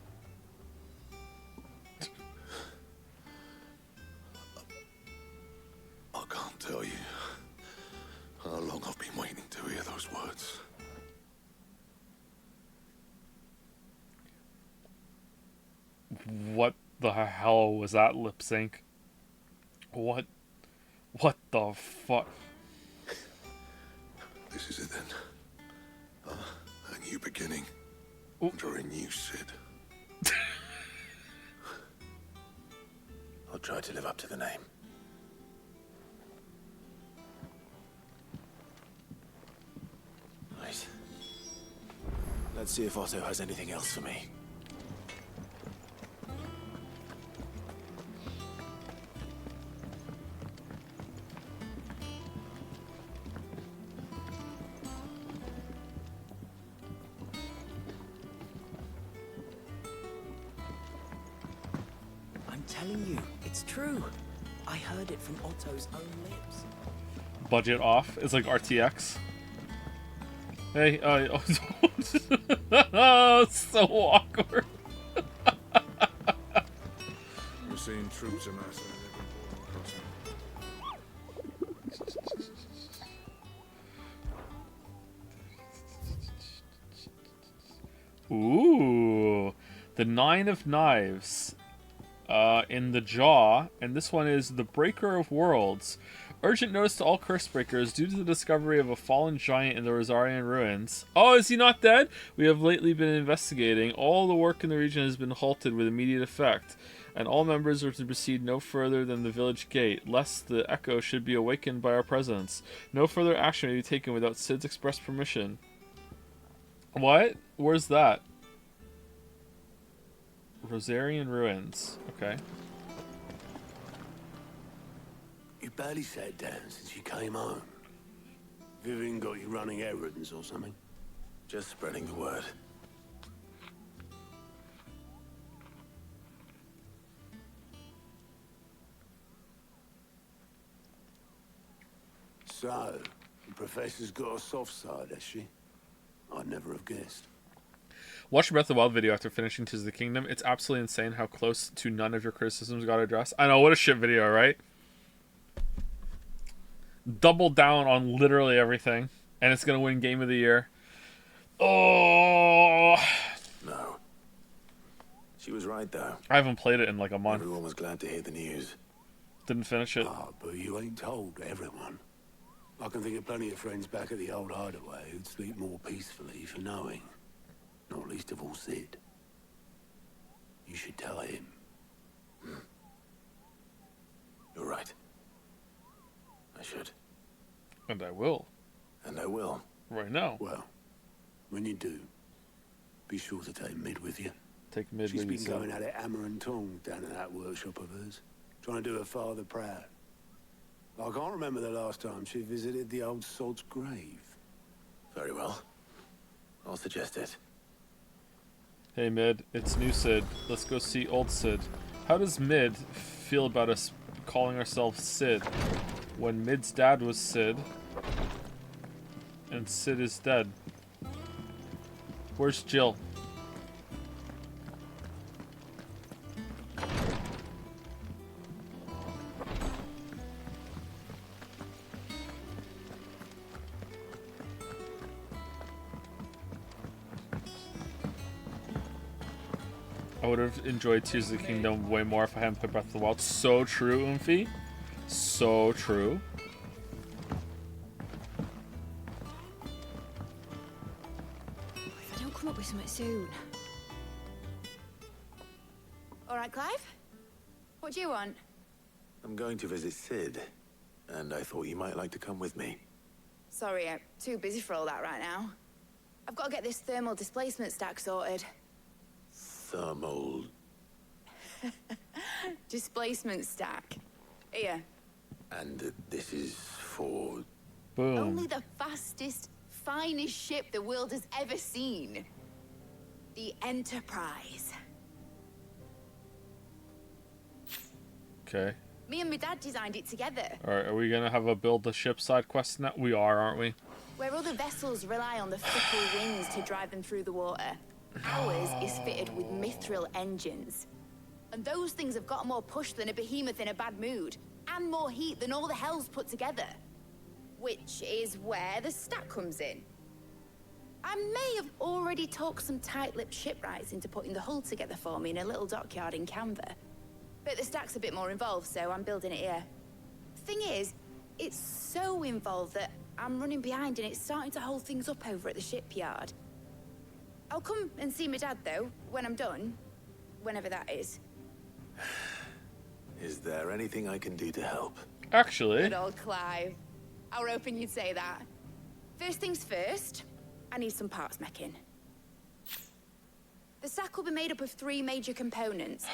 Speaker 3: I can't tell you how long I've been waiting to hear those words.
Speaker 1: What the hell was that lip sync? What the fuck?
Speaker 3: This is it then. A new beginning. Under a new Sid.
Speaker 5: I'll try to live up to the name. Right. Let's see if Otto has anything else for me.
Speaker 16: I'm telling you, it's true. I heard it from Otto's own lips.
Speaker 1: Budget off. It's like RTX. Hey, it's so awkward.
Speaker 3: We're seeing troops amassing at every border crossing.
Speaker 1: Ooh, the 9 of Knives in the jaw, and this one is the Breaker of Worlds. Urgent notice to all curse breakers due to the discovery of a fallen giant in the Rosarian ruins. Oh, is he not dead? We have lately been investigating. All the work in the region has been halted with immediate effect, and all members are to proceed no further than the village gate, lest the echo should be awakened by our presence. No further action may be taken without Sid's express permission. What? Where's that? Rosarian ruins. Okay.
Speaker 5: You barely sat down since you came home. Vivian got you running errands or something? Just spreading the word. So, the professor's got a soft side, has she? I'd never have guessed.
Speaker 1: Watch the Breath of the Wild video after finishing Tears of the Kingdom. It's absolutely insane how close to none of your criticisms got addressed. I know, what a shit video, right? Double down on literally everything, and it's gonna win Game of the Year. Oh
Speaker 5: no. She was right though.
Speaker 1: I haven't played it in like a month.
Speaker 5: Everyone was glad to hear the news.
Speaker 1: Didn't finish it.
Speaker 5: Ah, but you ain't told everyone. I can think of plenty of friends back at the old hideaway who'd sleep more peacefully for knowing. Not least of all Sid. You should tell him. You're right. I should.
Speaker 1: And I will.
Speaker 5: And I will.
Speaker 1: Right now.
Speaker 5: Well, when you do, be sure to take Mid with you.
Speaker 1: Take Mid
Speaker 5: She's
Speaker 1: with you.
Speaker 5: been going at it hammer and tong down in that workshop of hers, trying to do her father proud. I can't remember the last time she visited the old sod's grave. Very well. I'll suggest it.
Speaker 1: Hey Mid, it's new Sid. Let's go see old Sid. How does Mid feel about us calling ourselves Sid when Mid's dad was Sid and Sid is dead? Where's Jill? I would have enjoyed Tears of the Kingdom way more if I hadn't played Breath of the Wild. So true, Oomphy. So true.
Speaker 17: If I don't come up with something soon. All right, Clive? What do you want?
Speaker 5: I'm going to visit Sid, and I thought you might like to come with me.
Speaker 17: Sorry, I'm too busy for all that right now. I've got to get this thermal displacement stack sorted.
Speaker 5: Thermal...
Speaker 17: Displacement stack. Here.
Speaker 5: And this is for...
Speaker 1: Boom.
Speaker 17: Only the fastest, finest ship the world has ever seen. The Enterprise.
Speaker 1: Okay.
Speaker 17: Me and my dad designed it together.
Speaker 1: Alright, are we gonna have a build the ship side quest now? We are, aren't we?
Speaker 17: Where other vessels rely on the fickle winds to drive them through the water, ours is fitted with mithril engines. And those things have got more push than a behemoth in a bad mood, and more heat than all the hells put together. Which is where the stack comes in. I may have already talked some tight-lipped shipwrights into putting the hull together for me in a little dockyard in Canva. But the stack's a bit more involved, so I'm building it here. Thing is, it's so involved that I'm running behind and it's starting to hold things up over at the shipyard. I'll come and see my dad, though, when I'm done. Whenever that is.
Speaker 3: Is there anything I can do to help?
Speaker 1: Actually...
Speaker 17: Good old Clive. I were hoping you'd say that. First things first, I need some parts meching. The stack will be made up of 3 major components.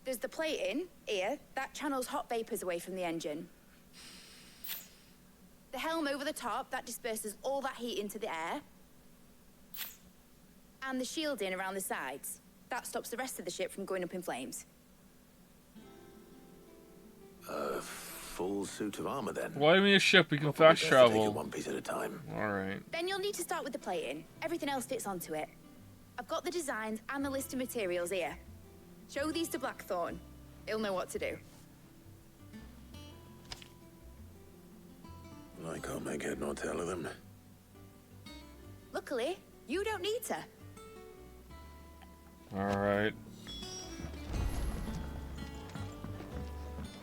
Speaker 17: There's the plating, here, that channels hot vapors away from the engine. The helm over the top, that disperses all that heat into the air. And the shielding around the sides. That stops the rest of the ship from going up in flames.
Speaker 3: A full suit of armor, then?
Speaker 1: Why do we need a ship? We can
Speaker 3: Probably
Speaker 1: fast
Speaker 3: best to
Speaker 1: travel.
Speaker 3: take it one piece at a time.
Speaker 1: Alright.
Speaker 17: Then you'll need to start with the plating. Everything else fits onto it. I've got the designs and the list of materials here. Show these to Blackthorn. He'll know what to do.
Speaker 3: I can't make head nor tail of them.
Speaker 17: Luckily, you don't need to.
Speaker 1: Alright.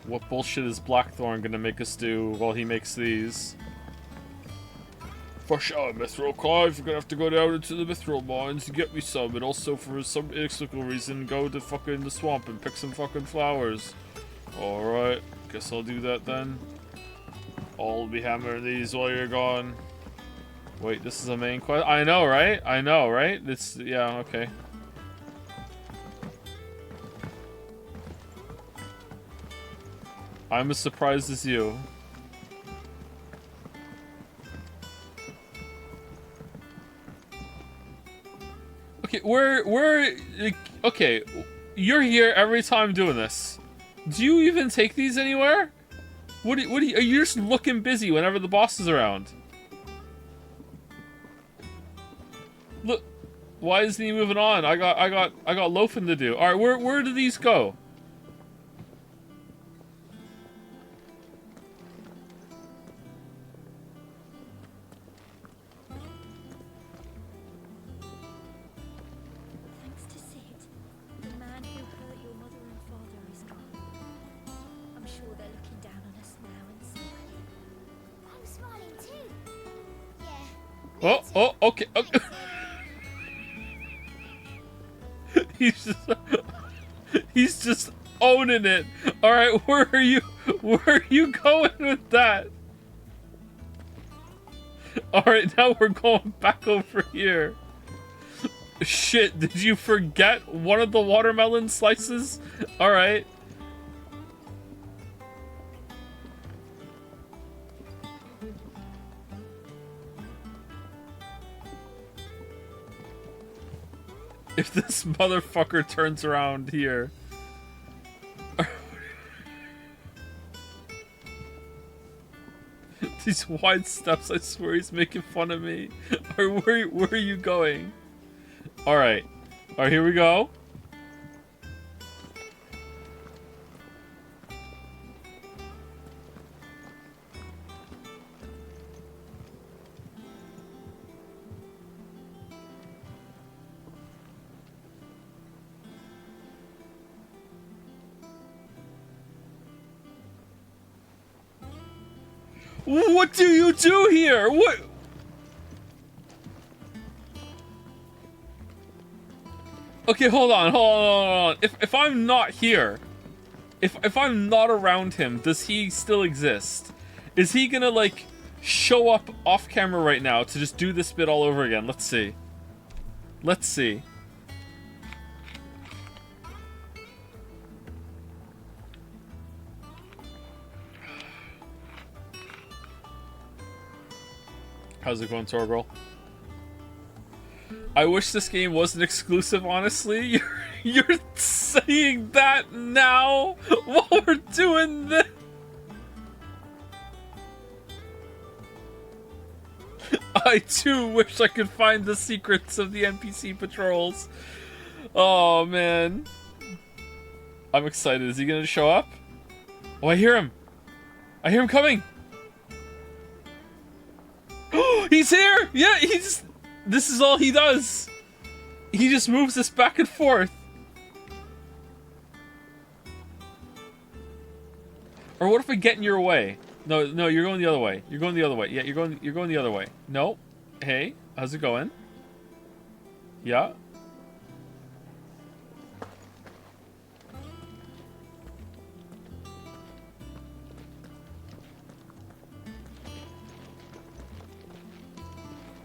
Speaker 1: What bullshit is Blackthorn gonna make us do while he makes these? For sure, Mithril Clive, you're gonna have to go down into the Mithril mines and get me some, and also for some inexplicable reason, go to fucking the swamp and pick some fucking flowers. Alright, guess I'll do that then. I'll be hammering these while you're gone. Wait, this is a main quest? I know, right? I know, right? It's, yeah, okay. I'm as surprised as you. Okay, okay, you're here every time doing this. Do you even take these anywhere? What are you, are you just looking busy whenever the boss is around? Look, why isn't he moving on? I got loafing to do. All right, where do these go?
Speaker 18: Thanks to Sid, the man who hurt your mother and father is gone. I'm sure they're looking down on us now and smiling.
Speaker 14: I'm smiling too.
Speaker 1: Oh, okay. Okay. he's just owning it. All right, where are you going with that? All right, now we're going back over here. Shit, did you forget one of the watermelon slices? All right. If this motherfucker turns around here. These wide steps, I swear he's making fun of me. Where are you going? Alright. Alright, here we go. What do you do here? What? Okay, hold on. If I'm not here, if I'm not around him, does he still exist? Is he gonna like show up off camera right now to just do this bit all over again? Let's see. Let's see. How's it going, Torgirl? I wish this game wasn't exclusive, honestly. You're saying that now while we're doing this. I too wish I could find the secrets of the NPC patrols. Oh, man. I'm excited. Is he gonna show up? Oh, I hear him. I hear him coming. He's here! Yeah, this is all he does. He just moves us back and forth. Or what if I get in your way? No, you're going the other way. You're going the other way. Yeah, you're going the other way. No. Hey, how's it going? Yeah.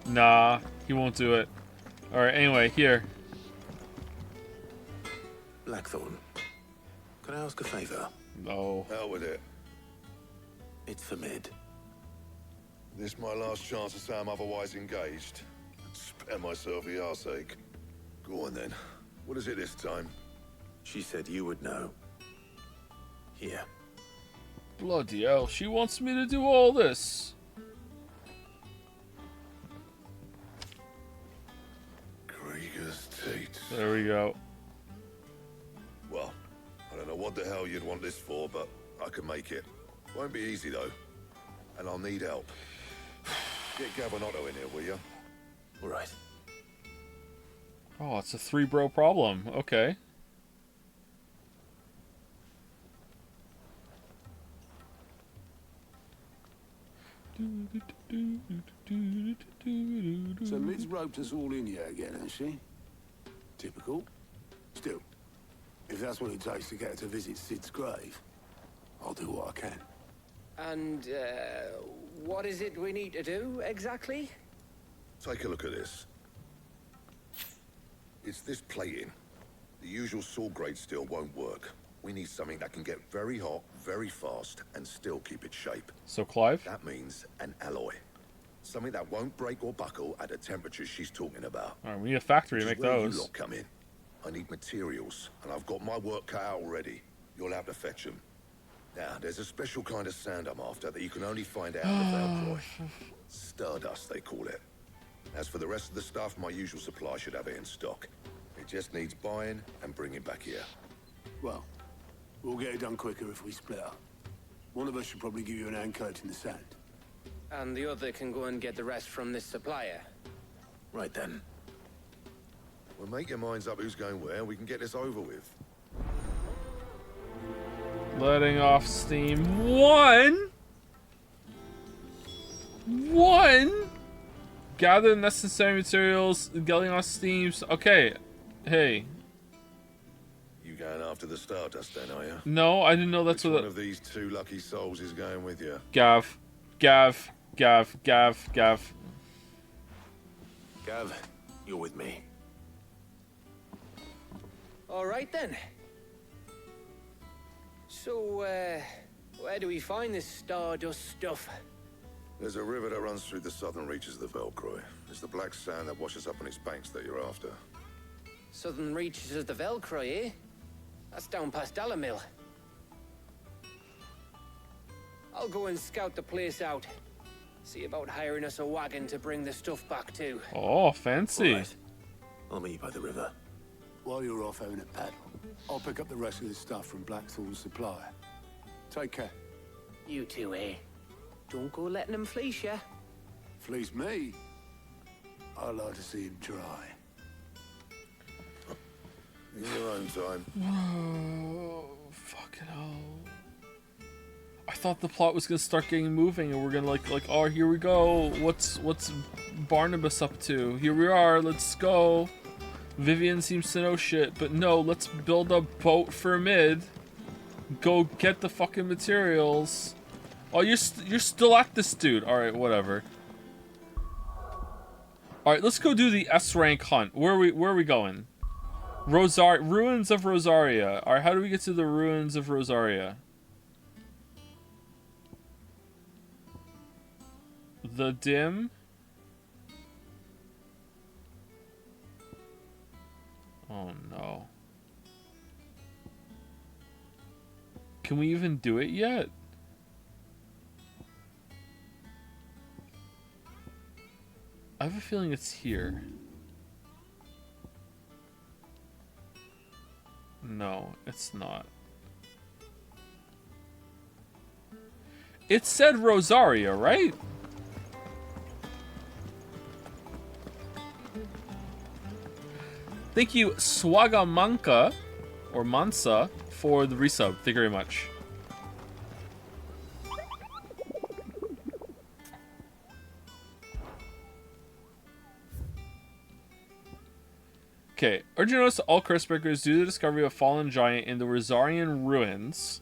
Speaker 1: Nah, he won't do it. Alright, anyway, here.
Speaker 5: Blackthorn, can I ask a favor?
Speaker 1: No.
Speaker 3: Hell with it.
Speaker 5: It's for Mid.
Speaker 3: This my last chance to say I'm otherwise engaged. Spare myself the arseache. Go on then. What is it this time?
Speaker 5: She said you would know. Here.
Speaker 1: Bloody hell, she wants me to do all this.
Speaker 3: Krieger's teats.
Speaker 1: There we go.
Speaker 3: Well, I don't know what the hell you'd want this for, but I can make it. Won't be easy though. And I'll need help. Get Gavin Otto in here, will you?
Speaker 5: All right.
Speaker 1: Oh, it's a 3-bro problem. Okay.
Speaker 19: So Mid's roped us all in here again, has she? Typical. Still, if that's what it takes to get her to visit Sid's grave, I'll do what I can.
Speaker 12: And, what is it we need to do, exactly?
Speaker 3: Take a look at this. It's this plating. The usual saw grade steel won't work. We need something that can get very hot, very fast, and still keep its shape.
Speaker 1: So, Clive?
Speaker 3: That means an alloy. Something that won't break or buckle at the temperatures she's talking about.
Speaker 1: Alright, we need a factory to
Speaker 3: Which
Speaker 1: make
Speaker 3: is where
Speaker 1: those.
Speaker 3: You lot come in. I need materials, and I've got my work cut out already. You'll have to fetch them. Now, there's a special kind of sand I'm after that you can only find out in the Valcroy. Stardust, they call it. As for the rest of the stuff, my usual supply should have it in stock. It just needs buying and bringing back here.
Speaker 19: Well, we'll get it done quicker if we split up. One of us should probably give you an hand coat in the sand.
Speaker 12: And the other can go and get the rest from this supplier.
Speaker 5: Right then.
Speaker 3: Well, make your minds up who's going where, and we can get this over with.
Speaker 1: Letting off steam. One. Gather the necessary materials. Getting off steams. Okay. Hey.
Speaker 3: You going after the Stardust then, are you?
Speaker 1: No, I didn't know that's
Speaker 3: Which
Speaker 1: what.
Speaker 3: one of these two lucky souls is going with you?
Speaker 1: Gav.
Speaker 5: Gav, you're with me.
Speaker 12: All right, then. So, where do we find this Stardust stuff?
Speaker 3: There's a river that runs through the southern reaches of the Velcroy. It's the black sand that washes up on its banks that you're after.
Speaker 12: Southern reaches of the Velcroy, eh? That's down past Dalamil. I'll go and scout the place out. See about hiring us a wagon to bring the stuff back to.
Speaker 1: Oh, fancy.
Speaker 5: Right. I'll meet you by the river.
Speaker 19: While you're off having a paddle, I'll pick up the rest of the stuff from Blackthorn's supplier. Take care.
Speaker 12: You two, eh? Don't go letting him fleece ya.
Speaker 19: Fleece me? I'd like to see him try.
Speaker 3: In your own time.
Speaker 1: Oh, fucking hell. I thought the plot was gonna start getting moving, and we're gonna like, oh, here we go. What's Barnabas up to? Here we are. Let's go. Vivian seems to know shit, but no. Let's build a boat for Mid. Go get the fucking materials. Oh, you're still at this dude. All right, whatever. All right, let's go do the S rank hunt. Where are we going? Ruins of Rosaria. All right, how do we get to the ruins of Rosaria? The dim. Oh no. Can we even do it yet? I have a feeling it's here. No, it's not. It said Rosaria, right? Thank you, Swagamanka, or Mansa, for the resub. Thank you very much. Okay, urgent notice to all Cursebreakers due to the discovery of a fallen giant in the Rosarian ruins.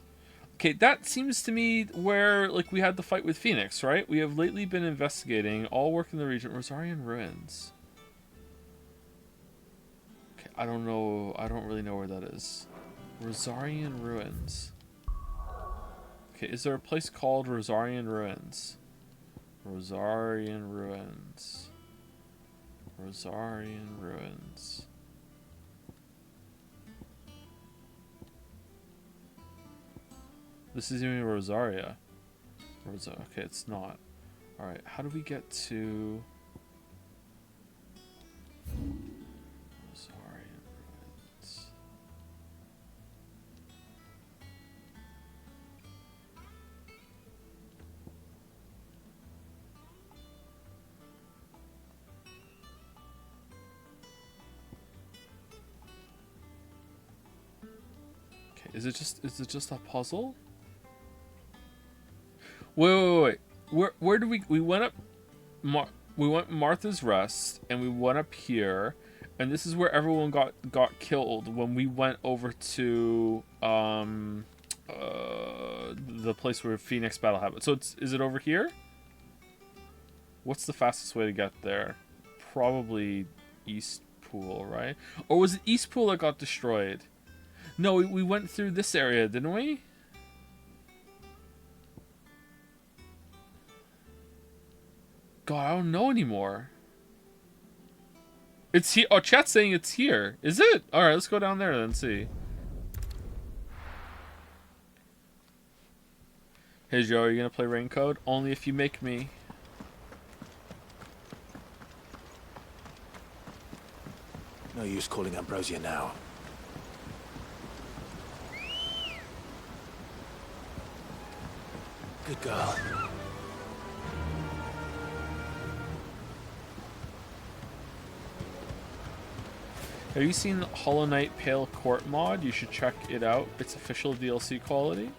Speaker 1: Okay, that seems to me where, like, we had the fight with Phoenix, right? We have lately been investigating all work in the region. Rosarian ruins. Okay, I don't know. I don't really know where that is. Rosarian ruins. Okay, is there a place called Rosarian ruins? Rosarian ruins. Rosarian ruins. This is even Rosaria. Okay, it's not. Alright, how do we get to... Rosarian ruins. Okay, is it just a puzzle? Wait. Where do we went up? We went Martha's Rest, and we went up here, and this is where everyone got killed when we went over to the place where Phoenix battle happened. So is it over here? What's the fastest way to get there? Probably East Pool, right? Or was it East Pool that got destroyed? No, we went through this area, didn't we? God, I don't know anymore. It's here. Oh, chat's saying it's here. Is it? Alright, let's go down there and see. Hey Joe, are you gonna play Raincode? Only if you make me.
Speaker 5: No use calling Ambrosia now. Good girl.
Speaker 1: Have you seen Hollow Knight Pale Court mod? You should check it out. It's official DLC quality.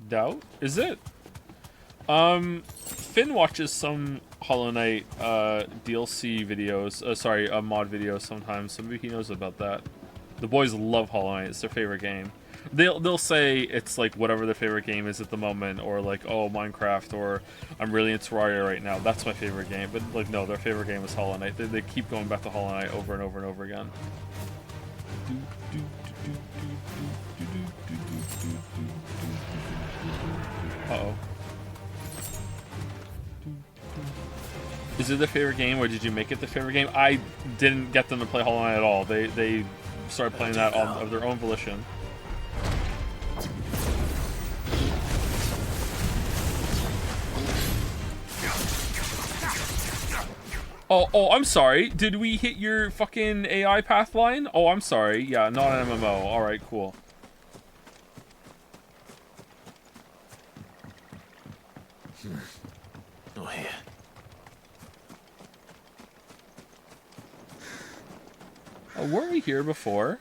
Speaker 1: Doubt? Is it? Finn watches some Hollow Knight DLC videos. Mod videos sometimes. So maybe he knows about that. The boys love Hollow Knight. It's their favorite game. They'll say it's like whatever their favorite game is at the moment, or like, oh, Minecraft, or I'm really into Terraria right now. That's my favorite game. But like, no, their favorite game is Hollow Knight. They keep going back to Hollow Knight over and over and over again. Uh-oh. Is it their favorite game, or did you make it their favorite game? I didn't get them to play Hollow Knight at all. They started playing that of their own volition. Oh, I'm sorry. Did we hit your fucking AI path line? Oh, I'm sorry. Yeah, not an MMO. Alright, cool.
Speaker 5: Not here.
Speaker 1: Oh, were we here before?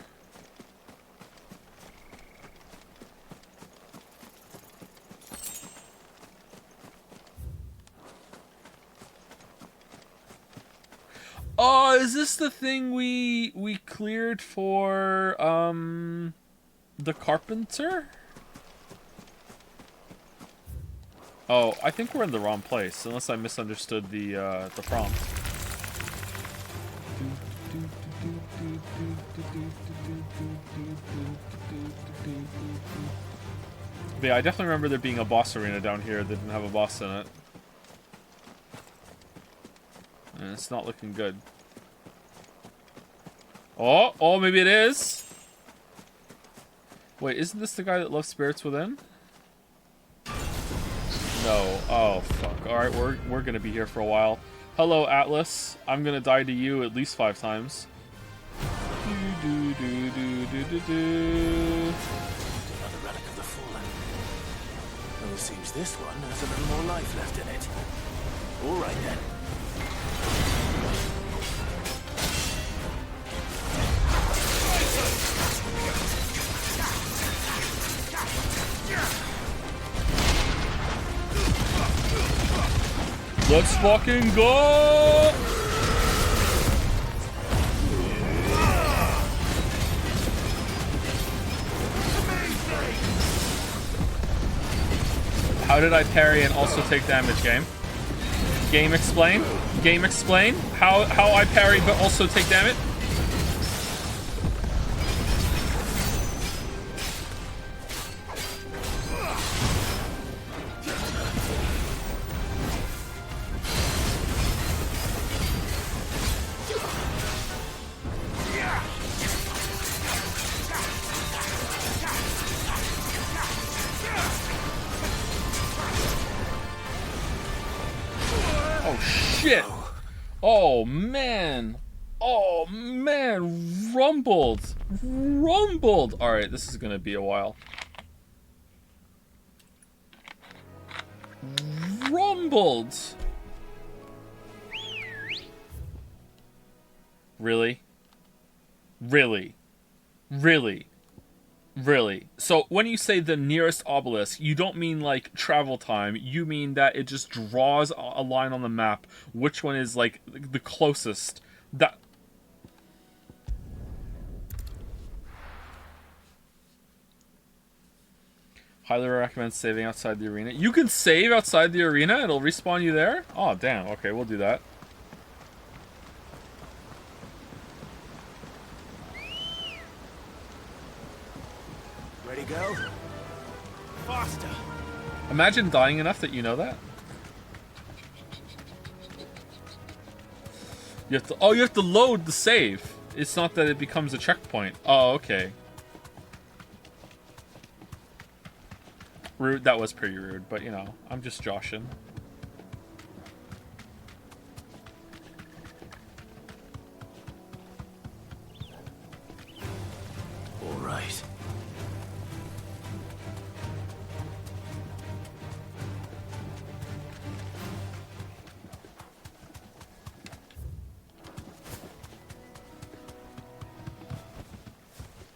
Speaker 1: Oh, is this the thing we cleared for the carpenter? Oh, I think we're in the wrong place, unless I misunderstood the prompt. But yeah, I definitely remember there being a boss arena down here that didn't have a boss in it. And it's not looking good. Oh, maybe it is. Wait, isn't this the guy that loves spirits within? No. Oh, fuck. Alright, we're gonna be here for a while. Hello, Atlas. I'm gonna die to you at least 5 times.
Speaker 5: Another relic of the Fallen. Well, it seems this one has a little more life left in it. All right, then.
Speaker 1: Let's fucking go! How did I parry and also take damage, game? Game explain? Game explain? How I parry but also take damage? Shit! Oh man! Oh man! Rumbled! Rumbled! Alright, this is gonna be a while. Rumbled! Really? Really? Really? Really? So when you say the nearest obelisk, you don't mean like travel time, you mean that it just draws a line on the map, which one is like the closest. That... Highly recommend saving outside the arena. You can save outside the arena? It'll respawn you there? Oh damn, okay, we'll do that.
Speaker 5: Ready, go? Faster!
Speaker 1: Imagine dying enough that you know that. You have to, oh, you have to load the save. It's not that it becomes a checkpoint. Oh, okay. Rude, that was pretty rude, but you know, I'm just joshing.
Speaker 5: All right.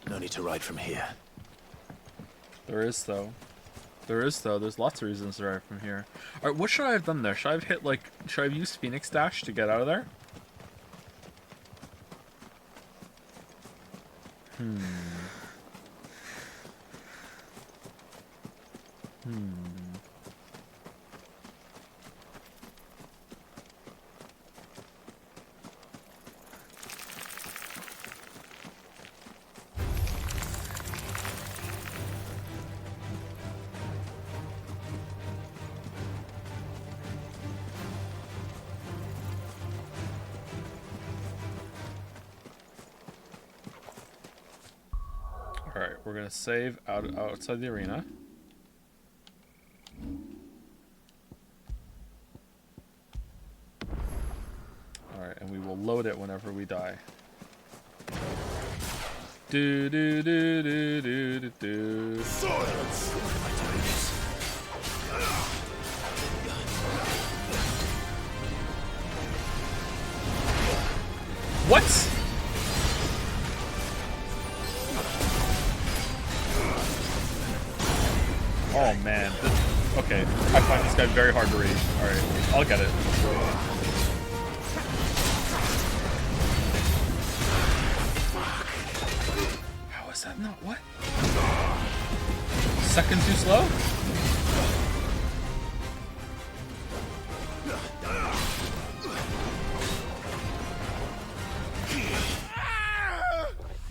Speaker 5: No need to ride from here.
Speaker 1: There is, though. There is, though. There's lots of reasons to ride from here. Alright, what should I have done there? Should I have hit, like... Should I have used Phoenix Dash to get out of there? Alright, we're gonna save outside the arena. Alright, and we will load it whenever we die. Do do do do do do do.
Speaker 5: Silence!
Speaker 1: What? Oh man. Okay, I find this guy very hard to read. Alright, I'll get it. How is that not? What? Second too slow?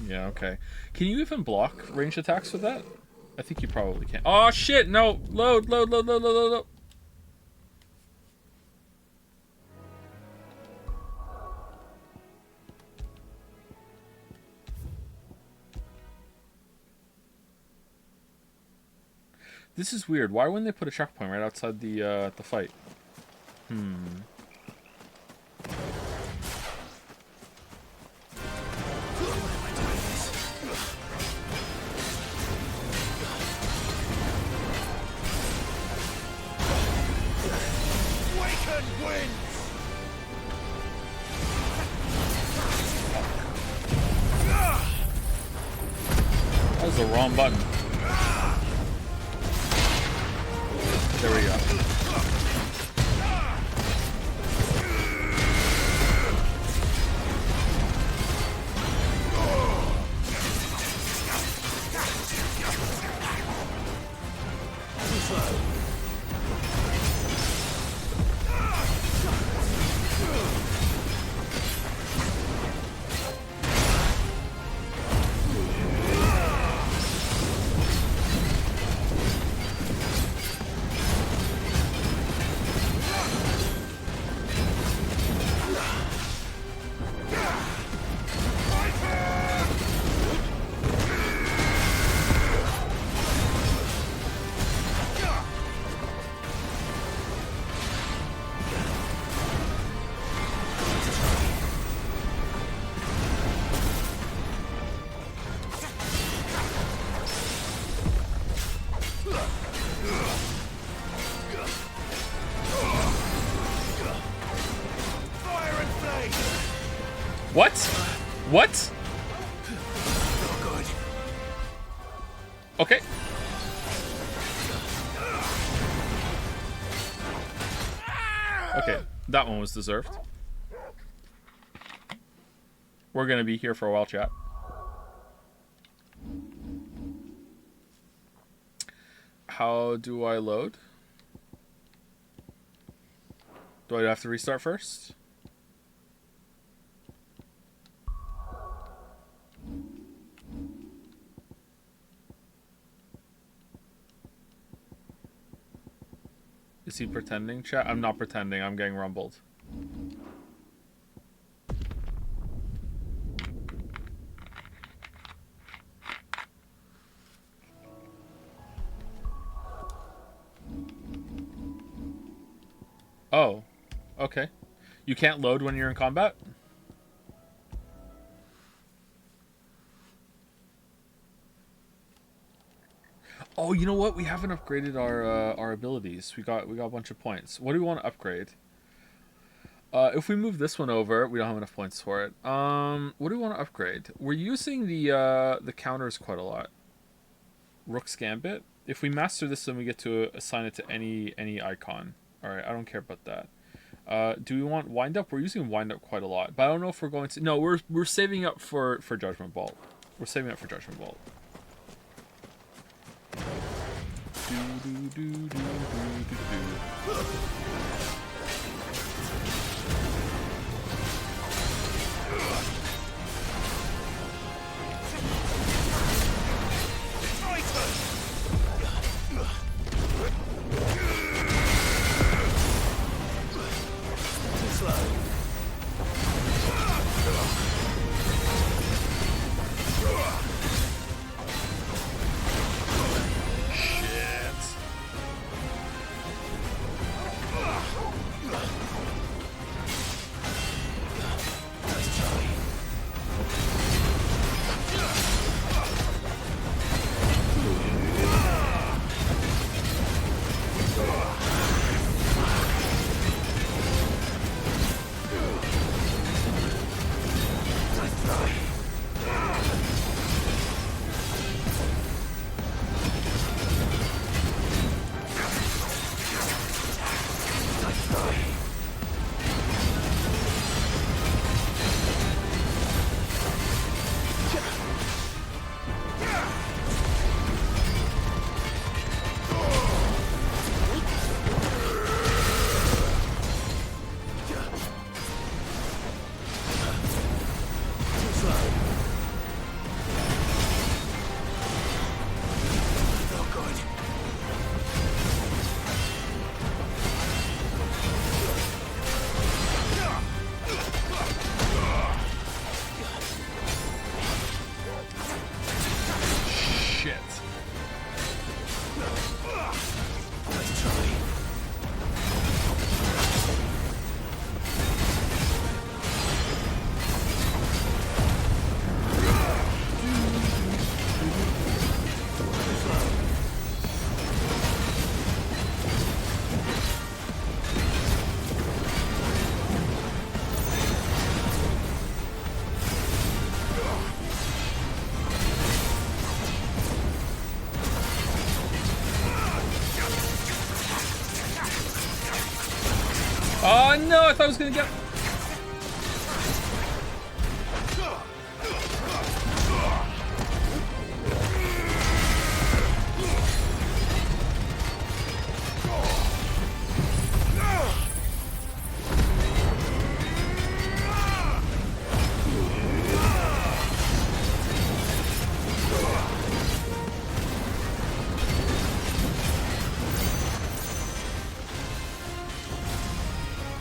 Speaker 1: Yeah, okay. Can you even block ranged attacks with that? I think you probably can. Oh shit, no! Load, load, load, load, load, load, load. This is weird. Why wouldn't they put a checkpoint right outside the fight?
Speaker 5: Waken winds!
Speaker 1: That was the wrong button. There we go. What? What? Okay. Okay, that one was deserved. We're gonna be here for a while, chat. How do I load? Do I have to restart first? Is he pretending, chat? I'm not pretending, I'm getting rumbled. Oh, okay. You can't load when you're in combat? Oh, you know what? We haven't upgraded our abilities. We got a bunch of points. What do we want to upgrade? If we move this one over, we don't have enough points for it. What do we want to upgrade? We're using the counters quite a lot. Rook's Gambit. If we master this, then we get to assign it to any icon. All right, I don't care about that. Do we want Wind Up? We're using Wind Up quite a lot, but I don't know if we're going to. No, we're saving up for Judgment Bolt. We're saving up for Judgment Bolt. no, I thought I was gonna get.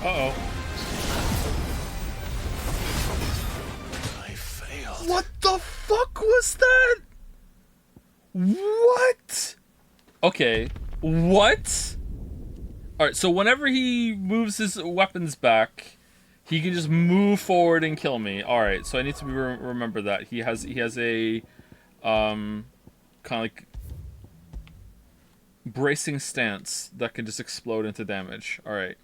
Speaker 1: Uh-oh.
Speaker 19: I failed.
Speaker 1: What the fuck was that? What? Okay. What? Alright, so whenever he moves his weapons back, he can just move forward and kill me. Alright, so I need to remember that. He has a kind of like bracing stance that can just explode into damage. Alright.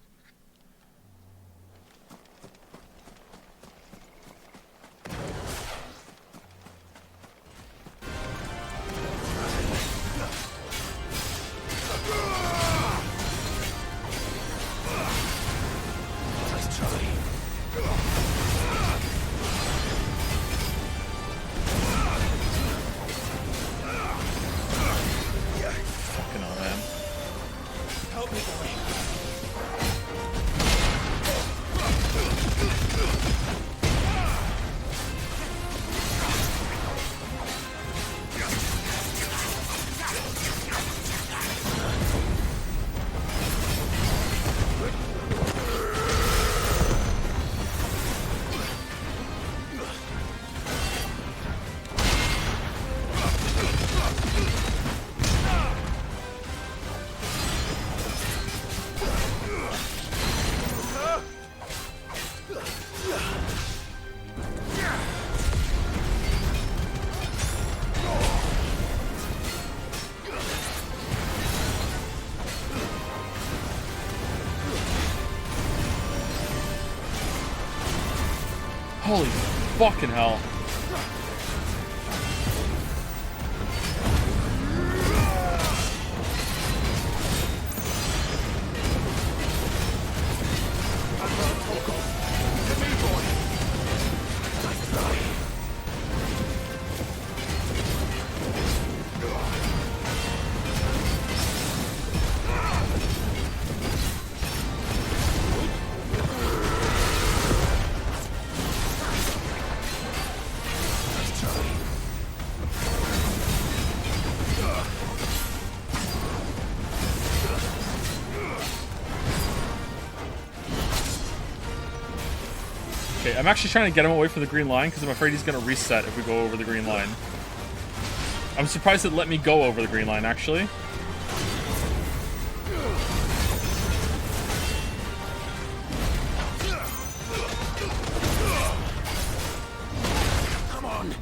Speaker 1: Fucking hell, man.
Speaker 5: Help me, boy.
Speaker 1: Holy fucking hell. Okay, I'm actually trying to get him away from the green line because I'm afraid he's going to reset if we go over the green line. I'm surprised it let me go over the green line, actually.
Speaker 5: Come on.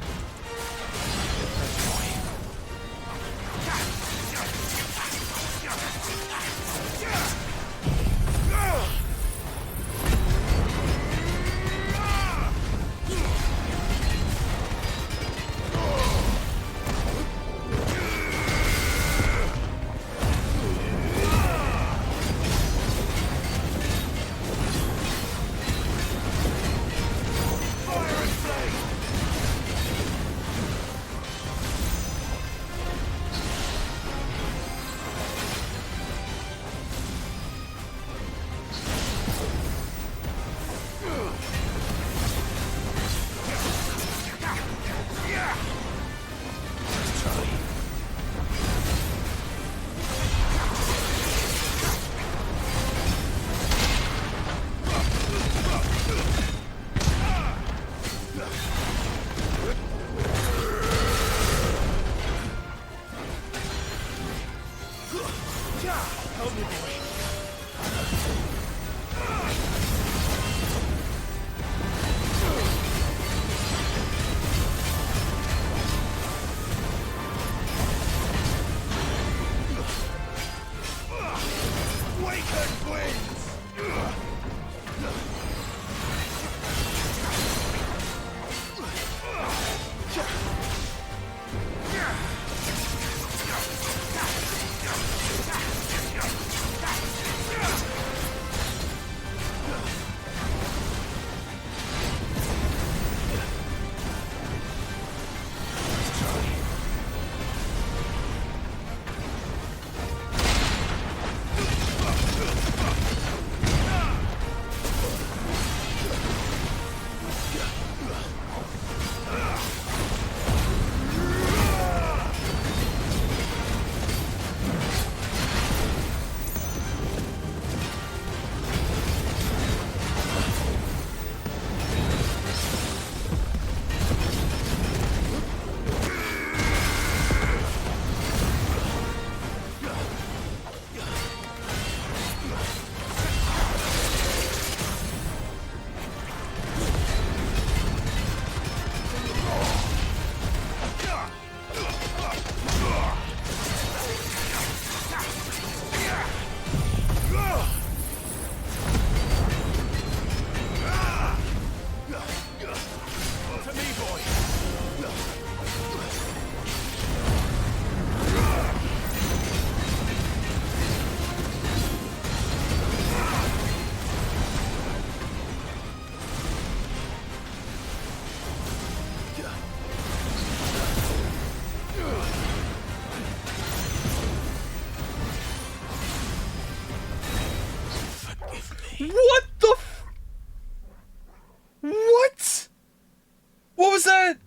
Speaker 1: was that?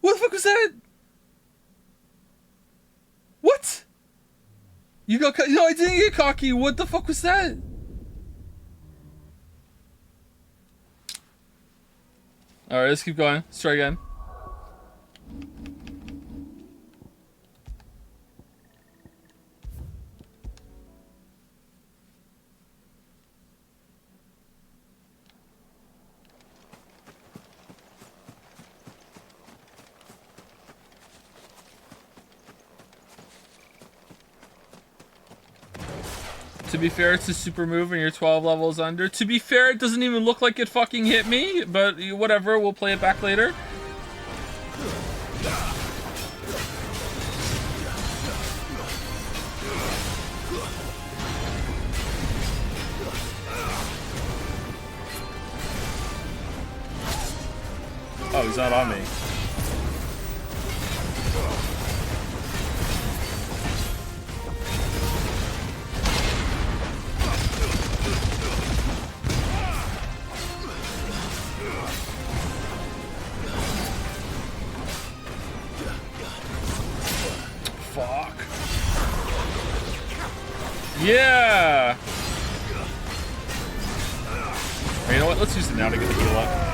Speaker 1: What the fuck was that? What? You got no, I didn't get cocky. What the fuck was that? Alright, let's keep going. Let's try again. To be fair, it's a super move and you're 12 levels under. To be fair, it doesn't even look like it fucking hit me, but whatever, we'll play it back later. Oh, he's not on me. Fuck. Yeah! Or you know what? Let's use it now to get the heal up.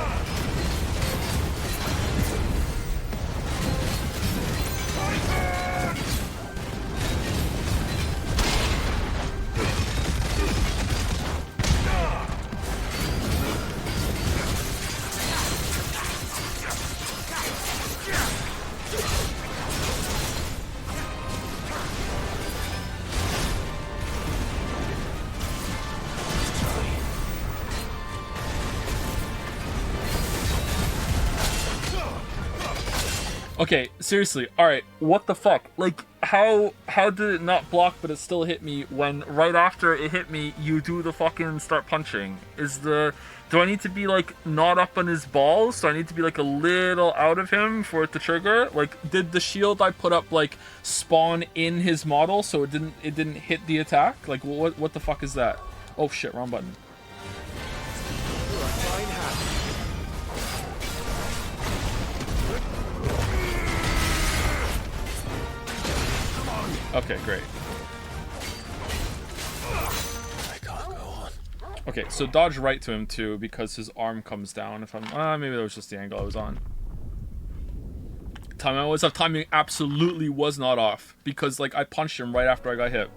Speaker 1: Okay, seriously, alright, what the fuck? Like, how did it not block but it still hit me when right after it hit me, you do the fucking start punching? Do I need to be, like, not up on his balls? Do I need to be, like, a little out of him for it to trigger? Like, did the shield I put up, like, spawn in his model so it didn't hit the attack? Like, what the fuck is that? Oh shit, wrong button. Okay, great.
Speaker 5: I can't go on.
Speaker 1: Okay, so dodge right to him too because his arm comes down. If I'm, maybe that was just the angle I was on. Timing absolutely was not off because like I punched him right after I got hit.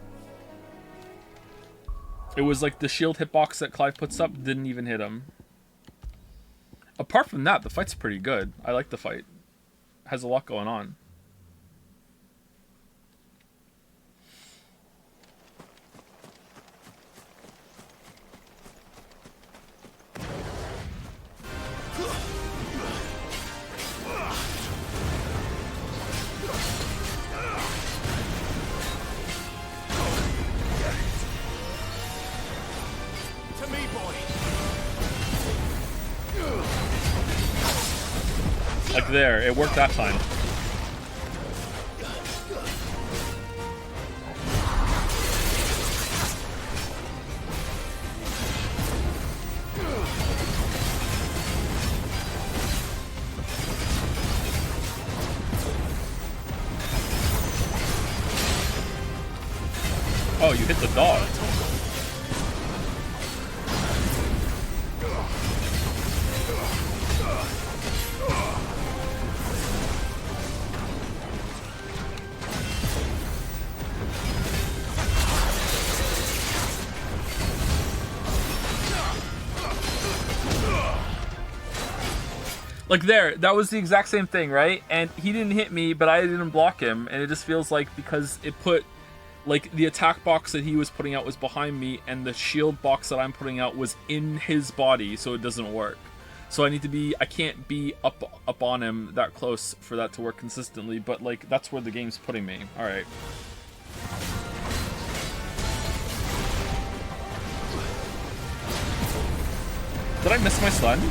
Speaker 1: It was like the shield hitbox that Clive puts up didn't even hit him. Apart from that, the fight's pretty good. I like the fight. It has a lot going on. Like there, it worked that time. Oh, you hit the dog. Like there, that was the exact same thing, right? And he didn't hit me, but I didn't block him, and it just feels like because it put, like, the attack box that he was putting out was behind me, and the shield box that I'm putting out was in his body, so it doesn't work. So I can't be up on him that close for that to work consistently, but, like, that's where the game's putting me. Alright. Did I miss my stun?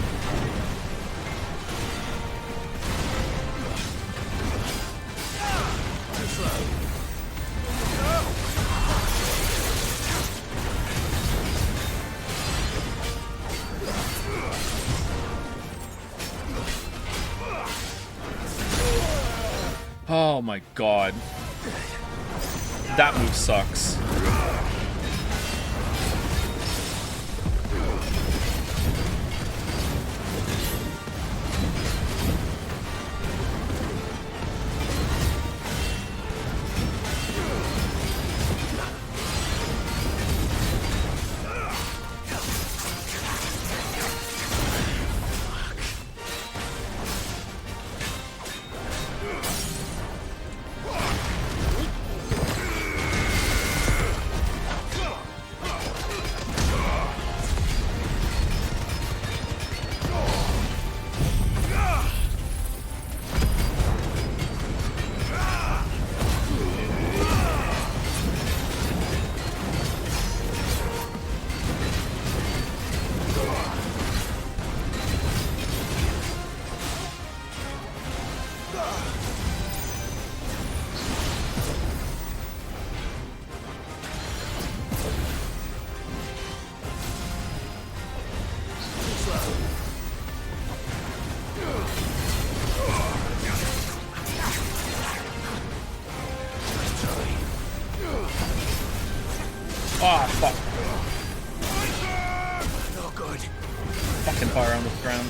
Speaker 1: Oh my god. That move sucks. Ah, fuck.
Speaker 5: No good.
Speaker 1: Fucking fire on the ground.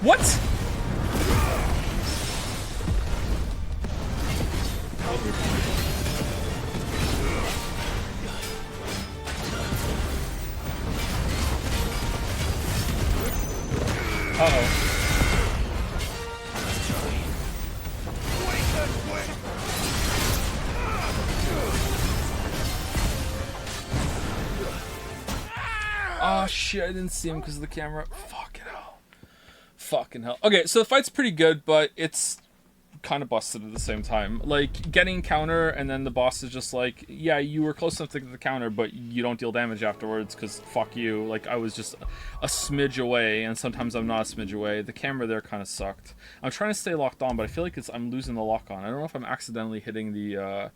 Speaker 1: What? Uh-oh. Oh shit, I didn't see him because of the camera. Fucking hell. Fucking hell. Okay, so the fight's pretty good, but it's kind of busted at the same time. Like, getting counter, and then the boss is just like, yeah, you were close enough to get the counter, but you don't deal damage afterwards, because fuck you. Like, I was just a smidge away, and sometimes I'm not a smidge away. The camera there kind of sucked. I'm trying to stay locked on, but I feel like I'm losing the lock on. I don't know if I'm accidentally hitting the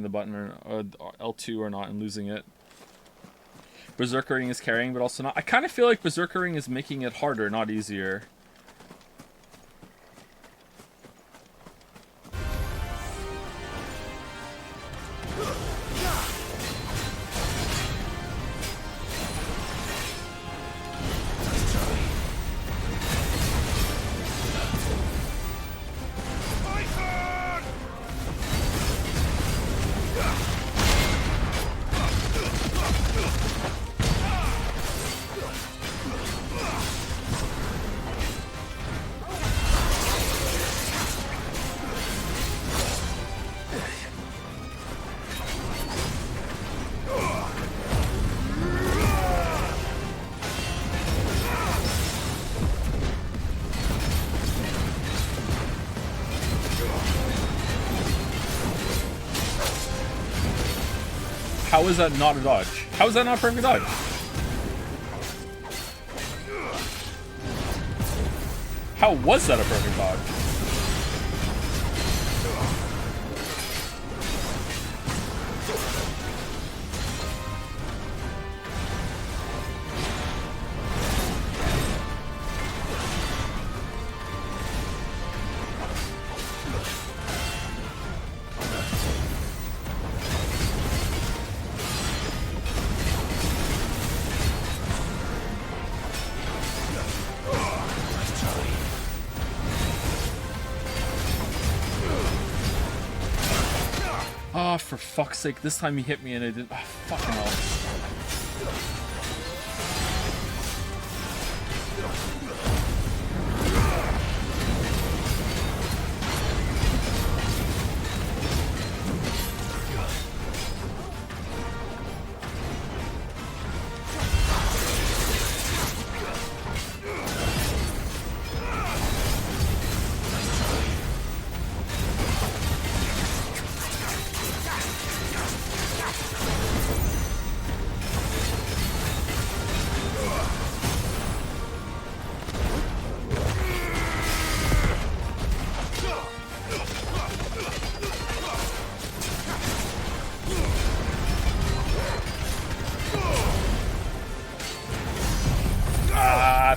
Speaker 1: button or L2 or not and losing it. Berserkering is carrying, but also not. I kind of feel like Berserkering is making it harder, not easier. How is that not a dodge? How is that not a perfect dodge? How was that a perfect dodge? Oh, for fuck's sake. This time he hit me and I did. Oh, fucking hell.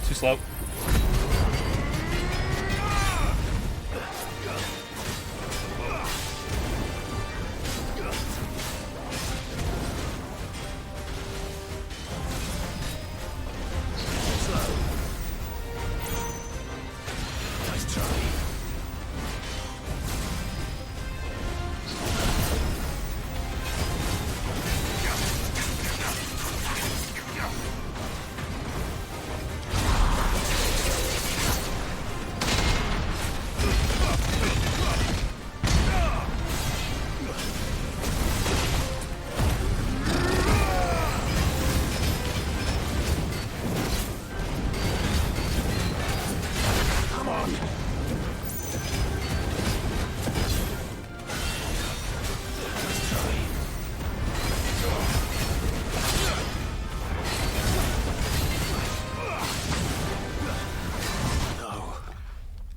Speaker 1: Too slow.
Speaker 5: Nice try.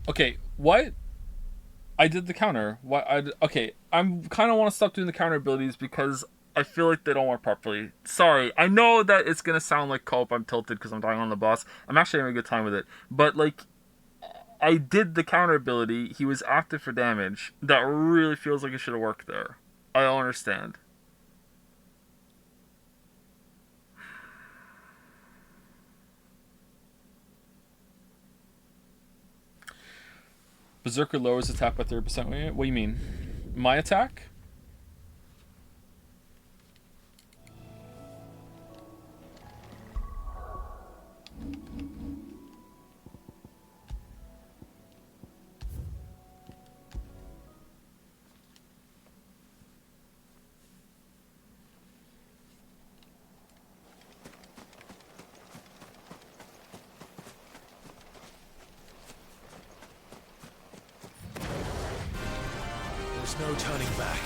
Speaker 1: Okay, what? I did the counter. What? Okay, I'm kind of want to stop doing the counter abilities because I feel like they don't work properly. Sorry, I know that it's gonna sound like cope. I'm tilted because I'm dying on the boss. I'm actually having a good time with it, but like, I did the counter ability. He was active for damage. That really feels like it should have worked there. I don't understand. Berserker lowers attack by 30%. What do you mean? My attack?
Speaker 5: There's no turning back.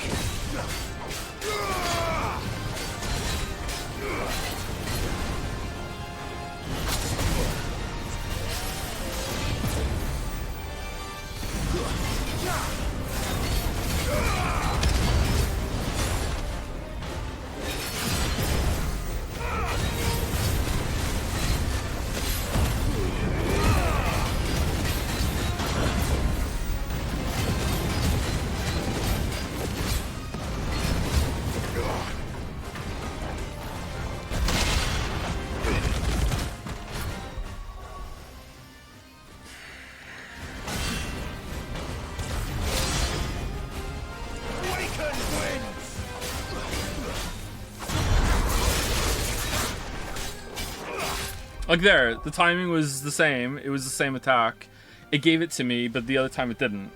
Speaker 1: Like there, the timing was the same. It was the same attack. It gave it to me, but the other time it didn't.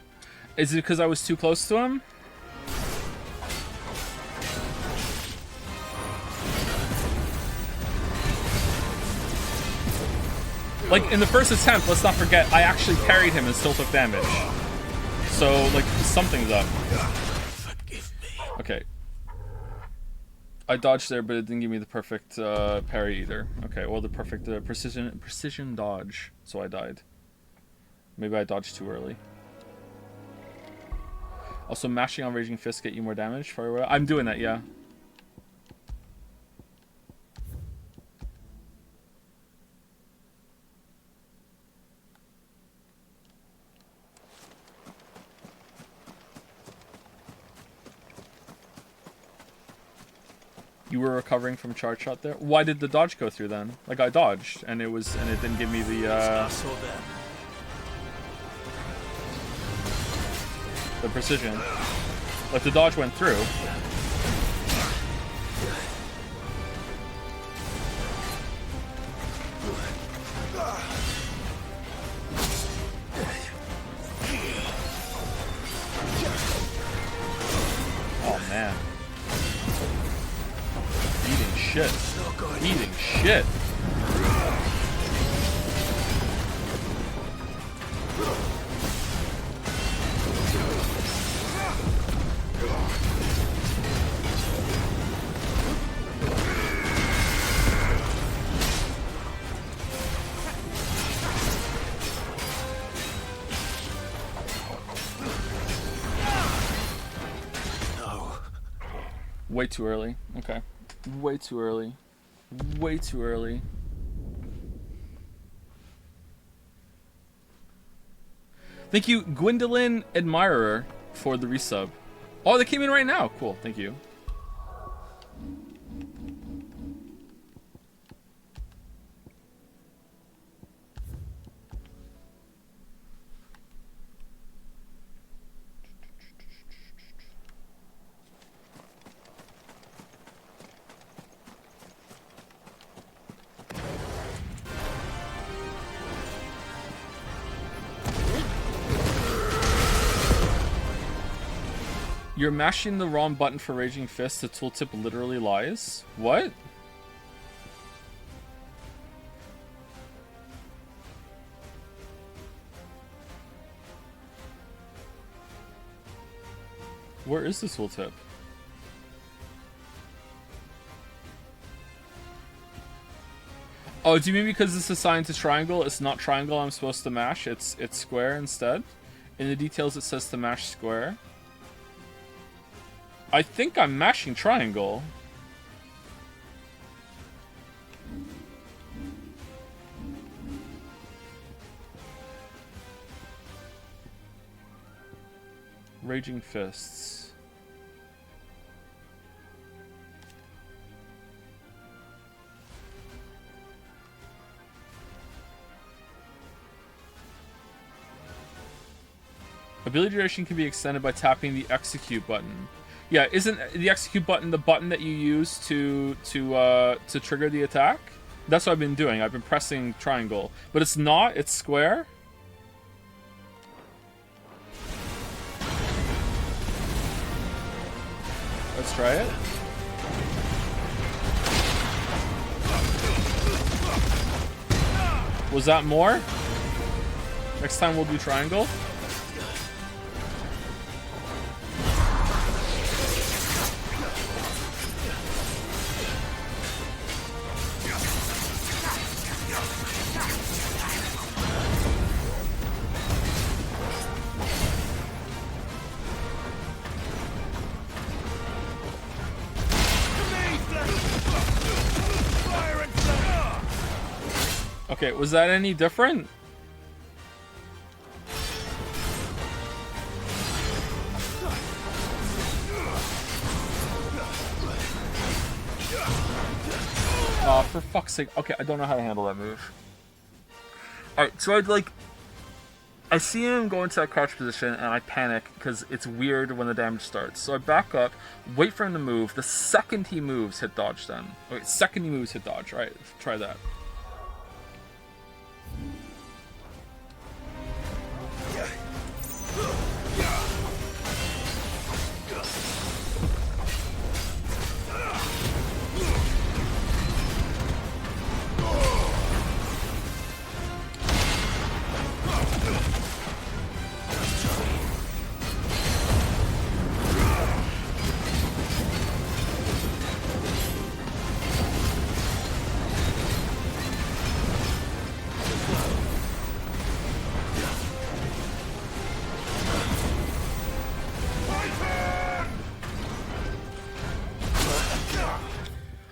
Speaker 1: Is it because I was too close to him? Like, in the first attempt, let's not forget, I actually parried him and still took damage. So, like, something's up. Okay. I dodged there, but it didn't give me the perfect parry either. Okay, well, the perfect precision dodge, so I died. Maybe I dodged too early. Also, mashing on Raging Fist get you more damage? I'm doing that, yeah. You were recovering from charge shot there? Why did the dodge go through then? Like, I dodged, and it didn't give me the precision. Like, the dodge went through. Oh, man. Eating shit. Eating shit. Way too early. Okay. Way too early. Way too early. Thank you, Gwendolyn Admirer, for the resub. Oh, they came in right now. Cool. Thank you. You're mashing the wrong button for Raging Fist. The tooltip literally lies. What? Where is the tooltip? Oh, do you mean because it's assigned to triangle? It's not triangle I'm supposed to mash. It's square instead. In the details it says to mash square. I think I'm mashing triangle. Raging Fists. Ability duration can be extended by tapping the execute button. Yeah, isn't the execute button the button that you use to trigger the attack? That's what I've been doing. I've been pressing triangle, but it's not. It's square. Let's try it. Was that more? Next time we'll do triangle. Okay, was that any different? For fuck's sake. Okay, I don't know how to handle that move. Alright, so I see him go into that crouch position and I panic because it's weird when the damage starts. So I back up, wait for him to move. The second he moves, hit dodge then. Okay, second he moves, hit dodge. Alright, try that.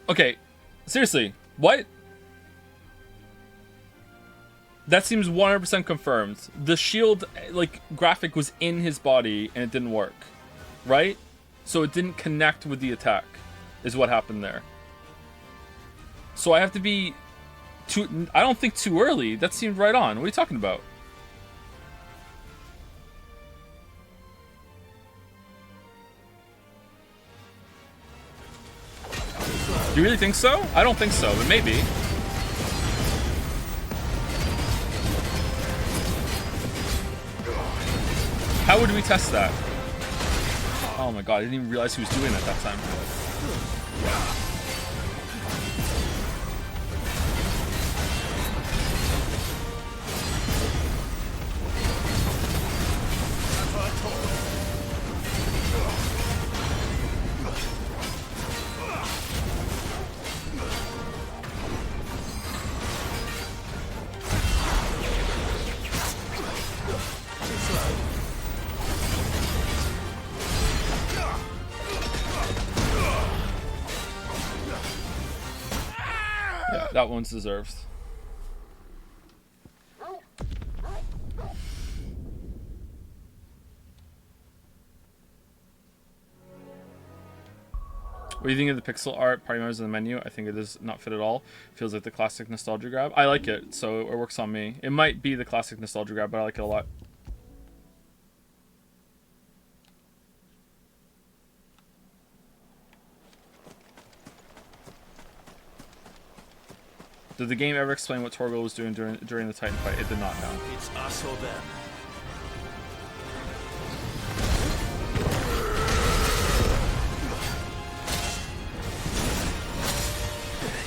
Speaker 1: Okay, seriously, what? That seems 100% confirmed. The shield, graphic was in his body and it didn't work, right? So it didn't connect with the attack, is what happened there. So I have to be I don't think too early. That seemed right on. What are you talking about? Do you really think so? I don't think so, but maybe. How would we test that? Oh my god, I didn't even realize he was doing it that time. That one's deserved. What do you think of the pixel art party members in the menu? I think it does not fit at all. Feels like the classic nostalgia grab. I like it, so it works on me. It might be the classic nostalgia grab, but I like it a lot. Did the game ever explain what Torgal was doing during the Titan fight? It did not, no.
Speaker 5: It's us or them.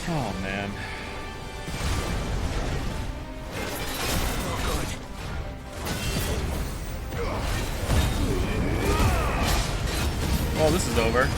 Speaker 1: Oh, man. Well, this is over.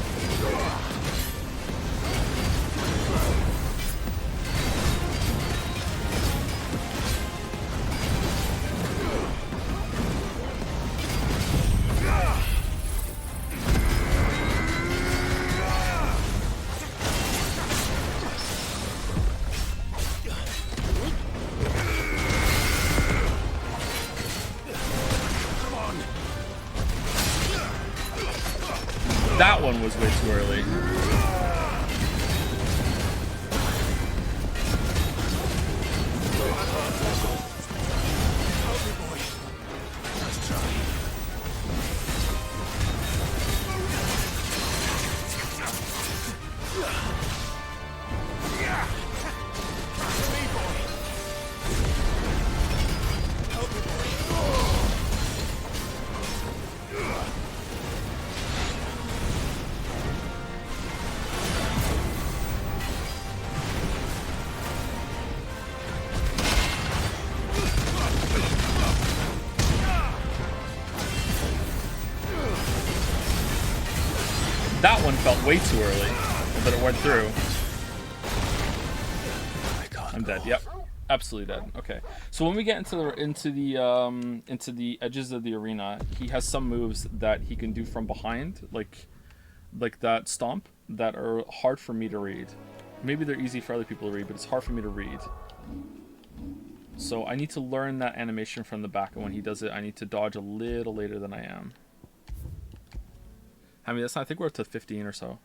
Speaker 1: That one was way too early. That one felt way too early, but it went through. I'm dead. Yep, absolutely dead. Okay, so when we get into the edges of the arena, he has some moves that he can do from behind, like that stomp, that are hard for me to read. Maybe they're easy for other people to read, but it's hard for me to read. So I need to learn that animation from the back, and when he does it, I need to dodge a little later than I am. I mean, I think we're up to 15 or so.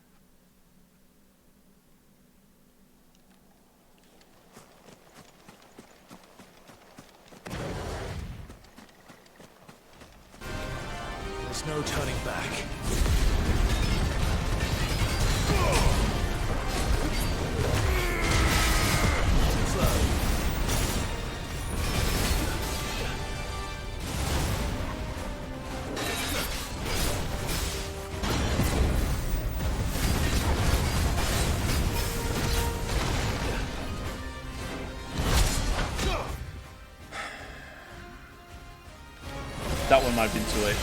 Speaker 5: There's no turning back.
Speaker 1: That one might have been too late.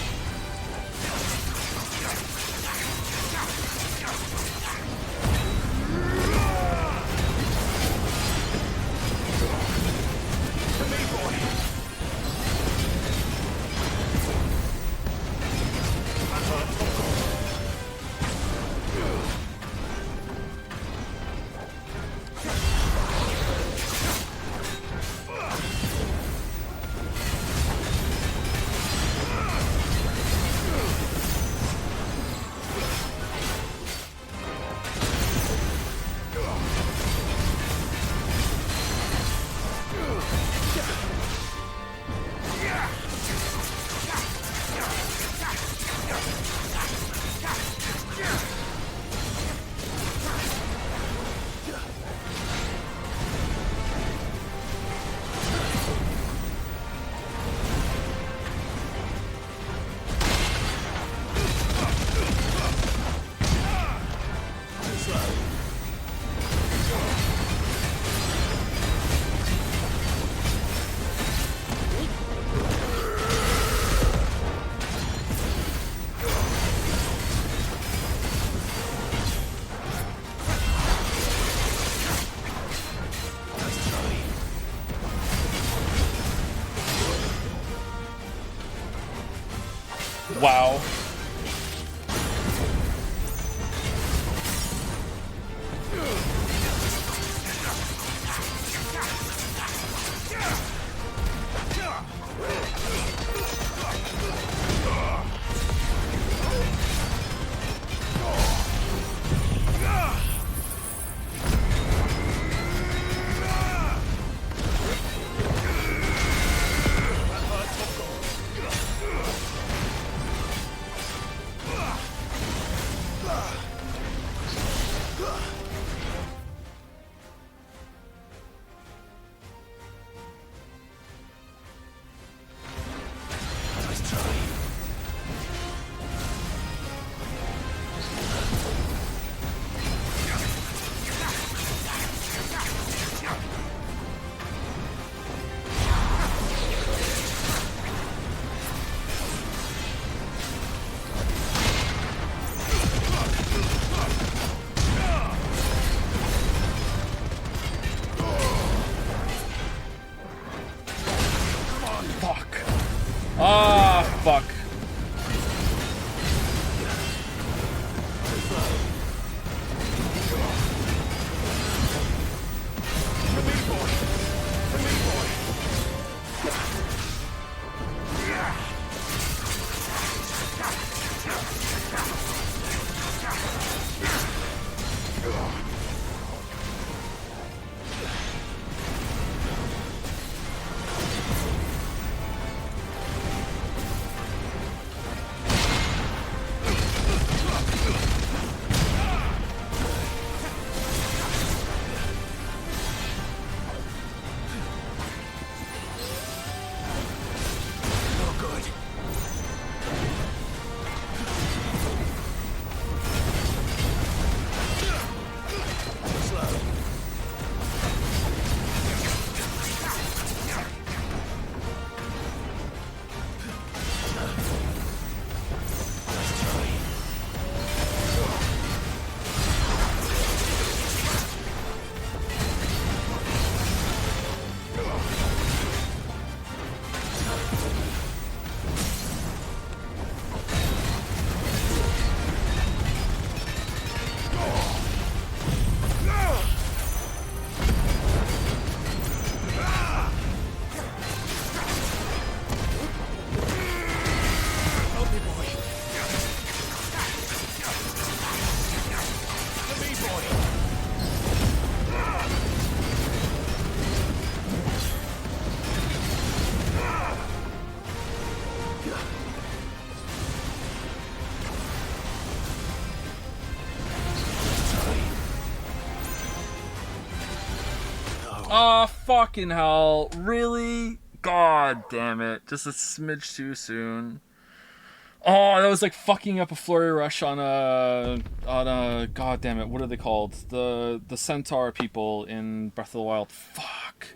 Speaker 1: Wow. Fuck. Oh, fucking hell. Really? God damn it. Just a smidge too soon. Oh, that was like fucking up a flurry rush on a god damn it, what are they called? The centaur people in Breath of the Wild. Fuck.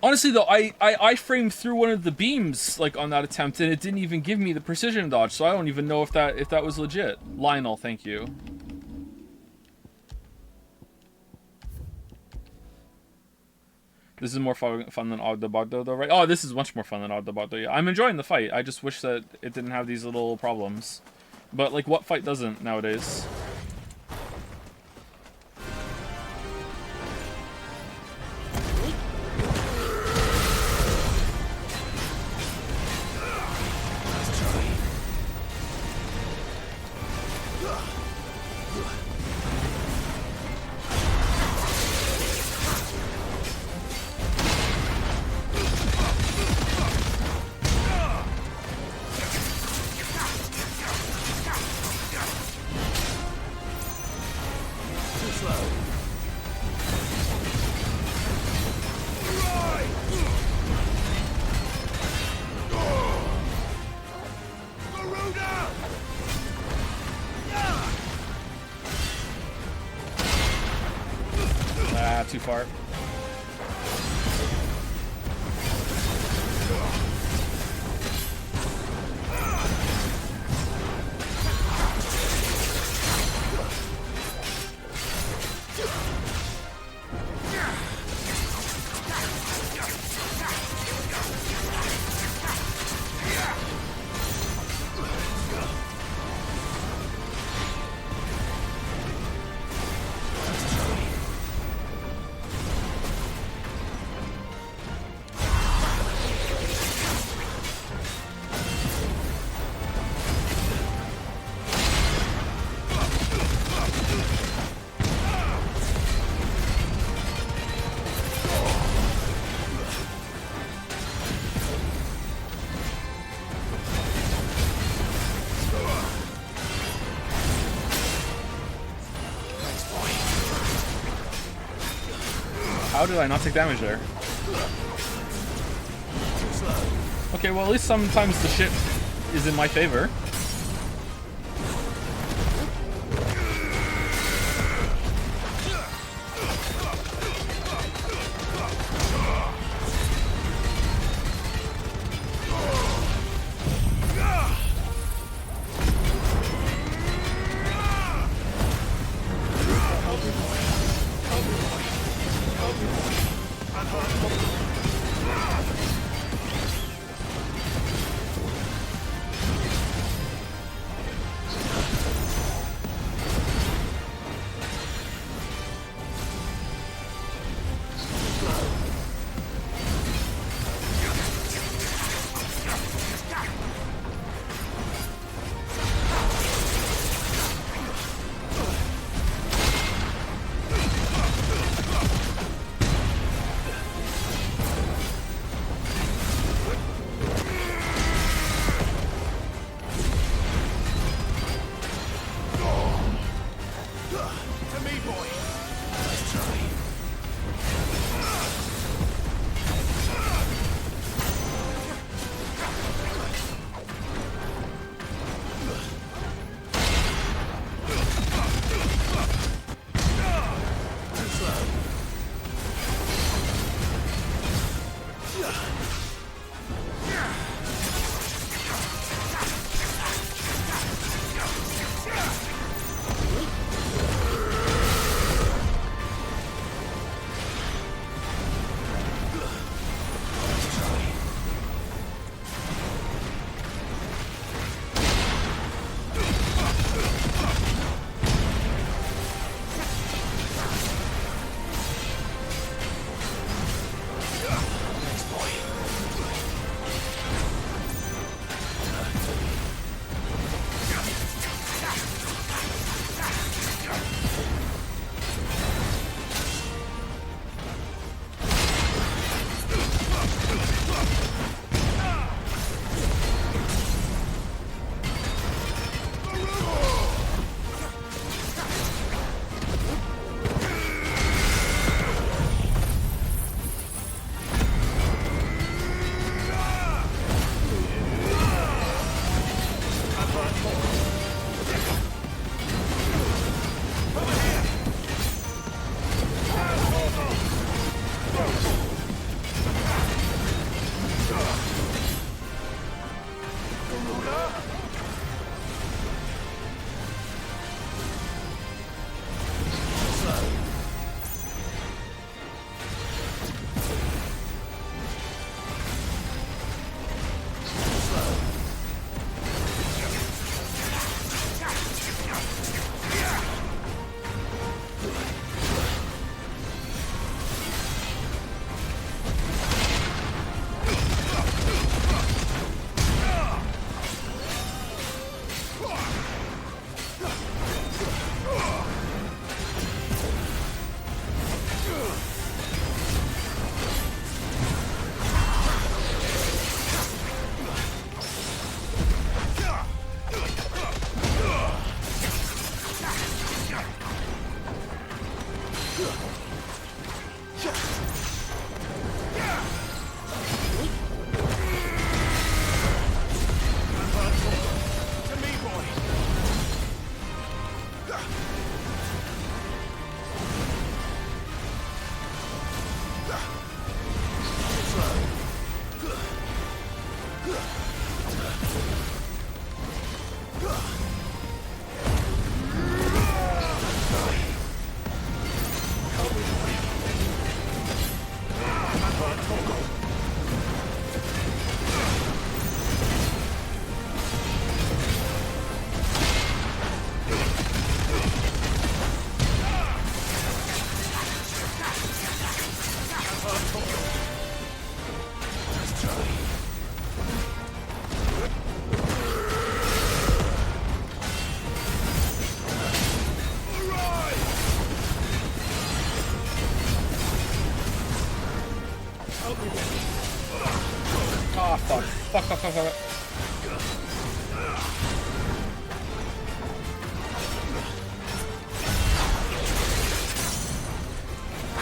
Speaker 1: Honestly though, I framed through one of the beams like on that attempt and it didn't even give me the precision dodge, so I don't even know if that was legit. Lionel, thank you. This is more fun than Ogda Bogda though, right? Oh, this is much more fun than Ogda Bogda, yeah. I'm enjoying the fight. I just wish that it didn't have these little problems. But, like, what fight doesn't nowadays? Too far. How did I not take damage there? Okay, well at least sometimes the shit is in my favor.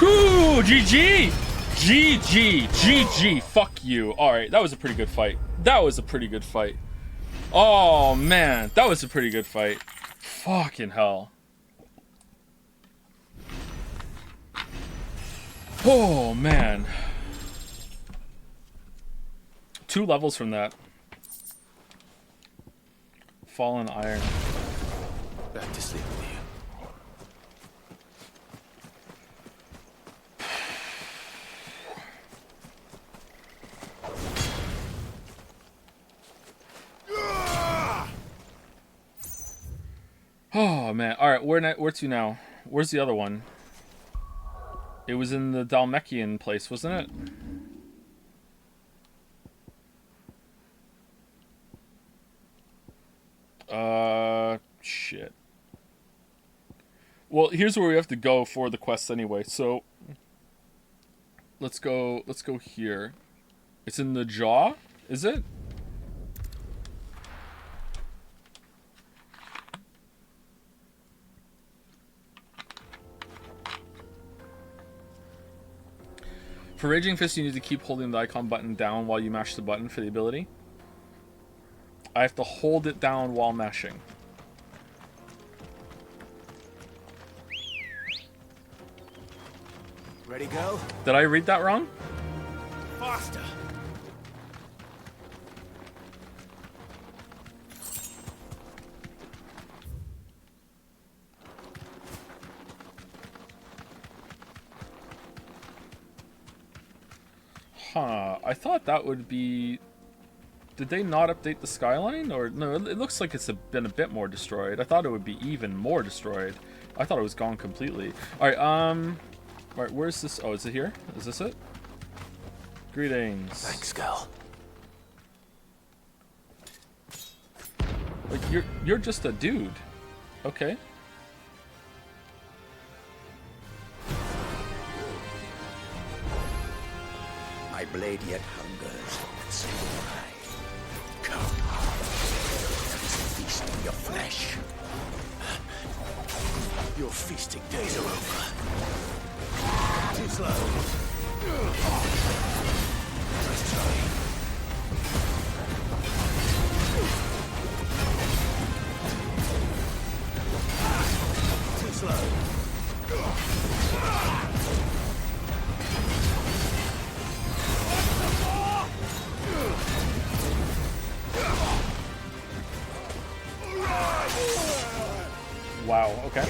Speaker 1: Whoo! GG! GG! GG! Fuck you. Alright, that was a pretty good fight. That was a pretty good fight. Oh, man. That was a pretty good fight. Fucking hell. Oh, man. 2 levels from that. Fallen Iron.
Speaker 19: Back to sleep with you.
Speaker 1: Oh man! All right, where to now? Where's the other one? It was in the Dhalmekian place, wasn't it? Shit. Well, here's where we have to go for the quest anyway. So let's go here. It's in the jaw, is it? For Raging Fist, you need to keep holding the icon button down while you mash the button for the ability. I have to hold it down while mashing.
Speaker 5: Ready, go?
Speaker 1: Did I read that wrong?
Speaker 5: Faster.
Speaker 1: Huh, I thought that would be... Did they not update the skyline? Or no, it looks like it's been a bit more destroyed. I thought it would be even more destroyed. I thought it was gone completely. Alright, alright, where's this? Oh, is it here? Is this it? Greetings.
Speaker 5: Thanks, Gal.
Speaker 1: Like, you're just a dude. Okay.
Speaker 5: My blade yet hungers, and so do I. Come. There is a feast on your flesh. Your feasting days are over. Too slow. Nice try. Too slow.
Speaker 1: Wow, okay.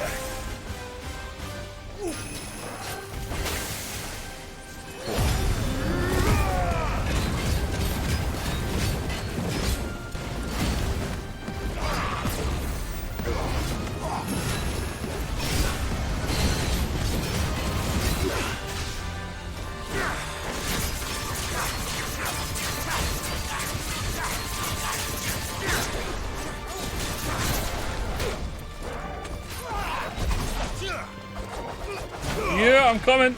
Speaker 1: Yeah, I'm coming.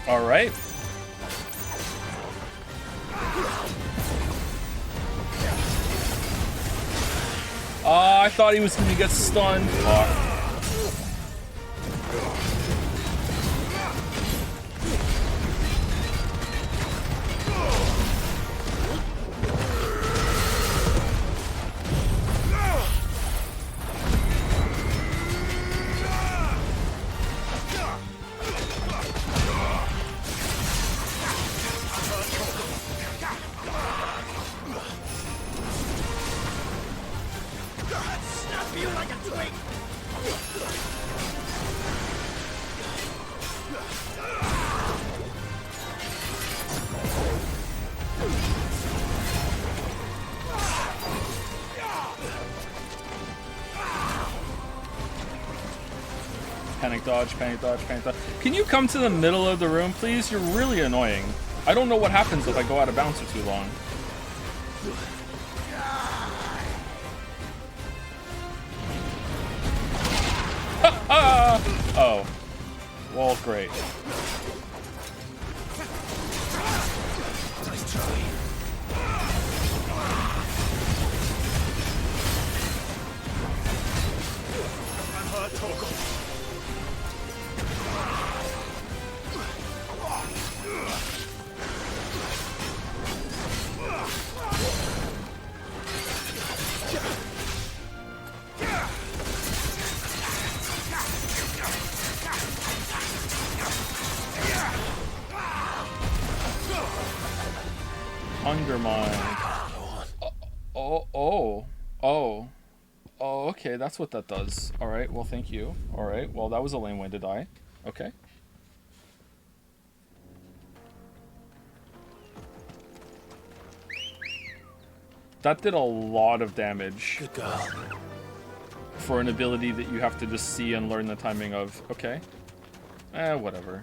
Speaker 1: All right. I thought he was going to get stunned. Fuck. Panic dodge, panic dodge, panic dodge. Can you come to the middle of the room, please? You're really annoying. I don't know what happens if I go out of bounds for too long. Oh. Well, great.
Speaker 5: Nice try. I'm hurt, Torgal.
Speaker 1: Undermine. Oh, okay, that's what that does. Alright, well, thank you. Alright, well, that was a lame way to die. Okay. That did a lot of damage.
Speaker 5: Good girl.
Speaker 1: For an ability that you have to just see and learn the timing of. Okay. Whatever.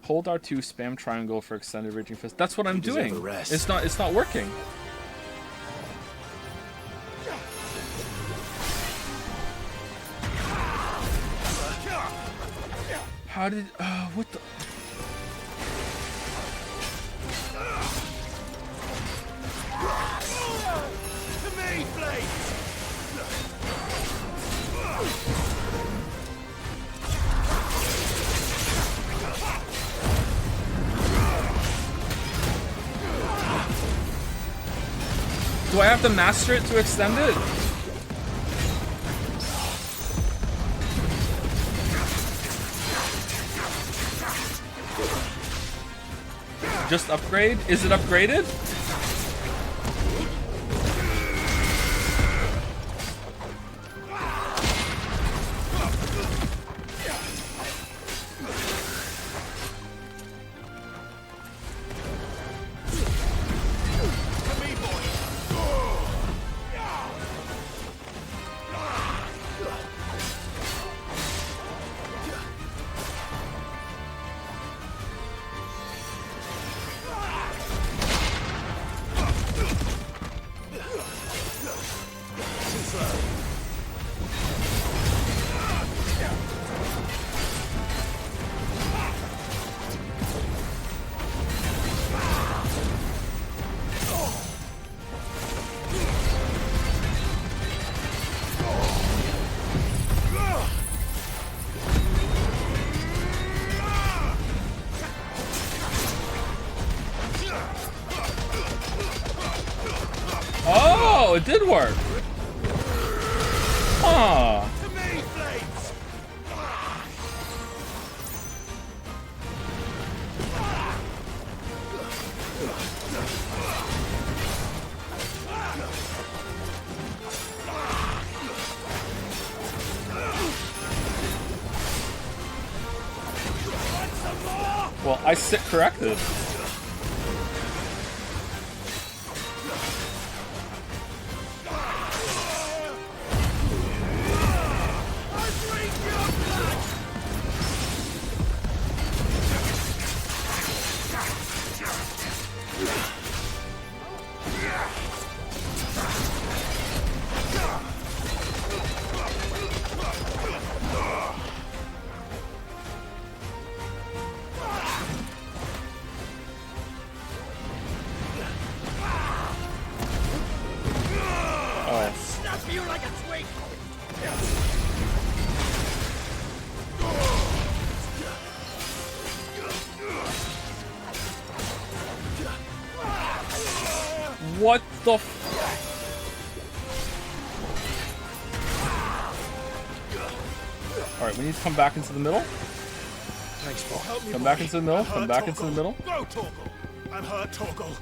Speaker 1: Hold R2, spam triangle for extended raging fist. That's what I'm doing. It's not working. How did what the
Speaker 5: To me, Blade!
Speaker 1: Do I have to master it to extend it? Just upgrade? Is it upgraded? Oh, it did work. Huh. Well, I sit corrected. What the f- Alright, we need to come back into the middle.
Speaker 5: Thanks, Paul. Help me,
Speaker 1: Come back
Speaker 5: boy.
Speaker 1: into the middle.
Speaker 5: I'm
Speaker 1: Come
Speaker 5: hurt,
Speaker 1: back into the
Speaker 5: Torgal.
Speaker 1: middle.
Speaker 5: Go, Torgal. I'm hurt, Torgal.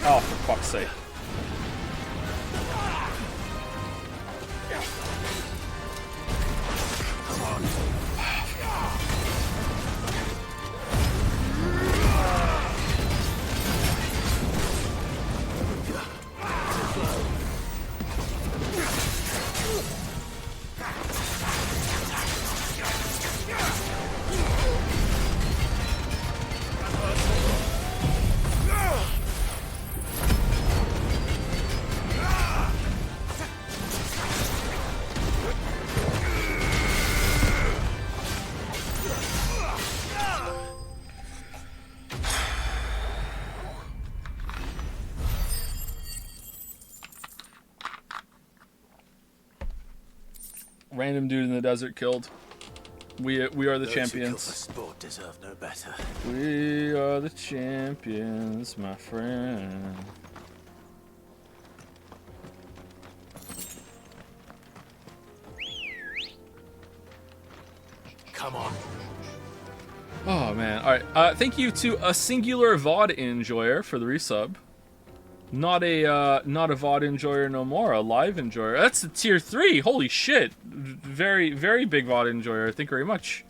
Speaker 1: Oh, for fuck's sake. Random dude in the desert killed. We are the
Speaker 5: Those
Speaker 1: champions.
Speaker 5: who kill for sport deserve no better.
Speaker 1: We are the champions, my friend.
Speaker 5: Come on.
Speaker 1: Oh man! All right. Thank you to a singular VOD enjoyer for the resub. Not a VOD enjoyer no more. A live enjoyer. That's a tier 3. Holy shit! Very big VOD enjoyer. Thank you very much.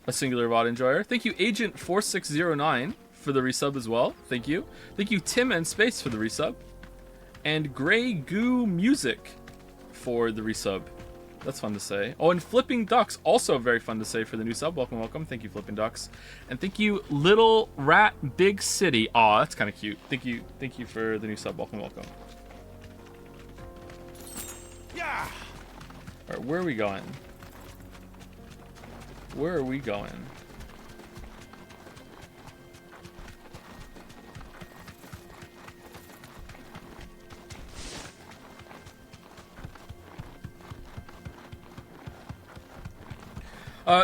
Speaker 1: A singular VOD enjoyer. Thank you, Agent 4609 for the resub as well. Thank you. Thank you, Tim and Space for the resub, and Grey Goo Music for the resub. That's fun to say. Oh, and Flipping Ducks, also very fun to say for the new sub. Welcome, welcome. Thank you, Flipping Ducks. And thank you, Little Rat Big City. Aw, that's kind of cute. Thank you for the new sub. Welcome, welcome.
Speaker 5: Yeah.
Speaker 1: All right, where are we going? Where are we going?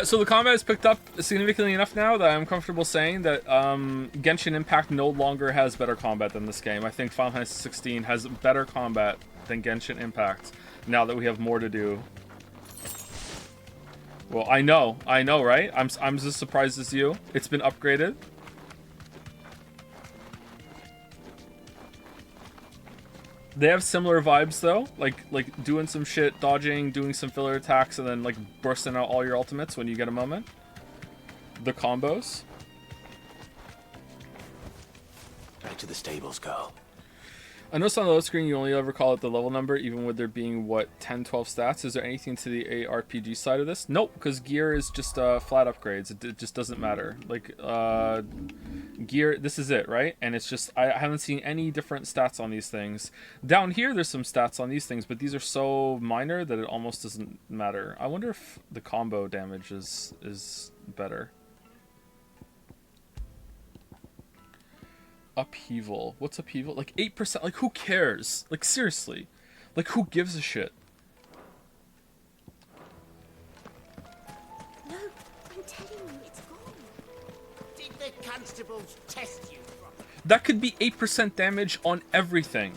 Speaker 1: So the combat has picked up significantly enough now that I'm comfortable saying that Genshin Impact no longer has better combat than this game. I think Final Fantasy 16 has better combat than Genshin Impact now that we have more to do. Well, I know, right? I'm as surprised as you. It's been upgraded. They have similar vibes though, like doing some shit, dodging, doing some filler attacks, and then like bursting out all your ultimates when you get a moment. The combos.
Speaker 5: Back to the stables, girl.
Speaker 1: I noticed on the load screen you only ever call it the level number, even with there being, what, 10, 12 stats? Is there anything to the ARPG side of this? Nope, because gear is just flat upgrades. It just doesn't matter. Like, gear, this is it, right? And it's just, I haven't seen any different stats on these things. Down here, there's some stats on these things, but these are so minor that it almost doesn't matter. I wonder if the combo damage is better. Upheaval. What's upheaval? Like 8%. Like, who cares? Like, seriously. Like, who gives a shit?
Speaker 14: No, I'm telling you, it's gone.
Speaker 5: Did the constables test you?
Speaker 1: That could be 8% damage on everything.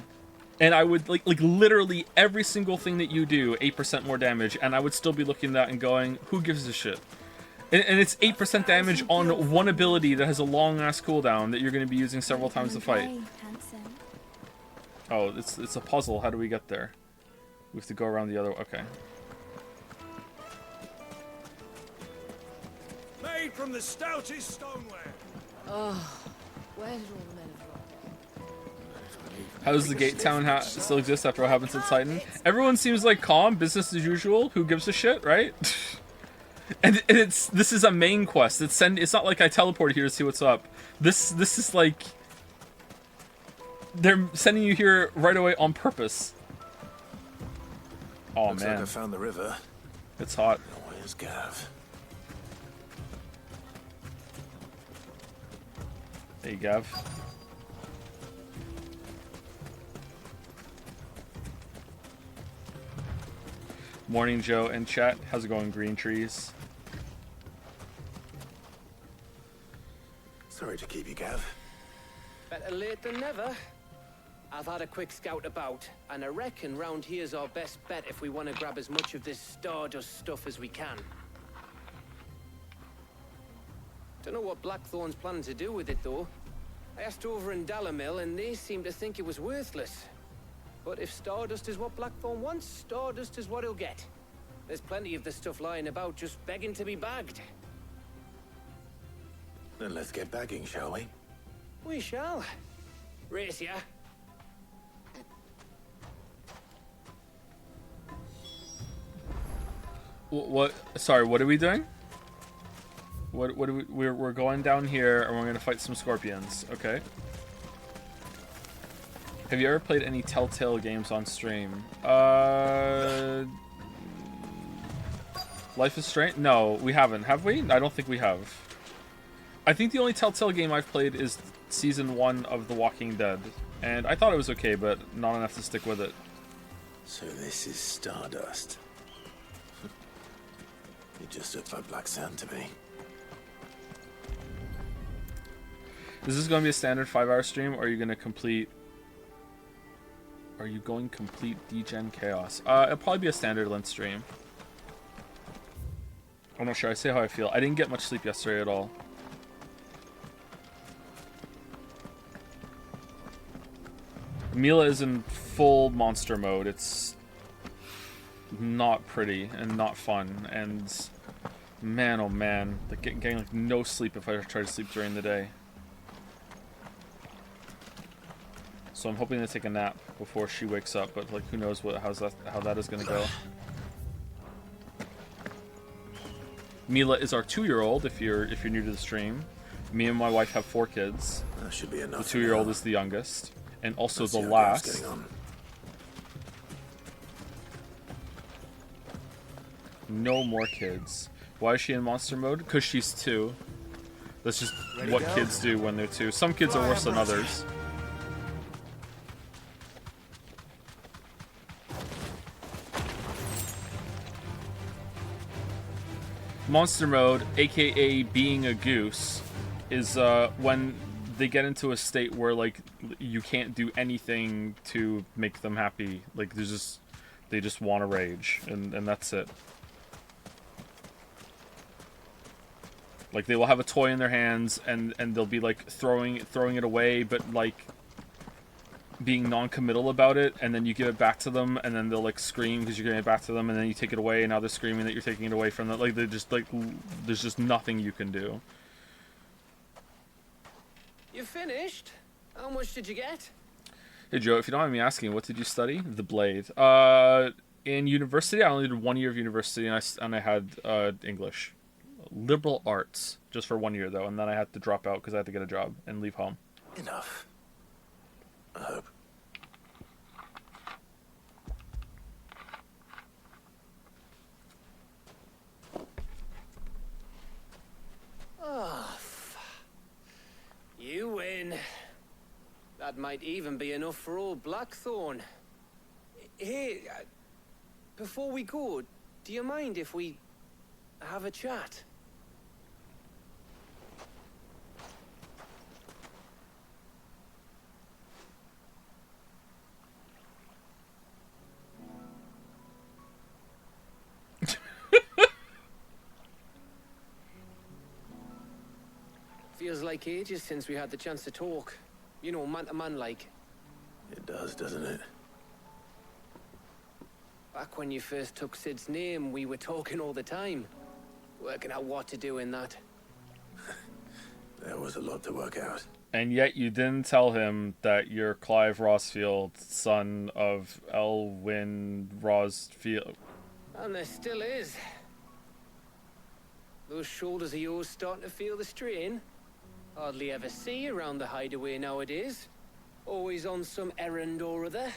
Speaker 1: And I would, like literally every single thing that you do, 8% more damage, and I would still be looking at that and going, who gives a shit? And it's 8% damage on one ability that has a long-ass cooldown that you're going to be using several times to fight. Oh, it's a puzzle. How do we get there? We have to go around the other... Okay.
Speaker 5: Made from the stoutest stoneware.
Speaker 2: Oh, where did all the men have
Speaker 1: How does the Gate Town still exist after what happened to Titan? Everyone seems like calm, business as usual. Who gives a shit, right? And this is a main quest. It's not like I teleported here to see what's up. This is like they're sending you here right away on purpose. Oh
Speaker 5: Looks
Speaker 1: man,
Speaker 5: like I found the river.
Speaker 1: It's hot.
Speaker 5: Where's Gav?
Speaker 1: Hey Gav. Morning, Joe and chat. How's it going, Green Trees?
Speaker 19: Sorry to keep you, Gav.
Speaker 12: Better late than never. I've had a quick scout about, and I reckon round here's our best bet if we want to grab as much of this Stardust stuff as we can. Don't know what Blackthorn's planning to do with it, though. I asked over in Dalamil, and they seem to think it was worthless. But if Stardust is what Blackthorn wants, Stardust is what he'll get. There's plenty of the stuff lying about, just begging to be bagged.
Speaker 19: Then let's get bagging, shall we?
Speaker 12: We shall. Race ya.
Speaker 1: What? Sorry, what are we doing? What are we? We're going down here, and we're gonna fight some scorpions. Okay. Have you ever played any Telltale games on stream? Life is Strange? No, we haven't. Have we? I don't think we have. I think the only Telltale game I've played is Season 1 of The Walking Dead. And I thought it was okay, but not enough to stick with it.
Speaker 5: So this is Stardust. You just look like Black Sand to me.
Speaker 1: Is this going to be a standard 5-hour stream, or are you going to complete... Are you going complete Degen Chaos? It'll probably be a standard length stream. I'm not sure. I say how I feel. I didn't get much sleep yesterday at all. Mila is in full monster mode. It's not pretty and not fun. And man, oh man, like getting like no sleep if I try to sleep during the day. So I'm hoping to take a nap before she wakes up, but like who knows how that is gonna go. Mila is our 2-year-old. If you're new to the stream, me and my wife have 4 kids.
Speaker 5: That should be enough.
Speaker 1: The 2-year-old is the youngest, and also
Speaker 5: Let's
Speaker 1: the
Speaker 5: see how
Speaker 1: last.
Speaker 5: Gav's getting on.
Speaker 1: No more kids. Why is she in monster mode? Because she's 2. That's just
Speaker 5: Ready
Speaker 1: what
Speaker 5: to go?
Speaker 1: kids do when they're 2. Some kids are worse than others. Monster mode, aka being a goose, is when they get into a state where like you can't do anything to make them happy. Like they just want to rage, and that's it. Like they will have a toy in their hands and they'll be like throwing it away, but like being non-committal about it, and then you give it back to them, and then they'll like scream because you're giving it back to them, and then you take it away, and now they're screaming that you're taking it away from them. Like they're just like, there's just nothing you can do.
Speaker 12: You finished? How much did you get?
Speaker 1: Hey Joe, if you don't mind me asking, what did you study? The Blade. In university, I only did 1 year of university, and I had English, liberal arts, just for 1 year though, and then I had to drop out because I had to get a job and leave home.
Speaker 5: Enough. I hope.
Speaker 12: Oh, you win. That might even be enough for old Blackthorn. Hey, before we go, do you mind if we have a chat? Feels like ages since we had the chance to talk. You know, man to man like.
Speaker 5: It does, doesn't it?
Speaker 12: Back when you first took Sid's name, we were talking all the time. Working out what to do in that.
Speaker 5: There was a lot to work out.
Speaker 1: And yet you didn't tell him that you're Clive Rosfield, son of Elwyn Rosfield.
Speaker 12: And there still is. Those shoulders of yours starting to feel the strain. Hardly ever see you around the hideaway nowadays. Always on some errand or other.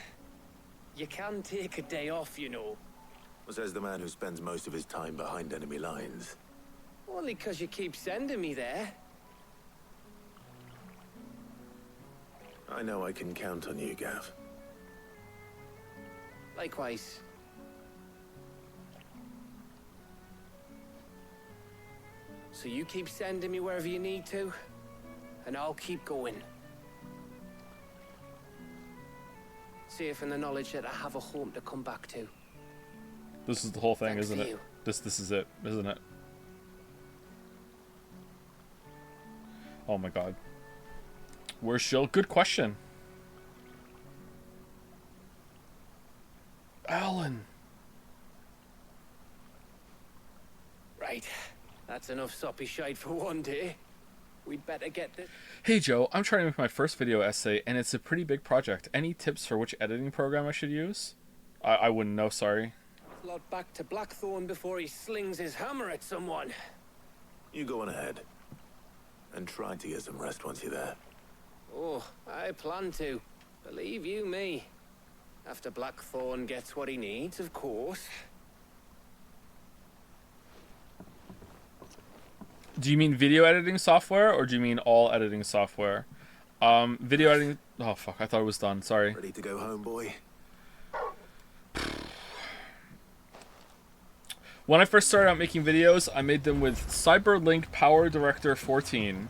Speaker 12: You can take a day off, you know.
Speaker 5: Says the man who spends most of his time behind enemy lines.
Speaker 12: Only 'cause you keep sending me there.
Speaker 5: I know I can count on you, Gav.
Speaker 12: Likewise. So you keep sending me wherever you need to, and I'll keep going. Safe in the knowledge that I have a home to come back to.
Speaker 1: This is the whole thing,
Speaker 12: Thanks
Speaker 1: isn't
Speaker 12: to
Speaker 1: it?
Speaker 12: you.
Speaker 1: This is it, isn't it? Oh my god. Where's Shill? Good question. Alan.
Speaker 12: Right. That's enough soppy shite for one day. We'd better get this.
Speaker 1: Hey Joe, I'm trying to make my first video essay, and it's a pretty big project. Any tips for which editing program I should use? I wouldn't know, sorry.
Speaker 12: Lot back to Blackthorn before he slings his hammer at someone.
Speaker 5: You go on ahead. And try to get some rest once you're there.
Speaker 12: Oh, I plan to. Believe you me. After Blackthorn gets what he needs, of course.
Speaker 1: Do you mean video editing software, or do you mean all editing software? Video editing... Oh, fuck, I thought it was done, sorry.
Speaker 5: Ready to go home, boy?
Speaker 1: When I first started out making videos, I made them with CyberLink Power Director 14.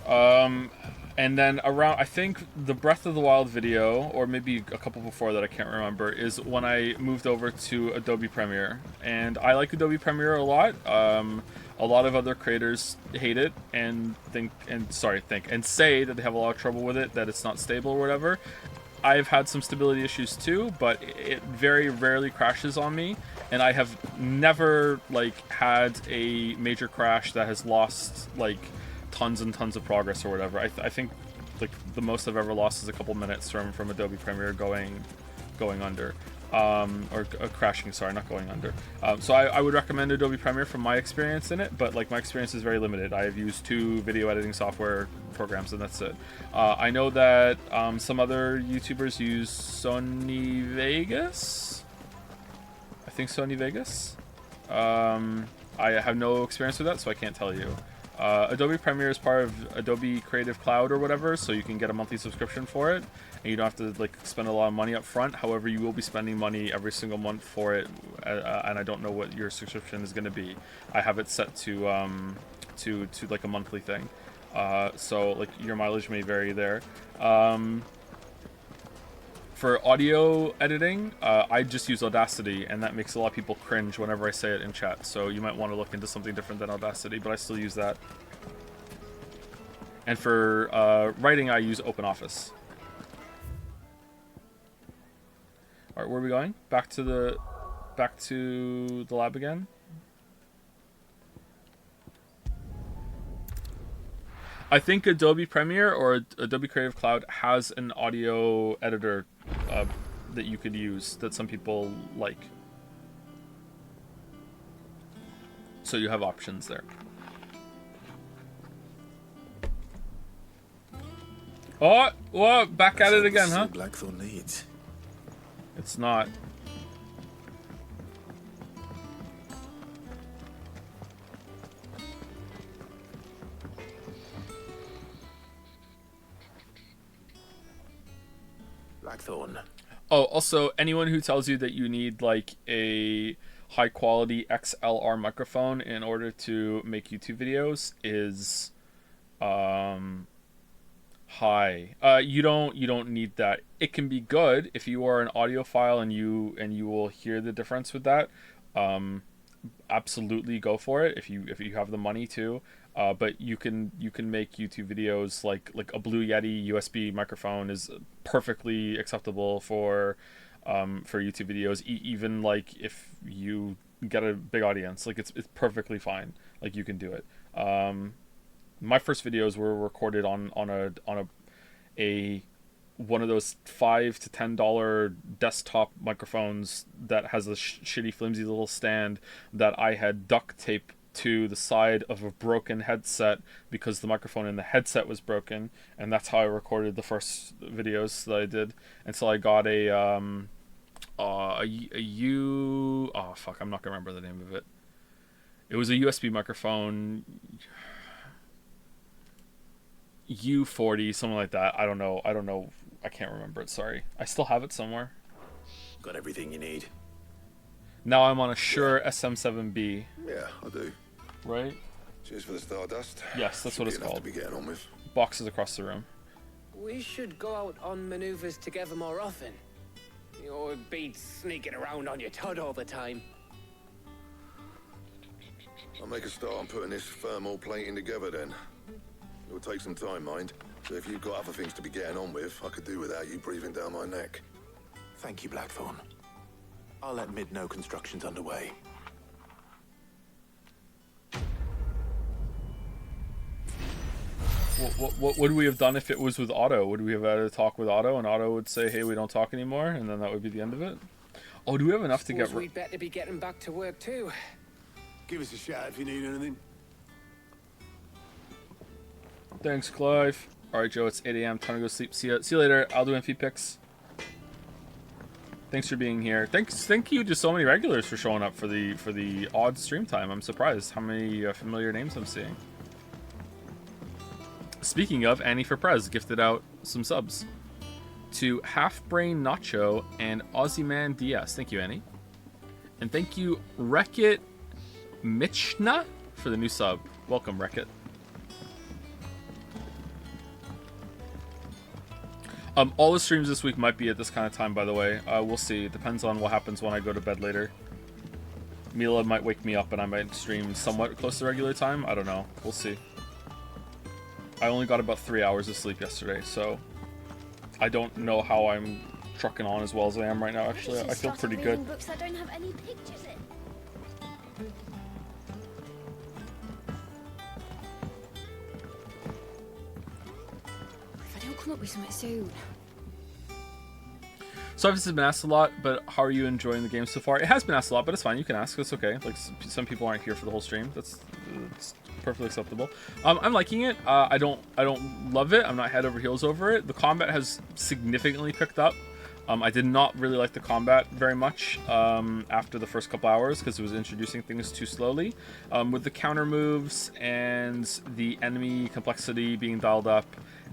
Speaker 1: And then around, I think the Breath of the Wild video, or maybe a couple before that, I can't remember, is when I moved over to Adobe Premiere. And I like Adobe Premiere a lot. A lot of other creators hate it and say that they have a lot of trouble with it, that it's not stable or whatever. I've had some stability issues too, but it very rarely crashes on me, and I have never had a major crash that has lost tons and tons of progress or whatever. I think the most I've ever lost is a couple minutes from Adobe Premiere going under. Or crashing, sorry, not going under. So I would recommend Adobe Premiere from my experience in it, but my experience is very limited. I have used 2 video editing software programs, and that's it. I know that some other YouTubers use Sony Vegas. I think Sony Vegas. I have no experience with that, so I can't tell you. Adobe Premiere is part of Adobe Creative Cloud or whatever, so you can get a monthly subscription for it, and you don't have to spend a lot of money up front. However, you will be spending money every single month for it, and I don't know what your subscription is going to be. I have it set to a monthly thing, so your mileage may vary there. For audio editing, I just use Audacity, and that makes a lot of people cringe whenever I say it in chat, so you might want to look into something different than Audacity, but I still use that. And for writing, I use OpenOffice. Alright, where are we going? Back to the lab again? I think Adobe Premiere or Adobe Creative Cloud has an audio editor that you could use that some people like. So you have options there. Oh, whoa, back at it again, huh?
Speaker 5: Blackthorn needs.
Speaker 1: It's not.
Speaker 5: Blackthorn.
Speaker 1: Oh, also, anyone who tells you that you need a high quality XLR microphone in order to make YouTube videos is high. You don't need that. It can be good if you are an audiophile and you will hear the difference with that. Absolutely go for it if you have the money to. But you can make YouTube videos like a Blue Yeti USB microphone is perfectly acceptable for YouTube videos. Even if you get a big audience, it's perfectly fine. You can do it. My first videos were recorded on a one of those $5 to $10 desktop microphones that has a shitty flimsy little stand that I had duct taped to the side of a broken headset because the microphone in the headset was broken, and that's how I recorded the first videos that I did until I got I'm not gonna remember the name of it. It was a USB microphone, U40, something like that. I don't know. I can't remember it. Sorry. I still have it somewhere.
Speaker 5: Got everything you need.
Speaker 1: Now I'm on a Shure SM7B.
Speaker 3: Yeah, I do.
Speaker 1: Right?
Speaker 3: Cheers for the Stardust.
Speaker 1: Yes, that's what it's called.
Speaker 3: To be getting on with.
Speaker 1: Boxes across the room.
Speaker 12: We should go out on maneuvers together more often. You'll be sneaking around on your tud all the time.
Speaker 3: I'll make a start on putting this thermal plating together then. It'll take some time, mind. So if you've got other things to be getting on with, I could do without you breathing down my neck.
Speaker 5: Thank you, Blackthorn. I'll let Mid know construction's underway.
Speaker 1: What would we have done if it was with Otto? Would we have had a talk with Otto, and Otto would say, "Hey, we don't talk anymore," and then that would be the end of it? Oh, do we have enough to get?
Speaker 12: We'd better be getting back to work too.
Speaker 19: Give us a shout if you need anything.
Speaker 1: Thanks, Clive. All right, Joe. It's 8 a.m. Time to go sleep. See you later. I'll do NP picks. Thanks for being here. Thank you to so many regulars for showing up for the odd stream time. I'm surprised how many familiar names I'm seeing. Speaking of, Annie for Prez gifted out some subs to Half Brain Nacho and Aussie Man DS. Thank you, Annie. And thank you, Wreck-It Michna for the new sub. Welcome, Wreck-It. All the streams this week might be at this kind of time, by the way. We'll see. It depends on what happens when I go to bed later. Mila might wake me up and I might stream somewhat close to regular time. I don't know. We'll see. I only got about 3 hours of sleep yesterday, so I don't know how I'm trucking on as well as I am right now, actually. I feel pretty good.
Speaker 18: Books that don't have any pictures in. If I don't come up with something soon.
Speaker 1: So obviously it's been asked a lot, but how are you enjoying the game so far? It has been asked a lot, but it's fine. You can ask. It's okay. Like, some people aren't here for the whole stream. It's perfectly acceptable. I'm liking it. I don't love it. I'm not head over heels over it. The combat has significantly picked up. I did not really like the combat very much after the first couple hours because it was introducing things too slowly. With the counter moves and the enemy complexity being dialed up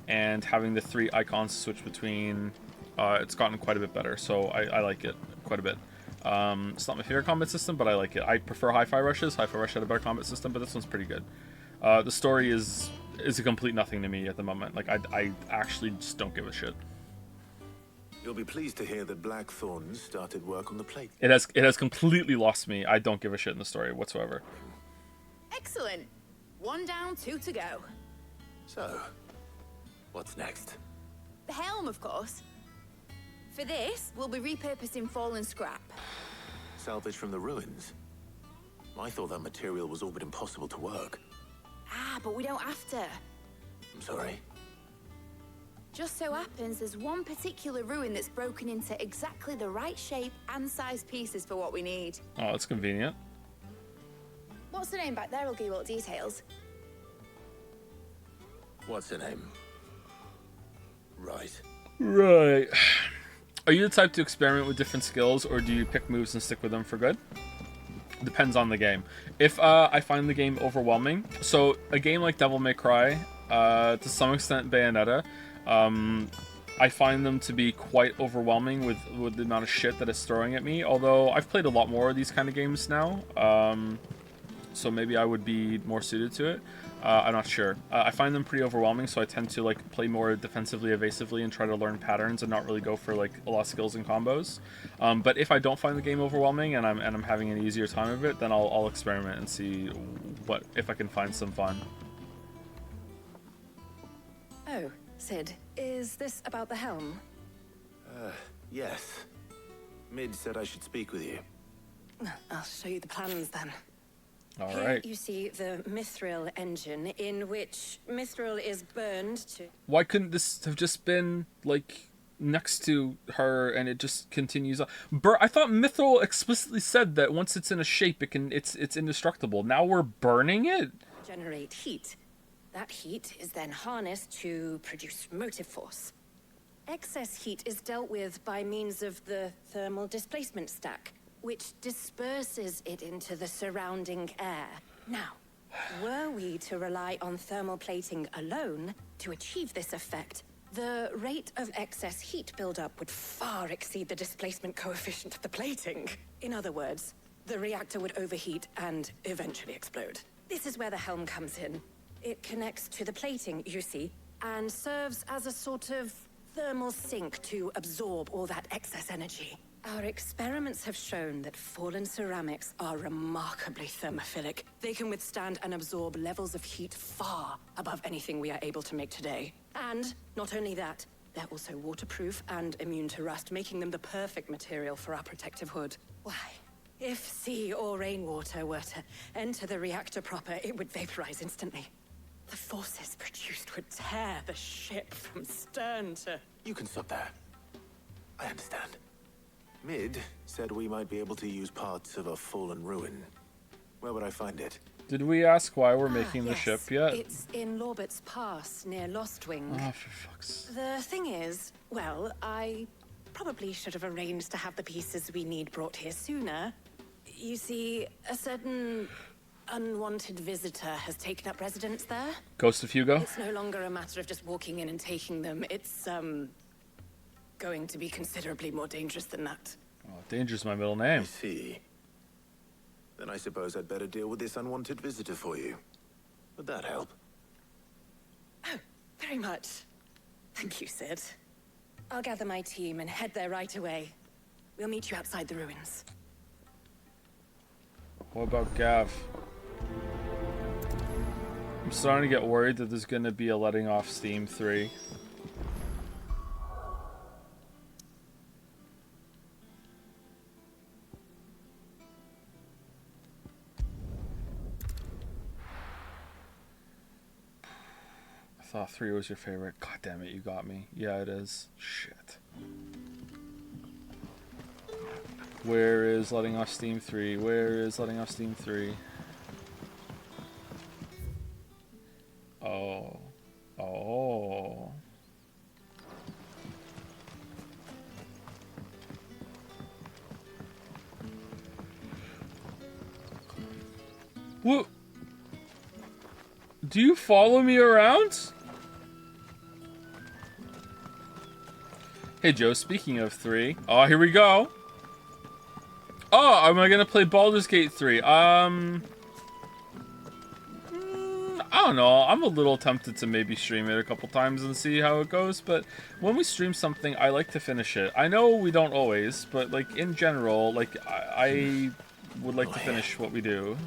Speaker 1: and having the 3 icons to switch between, it's gotten quite a bit better. So I like it quite a bit. It's not my favorite combat system, but I like it. I prefer Hi-Fi Rushes. Hi-Fi Rush had a better combat system, but this one's pretty good. The story is a complete nothing to me at the moment. Like, I actually just don't give a shit.
Speaker 19: You'll be pleased to hear that Blackthorn started work on the plate.
Speaker 1: It has completely lost me. I don't give a shit in the story whatsoever.
Speaker 17: Excellent. 1 down, 2 to go.
Speaker 19: So, what's next?
Speaker 17: The helm, of course. For this, we'll be repurposing fallen scrap.
Speaker 19: Salvage from the ruins? I thought that material was all but impossible to work.
Speaker 17: Ah, but we don't have to.
Speaker 19: I'm sorry.
Speaker 17: Just so happens there's one particular ruin that's broken into exactly the right shape and size pieces for what we need.
Speaker 1: Oh, that's convenient.
Speaker 17: What's the name back there? I'll give you all the details.
Speaker 19: What's her name? Right.
Speaker 1: Right. Are you the type to experiment with different skills, or do you pick moves and stick with them for good? Depends on the game. If I find the game overwhelming, so a game like Devil May Cry, to some extent Bayonetta, I find them to be quite overwhelming with the amount of shit that it's throwing at me. Although I've played a lot more of these kind of games now, so maybe I would be more suited to it. I'm not sure. I find them pretty overwhelming, so I tend to like play more defensively, evasively, and try to learn patterns and not really go for like a lot of skills and combos. But if I don't find the game overwhelming and I'm having an easier time of it, then I'll experiment and see if I can find some fun.
Speaker 20: Oh, Cid, is this about the helm?
Speaker 19: Yes. Mid said I should speak with you.
Speaker 20: I'll show you the plans then.
Speaker 1: All
Speaker 20: Here
Speaker 1: right.
Speaker 20: you see the Mithril engine, in which Mithril is burned to...
Speaker 1: Why couldn't this have just been like next to her and it just continues on? I thought Mithril explicitly said that once it's in a shape, it's indestructible. Now we're burning it.
Speaker 20: Generate heat. That heat is then harnessed to produce motive force. Excess heat is dealt with by means of the thermal displacement stack, which disperses it into the surrounding air. Now, were we to rely on thermal plating alone to achieve this effect, the rate of excess heat buildup would far exceed the displacement coefficient of the plating. In other words, the reactor would overheat and eventually explode. This is where the helm comes in. It connects to the plating, you see, and serves as a sort of thermal sink to absorb all that excess energy. Our experiments have shown that fallen ceramics are remarkably thermophilic. They can withstand and absorb levels of heat far above anything we are able to make today. And not only that, they're also waterproof and immune to rust, making them the perfect material for our protective hood. Why? If sea or rainwater were to enter the reactor proper, it would vaporize instantly. The forces produced would tear the ship from stern to...
Speaker 19: You can stop there. I understand. Mid said we might be able to use parts of a fallen ruin. Where would I find it?
Speaker 1: Did we ask why we're making the
Speaker 20: yes.
Speaker 1: ship yet?
Speaker 20: It's in Lorbert's Pass, near Lostwing.
Speaker 1: Oh, for fuck's...
Speaker 20: The thing is, well, I probably should have arranged to have the pieces we need brought here sooner. You see, a certain unwanted visitor has taken up residence there.
Speaker 1: Ghost of Hugo?
Speaker 20: It's no longer a matter of just walking in and taking them. It's, going to be considerably more dangerous than that.
Speaker 1: Oh, Danger's my middle name.
Speaker 19: I see.
Speaker 5: Then I suppose I'd better deal with this unwanted visitor for you. Would that help?
Speaker 20: Oh, very much. Thank you, Sid. I'll gather my team and head there right away. We'll meet you outside the ruins.
Speaker 1: What about Gav? I'm starting to get worried that there's going to be a letting off Steam 3. I thought 3 was your favorite. God damn it, you got me. Yeah, it is. Shit. Where is letting off Steam 3? Where is letting off Steam 3? Oh. Oh. What? Do you follow me around? Hey Joe, speaking of 3. Oh, here we go. Oh, am I gonna play Baldur's Gate 3? I don't know. I'm a little tempted to maybe stream it a couple times and see how it goes, but when we stream something, I like to finish it. I know we don't always, but like in general, like I would like to finish what we do.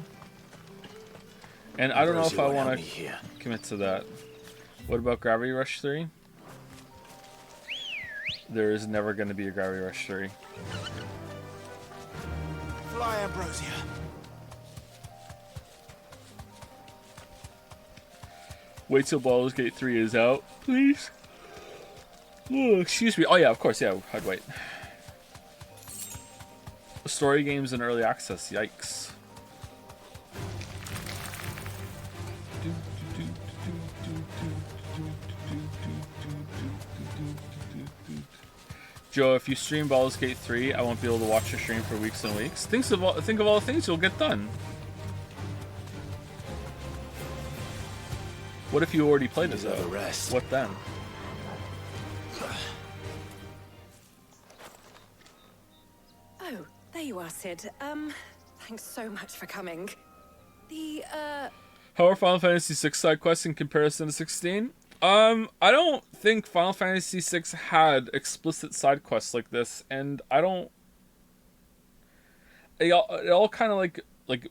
Speaker 1: And I don't know if I want to commit to that. What about Gravity Rush 3? There is never going to be a Gravity Rush 3.
Speaker 5: Fly, Ambrosia.
Speaker 1: Wait till Baldur's Gate 3 is out, please. Oh, excuse me. Oh yeah, of course. Yeah, I'd wait. Story games in early access. Yikes. Joe, if you stream Baldur's Gate 3, I won't be able to watch your stream for weeks and weeks. Think of all the things you'll get done. What if you already played it though? What then?
Speaker 20: Oh, there you are, Sid. Thanks so much for coming.
Speaker 1: How are Final Fantasy VI side quests in comparison to 16? I don't think Final Fantasy VI had explicit side quests like this, and I don't. It all kind of like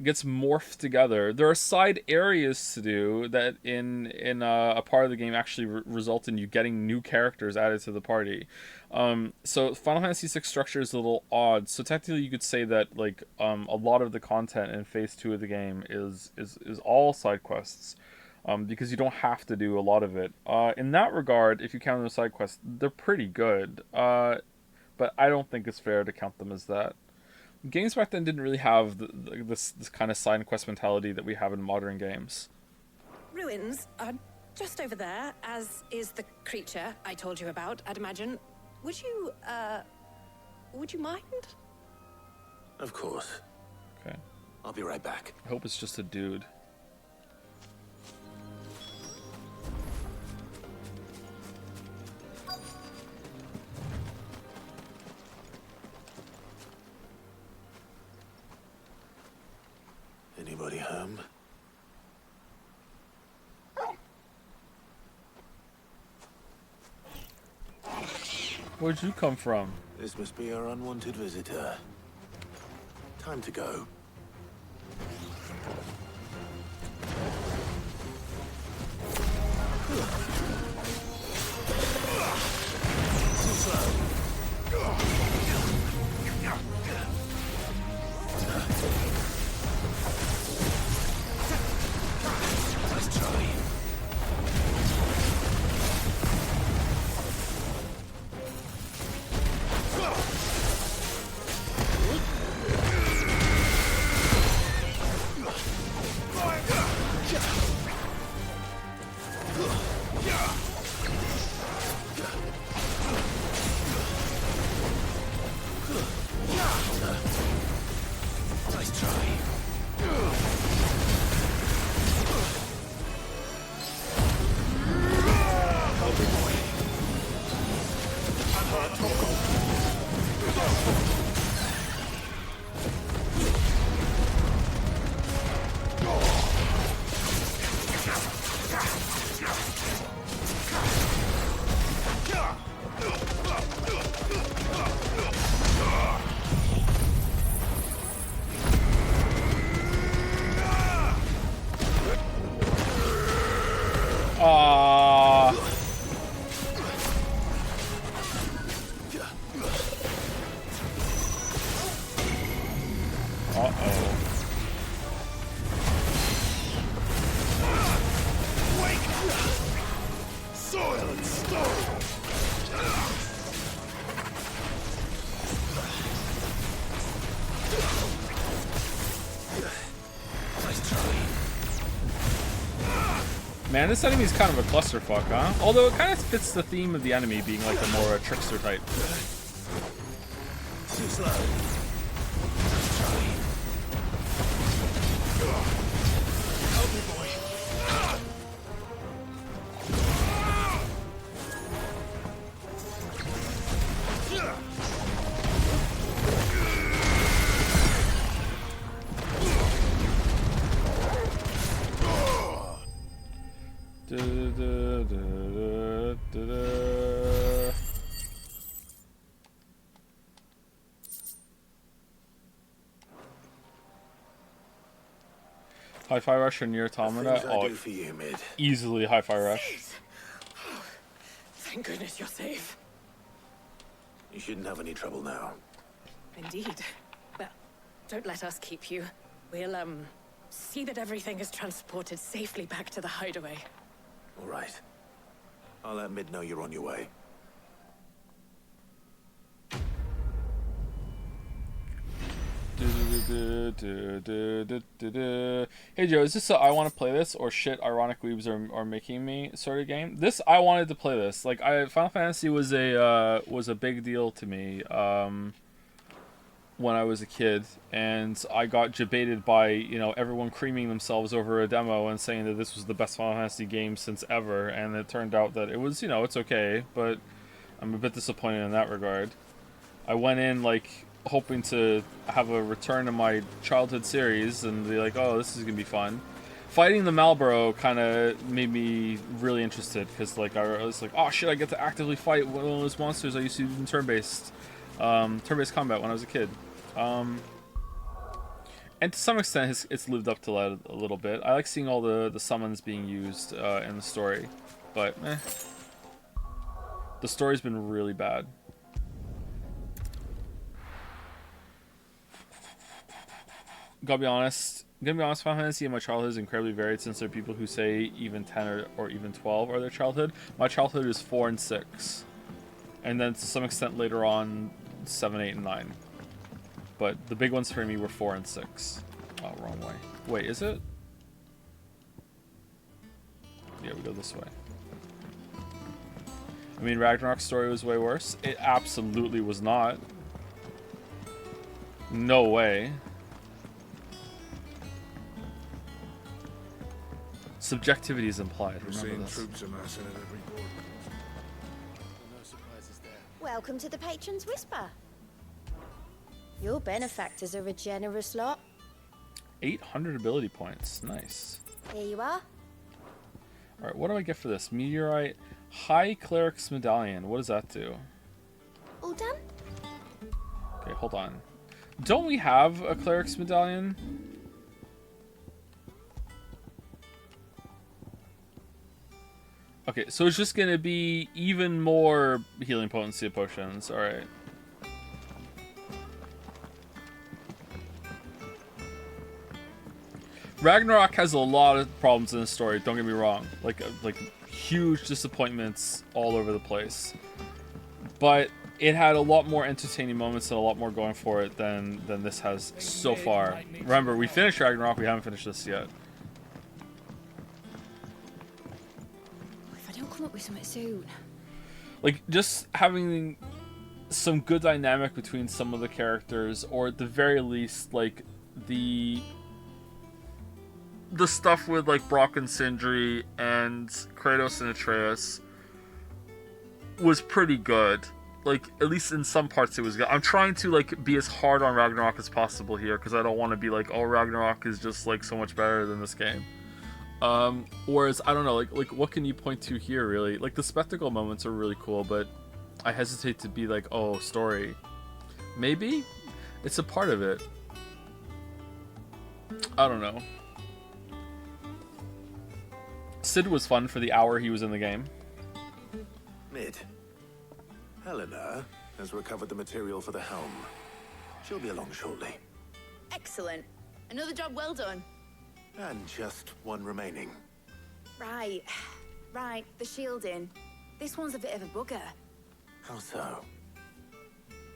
Speaker 1: gets morphed together. There are side areas to do that in a part of the game actually result in you getting new characters added to the party. So Final Fantasy VI structure is a little odd. So technically, you could say that like a lot of the content in Phase 2 of the game is all side quests. Because you don't have to do a lot of it. In that regard, if you count them as side quests, they're pretty good. But I don't think it's fair to count them as that. Games back then didn't really have this kind of side quest mentality that we have in modern games.
Speaker 20: Ruins are just over there, as is the creature I told you about, I'd imagine. Would you mind?
Speaker 5: Of course.
Speaker 1: Okay.
Speaker 5: I'll be right back.
Speaker 1: I hope it's just a dude.
Speaker 5: Anybody home?
Speaker 1: Where'd you come from?
Speaker 5: This must be our unwanted visitor. Time to go. Too slow. Let's try.
Speaker 1: Uh-oh.
Speaker 5: Soil and stone! Nice try.
Speaker 1: Man, this enemy's kind of a clusterfuck, huh? Although it kind of fits the theme of the enemy being like a more trickster type.
Speaker 5: Too slow. Nice try. Help me, boy.
Speaker 1: Hi-Fi Rush or Nier Automata? Oh,
Speaker 19: do for you, Mid.
Speaker 1: easily Hi-Fi Rush.
Speaker 20: Thank goodness you're safe.
Speaker 19: You shouldn't have any trouble now.
Speaker 20: Indeed. Well, don't let us keep you. We'll, see that everything is transported safely back to the hideaway.
Speaker 19: All right. I'll let Mid know you're on your way.
Speaker 1: Hey Joe, is this a I want to play this or shit ironic weebs are making me sort of game? This I wanted to play this. Like Final Fantasy was a big deal to me when I was a kid, and I got debated by, you know, everyone creaming themselves over a demo and saying that this was the best Final Fantasy game since ever, and it turned out that it was, you know, it's okay, but I'm a bit disappointed in that regard. I went in like hoping to have a return to my childhood series and be like, oh, this is gonna be fun. Fighting the Malboro kind of made me really interested, because like I was like, oh shit, I get to actively fight one of those monsters I used to use in turn-based combat when I was a kid. And to some extent it's lived up to that a little bit. I like seeing all the summons being used in the story, but the story's been really bad. Gonna be honest, Final Fantasy in my childhood is incredibly varied, since there are people who say even 10 or even 12 are their childhood. My childhood is 4 and 6. And then to some extent later on, 7, 8, and 9. But the big ones for me were 4 and 6. Oh, wrong way. Wait, is it? Yeah, we go this way. I mean, Ragnarok's story was way worse. It absolutely was not. No way. Subjectivity is implied. Remember this.
Speaker 14: Troops amassing at every border. No surprises there. Welcome to the Patron's Whisper. Your benefactors are a generous lot.
Speaker 1: 800 ability points. Nice.
Speaker 14: Here you are.
Speaker 1: Alright, what do I get for this? Meteorite. High Cleric's Medallion. What does that do?
Speaker 14: All done?
Speaker 1: Okay, hold on. Don't we have a Cleric's Medallion? Okay, so it's just gonna be even more healing potency of potions. Alright. Ragnarok has a lot of problems in the story, don't get me wrong. Like huge disappointments all over the place. But it had a lot more entertaining moments and a lot more going for it than this has so far. Remember, we finished Ragnarok, we haven't finished this yet.
Speaker 17: If I don't come up with something soon.
Speaker 1: Like, just having some good dynamic between some of the characters, or at the very least, like, the stuff with, like, Brock and Sindri and Kratos and Atreus was pretty good. Like, at least in some parts it was good. I'm trying to, like, be as hard on Ragnarok as possible here, because I don't want to be like, oh, Ragnarok is just, like, so much better than this game. Whereas, I don't know, like what can you point to here, really? Like, the spectacle moments are really cool, but I hesitate to be like, oh, story. Maybe? It's a part of it. I don't know. Cid was fun for the hour he was in the game.
Speaker 19: Mid. Helena has recovered the material for the helm. She'll be along shortly.
Speaker 17: Excellent. Another job well done.
Speaker 19: And just one remaining.
Speaker 17: Right. Right, the shielding. This one's a bit of a bugger.
Speaker 19: How so?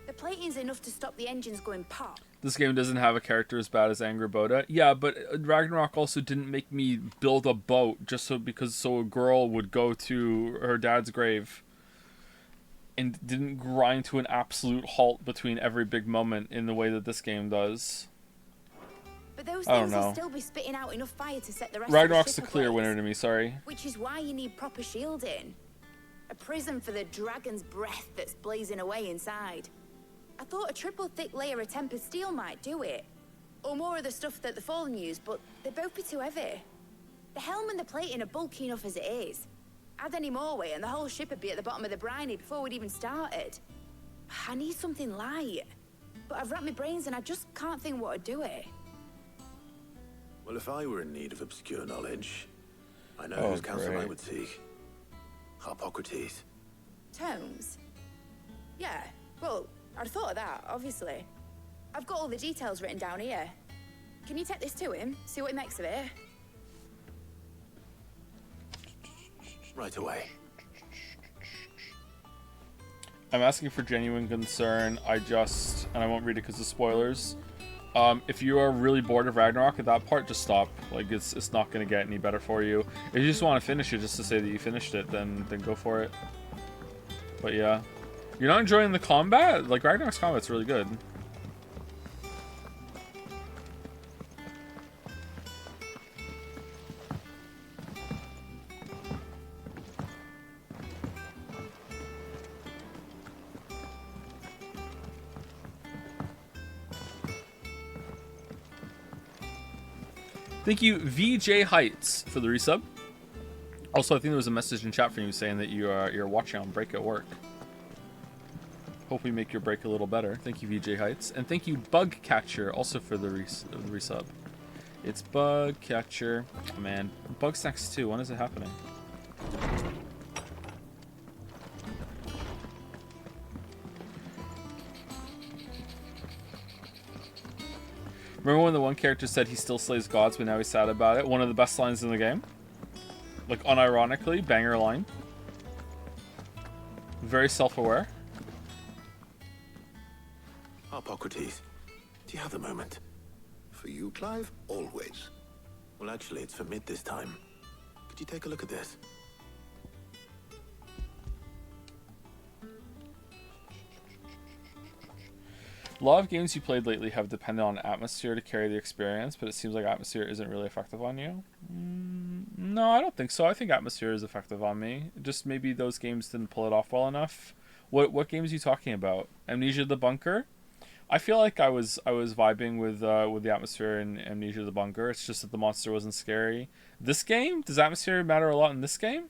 Speaker 17: The plating's enough to stop the engines going pop.
Speaker 1: This game doesn't have a character as bad as Angrboda. Yeah, but Ragnarok also didn't make me build a boat just so a girl would go to her dad's grave, and didn't grind to an absolute halt between every big moment in the way that this game does.
Speaker 17: But those
Speaker 1: I don't
Speaker 17: things will
Speaker 1: know.
Speaker 17: still be spitting out enough fire to set the rest
Speaker 1: Ragnarok's
Speaker 17: of
Speaker 1: the
Speaker 17: the ship
Speaker 1: clear
Speaker 17: ablaze.
Speaker 1: winner to me, sorry.
Speaker 17: Which is why you need proper shielding. A prism for the dragon's breath that's blazing away inside. I thought a triple thick layer of tempered steel might do it. Or more of the stuff that the Fallen use, but they'd both be too heavy. The helm and the plating are bulky enough as it is. Add any more weight and the whole ship would be at the bottom of the briny before we'd even started. I need something light. But I've racked my brains and I just can't think what would do it.
Speaker 19: Well, if I were in need of obscure knowledge, I know
Speaker 1: Oh,
Speaker 19: whose counsel I
Speaker 1: great.
Speaker 19: would seek. Harpocrates.
Speaker 17: Tomes? Yeah, well, I'd thought of that, obviously. I've got all the details written down here. Can you take this to him, see what he makes of it?
Speaker 19: Right away.
Speaker 1: I'm asking for genuine concern. And I won't read it because of spoilers. If you are really bored of Ragnarok at that part, just stop. Like, it's not going to get any better for you. If you just want to finish it just to say that you finished it, then go for it. But yeah. You're not enjoying the combat? Like, Ragnarok's combat's really good. Thank you, VJ Heights, for the resub. Also, I think there was a message in chat from you saying that you're watching on break at work. Hope we make your break a little better. Thank you, VJ Heights. And thank you, Bug Catcher, also for the resub. It's Bug Catcher. Oh, man. Bugsnax 2, when is it happening? Remember when the one character said he still slays gods, but now he's sad about it? One of the best lines in the game. Like, unironically, banger line. Very self-aware.
Speaker 19: Harpocrates, do you have a moment?
Speaker 13: For you, Clive? Always.
Speaker 19: Well, actually, it's for mid this time. Could you take a look at this?
Speaker 1: A lot of games you played lately have depended on atmosphere to carry the experience, but it seems like atmosphere isn't really effective on you. No, I don't think so. I think atmosphere is effective on me. Just maybe those games didn't pull it off well enough. What games are you talking about? Amnesia the Bunker? I feel like I was vibing with the atmosphere in Amnesia the Bunker. It's just that the monster wasn't scary. This game? Does atmosphere matter a lot in this game?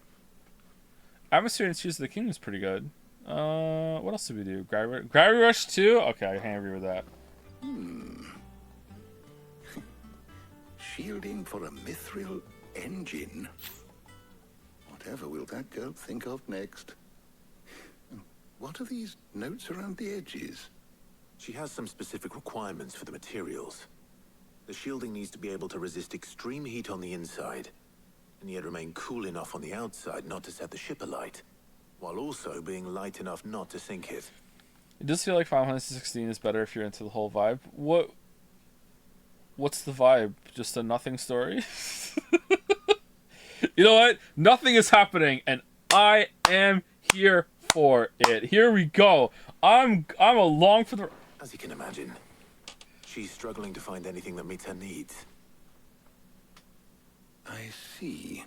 Speaker 1: Atmosphere in Tears of the Kingdom is pretty good. What else did we do? Gravity Rush 2? Okay, I can't agree with that.
Speaker 13: Shielding for a mithril engine. Whatever will that girl think of next? What are these notes around the edges?
Speaker 19: She has some specific requirements for the materials. The shielding needs to be able to resist extreme heat on the inside, and yet remain cool enough on the outside not to set the ship alight, while also being light enough not to sink it.
Speaker 1: It does feel like Final Fantasy 16 is better if you're into the whole vibe. What's the vibe? Just a nothing story? You know what? Nothing is happening, and I am here for it. Here we go. I'm along for the...
Speaker 19: As you can imagine, she's struggling to find anything that meets her needs.
Speaker 13: I see.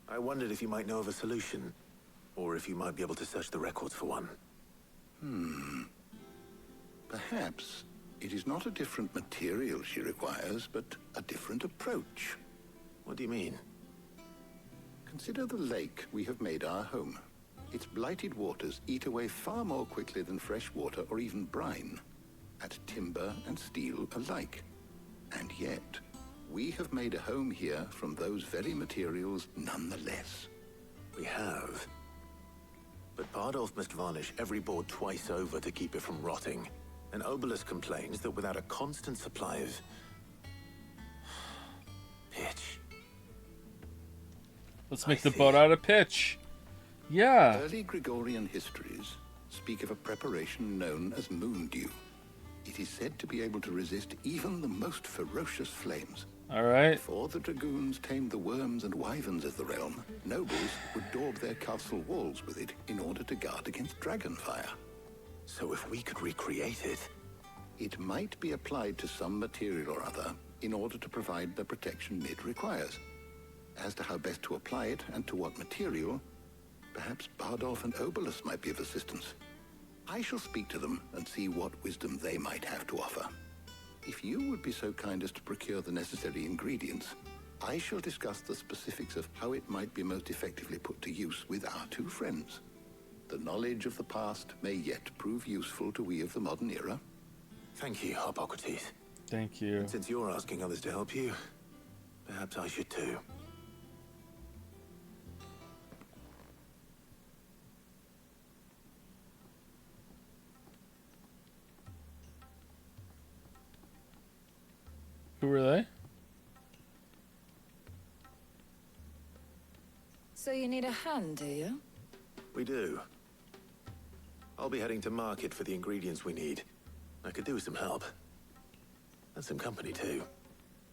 Speaker 19: I wondered if you might know of a solution, or if you might be able to search the records for one.
Speaker 13: Perhaps it is not a different material she requires, but a different approach.
Speaker 19: What do you mean?
Speaker 13: Consider the lake we have made our home. Its blighted waters eat away far more quickly than fresh water or even brine, at timber and steel alike. And yet, we have made a home here from those very materials nonetheless.
Speaker 19: We have. But Bardolph must varnish every board twice over to keep it from rotting. And Obelisk complains that without a constant supply of pitch.
Speaker 1: Let's make the boat out of pitch. Yeah.
Speaker 13: Early Gregorian histories speak of a preparation known as moon dew. It is said to be able to resist even the most ferocious flames.
Speaker 1: All right.
Speaker 13: Before the dragoons tamed the worms and wyverns of the realm, nobles would daub their castle walls with it in order to guard against dragon fire.
Speaker 19: So if we could recreate it...
Speaker 13: It might be applied to some material or other in order to provide the protection Mid requires. As to how best to apply it and to what material, perhaps Bardolph and Obelisk might be of assistance. I shall speak to them and see what wisdom they might have to offer. If you would be so kind as to procure the necessary ingredients, I shall discuss the specifics of how it might be most effectively put to use with our two friends. The knowledge of the past may yet prove useful to we of the modern era.
Speaker 19: Thank you, Hippocrates.
Speaker 1: Thank you.
Speaker 19: And since you're asking others to help you, perhaps I should too.
Speaker 1: Who were they?
Speaker 21: So you need a hand, do you?
Speaker 19: We do. I'll be heading to market for the ingredients we need. I could do with some help. And some company, too.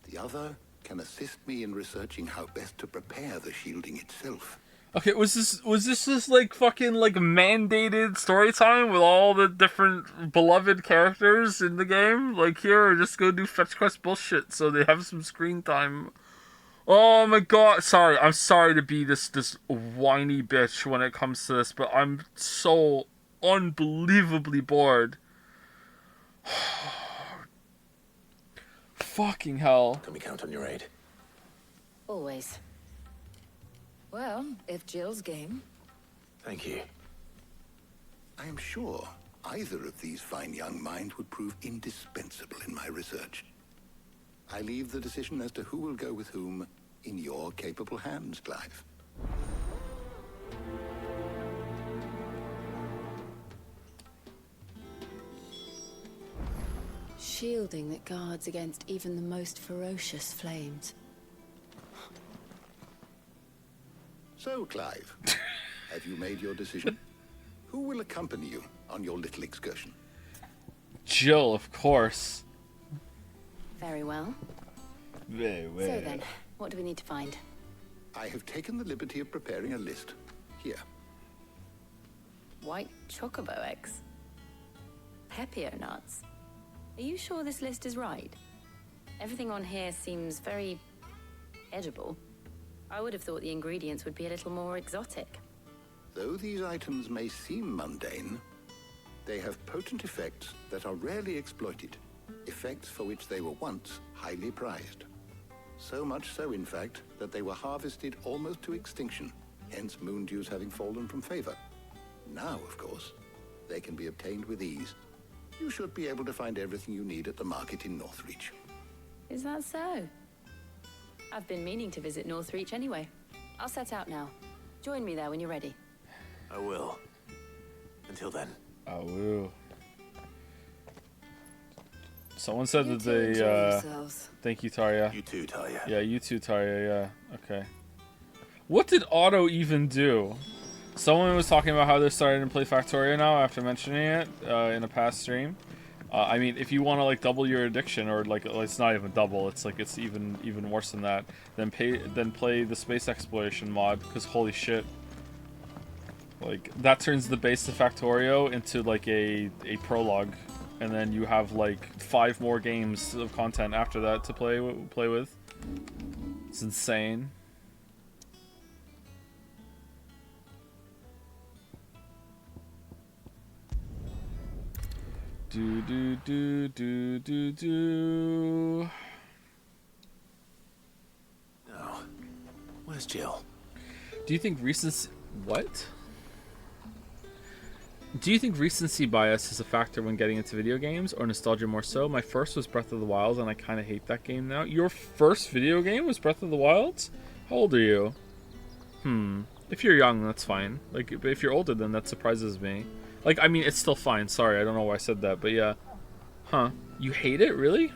Speaker 13: The other can assist me in researching how best to prepare the shielding itself.
Speaker 1: Okay, was this like fucking like mandated story time with all the different beloved characters in the game? Like, here, just go do fetch quest bullshit so they have some screen time. Oh my god, sorry, I'm sorry to be this whiny bitch when it comes to this, but I'm so unbelievably bored. Fucking hell.
Speaker 19: Can we count on your aid?
Speaker 21: Always. Well, if Jill's game.
Speaker 19: Thank you.
Speaker 13: I am sure either of these fine young minds would prove indispensable in my research. I leave the decision as to who will go with whom in your capable hands, Clive.
Speaker 2: Shielding that guards against even the most ferocious flames.
Speaker 13: So, Clive, have you made your decision? Who will accompany you on your little excursion?
Speaker 1: Jill, of course.
Speaker 2: Very well.
Speaker 1: Very well.
Speaker 2: So then, what do we need to find?
Speaker 13: I have taken the liberty of preparing a list. Here.
Speaker 2: White chocobo eggs. Pepio nuts. Are you sure this list is right? Everything on here seems very edible. I would have thought the ingredients would be a little more exotic.
Speaker 13: Though these items may seem mundane, they have potent effects that are rarely exploited, effects for which they were once highly prized. So much so, in fact, that they were harvested almost to extinction, hence moon dews having fallen from favor. Now, of course, they can be obtained with ease. You should be able to find everything you need at the market in Northreach.
Speaker 2: Is that so? I've been meaning to visit Northreach anyway. I'll set out now. Join me there when you're ready.
Speaker 19: I will. Until then.
Speaker 1: I will. Someone said that they, thank you, Tarya.
Speaker 19: You too, Tarya.
Speaker 1: Yeah, you too, Tarya, yeah. Okay. What did Otto even do? Someone was talking about how they're starting to play Factorio now after mentioning it in a past stream. I mean, if you want to like double your addiction, or like it's not even double, it's like it's even worse than that. Then play the space exploration mod, because holy shit, like that turns the base of Factorio into like a prologue, and then you have like 5 more games of content after that to play with. It's insane. Do.
Speaker 19: Oh, where's Jill?
Speaker 1: Do you think recency... What? Do you think recency bias is a factor when getting into video games, or nostalgia more so? My first was Breath of the Wild, and I kind of hate that game now. Your first video game was Breath of the Wild? How old are you? If you're young, that's fine. Like, if you're older, then that surprises me. Like, I mean, it's still fine. Sorry, I don't know why I said that, but yeah. Huh. You hate it? Really?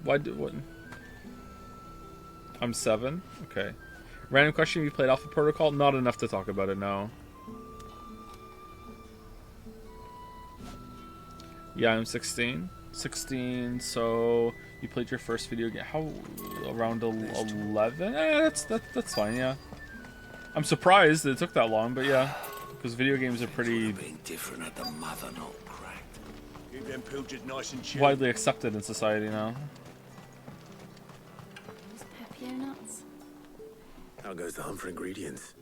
Speaker 1: Why what? I'm 7? Okay. Random question, you played Alpha Protocol? Not enough to talk about it, no. Yeah, I'm 16. 16, so you played your first video game. How? Around 11? That's fine, yeah. I'm surprised that it took that long, but yeah. Because video games are pretty
Speaker 5: different at the mother not cracked. Keep them pilchards nice and chill.
Speaker 1: widely accepted in society now.
Speaker 17: Pepio nuts?
Speaker 19: How goes the hunt for ingredients?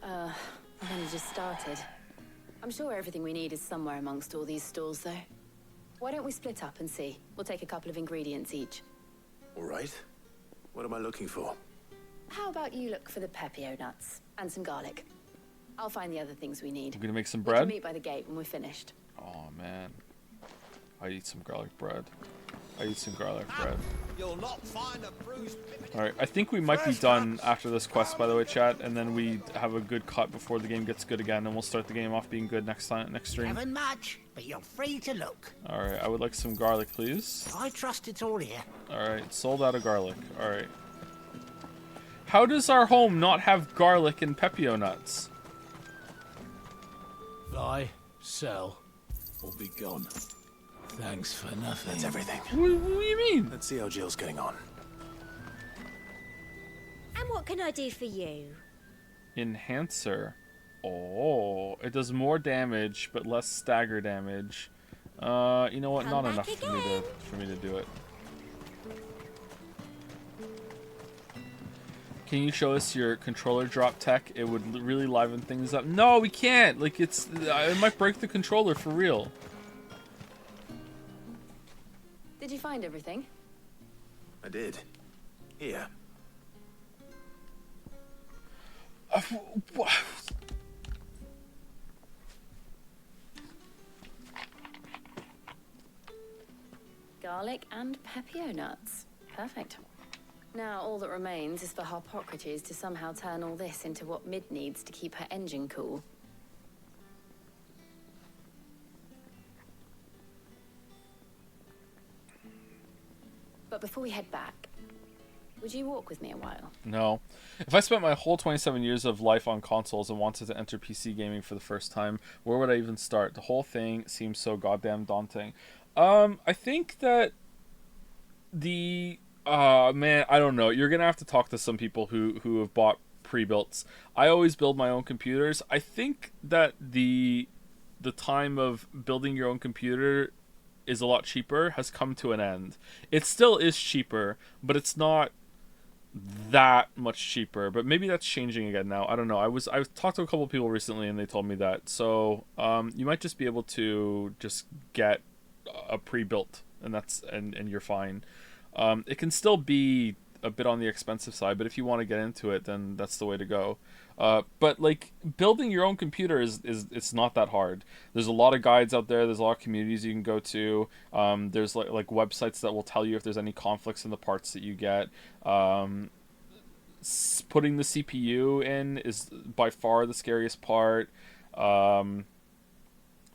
Speaker 17: I've only just started. I'm sure everything we need is somewhere amongst all these stalls, though. Why don't we split up and see? We'll take a couple of ingredients each.
Speaker 19: All right. What am I looking for?
Speaker 17: How about you look for the Pepio nuts and some garlic? I'll find the other things we need.
Speaker 1: We're gonna make some
Speaker 17: We
Speaker 1: bread?
Speaker 17: can meet by the gate when we're finished.
Speaker 1: Oh man, I eat some garlic bread. I eat some garlic bread.
Speaker 5: You'll not find a bruised
Speaker 1: All right, I think we might be done after this quest, by the way, chat, and then we have a good cut before the game gets good again, and we'll start the game off being good next stream.
Speaker 16: Haven't much, but you're free to look.
Speaker 1: All right, I would like some garlic, please.
Speaker 16: I trust it's all here.
Speaker 1: All right, sold out of garlic. All right. How does our home not have garlic and Pepio nuts?
Speaker 5: Buy, sell, or be gone. Thanks for nothing.
Speaker 19: That's everything.
Speaker 1: What do you mean?
Speaker 19: Let's see how Jill's getting on.
Speaker 18: And what can I do for you?
Speaker 1: Enhancer. Oh, it does more damage but less stagger damage. You know what?
Speaker 18: Come
Speaker 1: Not
Speaker 18: back
Speaker 1: enough for me to do it. Can you show us your controller drop tech? It would really liven things up. No, we can't. Like it might break the controller for real.
Speaker 17: Did you find everything?
Speaker 19: I did. Here.
Speaker 17: Garlic and Pepio nuts. Perfect. Now all that remains is for Harpocrates to somehow turn all this into what Mid needs to keep her engine cool. But before we head back, would you walk with me a while?
Speaker 1: No. If I spent my whole 27 years of life on consoles and wanted to enter PC gaming for the first time, where would I even start? The whole thing seems so goddamn daunting. I think that man, I don't know. You're gonna have to talk to some people who have bought pre-builts. I always build my own computers. I think that the time of building your own computer is a lot cheaper has come to an end. It still is cheaper, but it's not that much cheaper. But maybe that's changing again now. I don't know. I talked to a couple of people recently and they told me that. So you might just be able to just get a pre-built and you're fine. It can still be a bit on the expensive side, but if you want to get into it, then that's the way to go. But like building your own computer is it's not that hard. There's a lot of guides out there. There's a lot of communities you can go to. There's like websites that will tell you if there's any conflicts in the parts that you get. Putting the CPU in is by far the scariest part.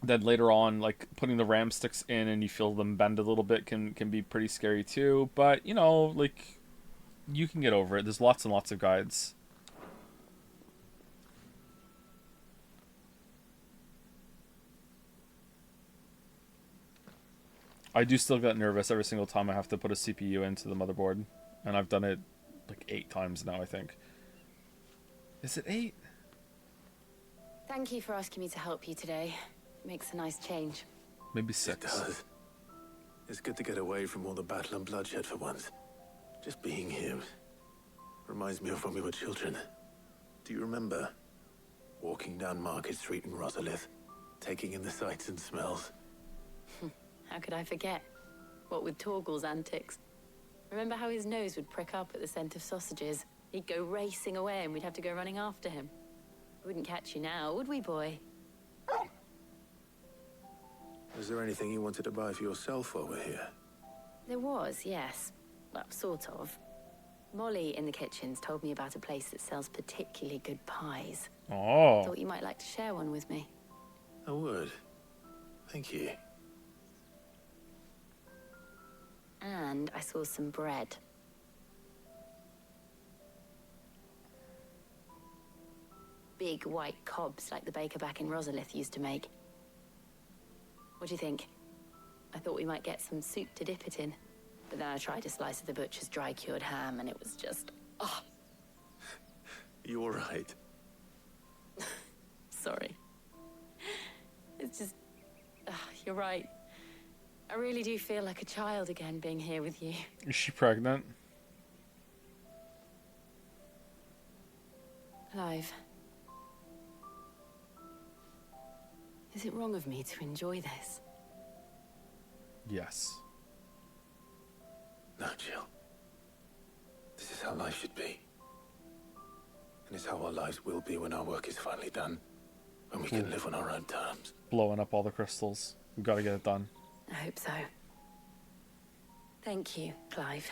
Speaker 1: Then later on, like putting the RAM sticks in and you feel them bend a little bit can be pretty scary too. But you know, like you can get over it. There's lots and lots of guides. I do still get nervous every single time I have to put a CPU into the motherboard, and I've done it like 8 times now, I think. Is it 8?
Speaker 17: Thank you for asking me to help you today. Makes a nice change.
Speaker 1: Maybe 6.
Speaker 19: It does. It's good to get away from all the battle and bloodshed for once. Just being here reminds me of when we were children. Do you remember walking down Market Street in Rosalith, taking in the sights and smells?
Speaker 17: How could I forget? What with Torgal's antics. Remember how his nose would prick up at the scent of sausages? He'd go racing away and we'd have to go running after him. We wouldn't catch you now, would we, boy?
Speaker 19: Was there anything you wanted to buy for yourself while we're here?
Speaker 17: There was, yes. Well, sort of. Molly in the kitchens told me about a place that sells particularly good pies.
Speaker 1: Oh.
Speaker 17: Thought you might like to share one with me.
Speaker 19: I would. Thank you.
Speaker 17: And I saw some bread. Big white cobs like the baker back in Rosalith used to make. What do you think? I thought we might get some soup to dip it in. But then I tried a slice of the butcher's dry-cured ham and it was just... oh,
Speaker 19: You all right?
Speaker 17: sorry. It's just... you're right. I really do feel like a child again being here with you.
Speaker 1: Is she pregnant?
Speaker 17: Clive. Is it wrong of me to enjoy this?
Speaker 1: Yes.
Speaker 19: No, Jill. This is how life should be. And it's how our lives will be when our work is finally done. When we can live on our own terms.
Speaker 1: Blowing up all the crystals. We've got to get it done.
Speaker 17: I hope so. Thank you, Clive.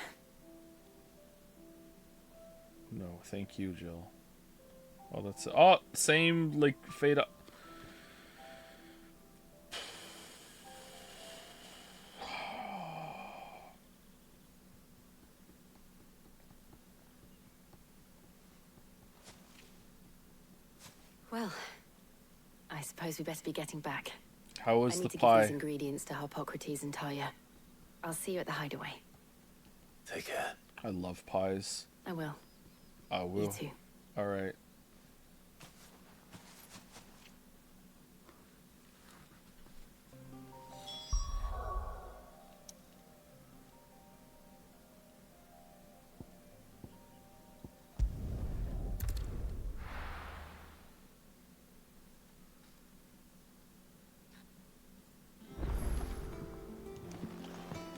Speaker 1: No, thank you, Jill. Oh, that's... oh, same, like, fade up.
Speaker 17: Well, I suppose we best be getting back.
Speaker 1: How was
Speaker 17: I
Speaker 1: the
Speaker 17: need to
Speaker 1: pie?
Speaker 17: give these ingredients to Harpocrates and Talia. I'll see you at the hideaway.
Speaker 19: Take care.
Speaker 1: I love pies.
Speaker 17: I will.
Speaker 1: I will.
Speaker 17: You too.
Speaker 1: All right.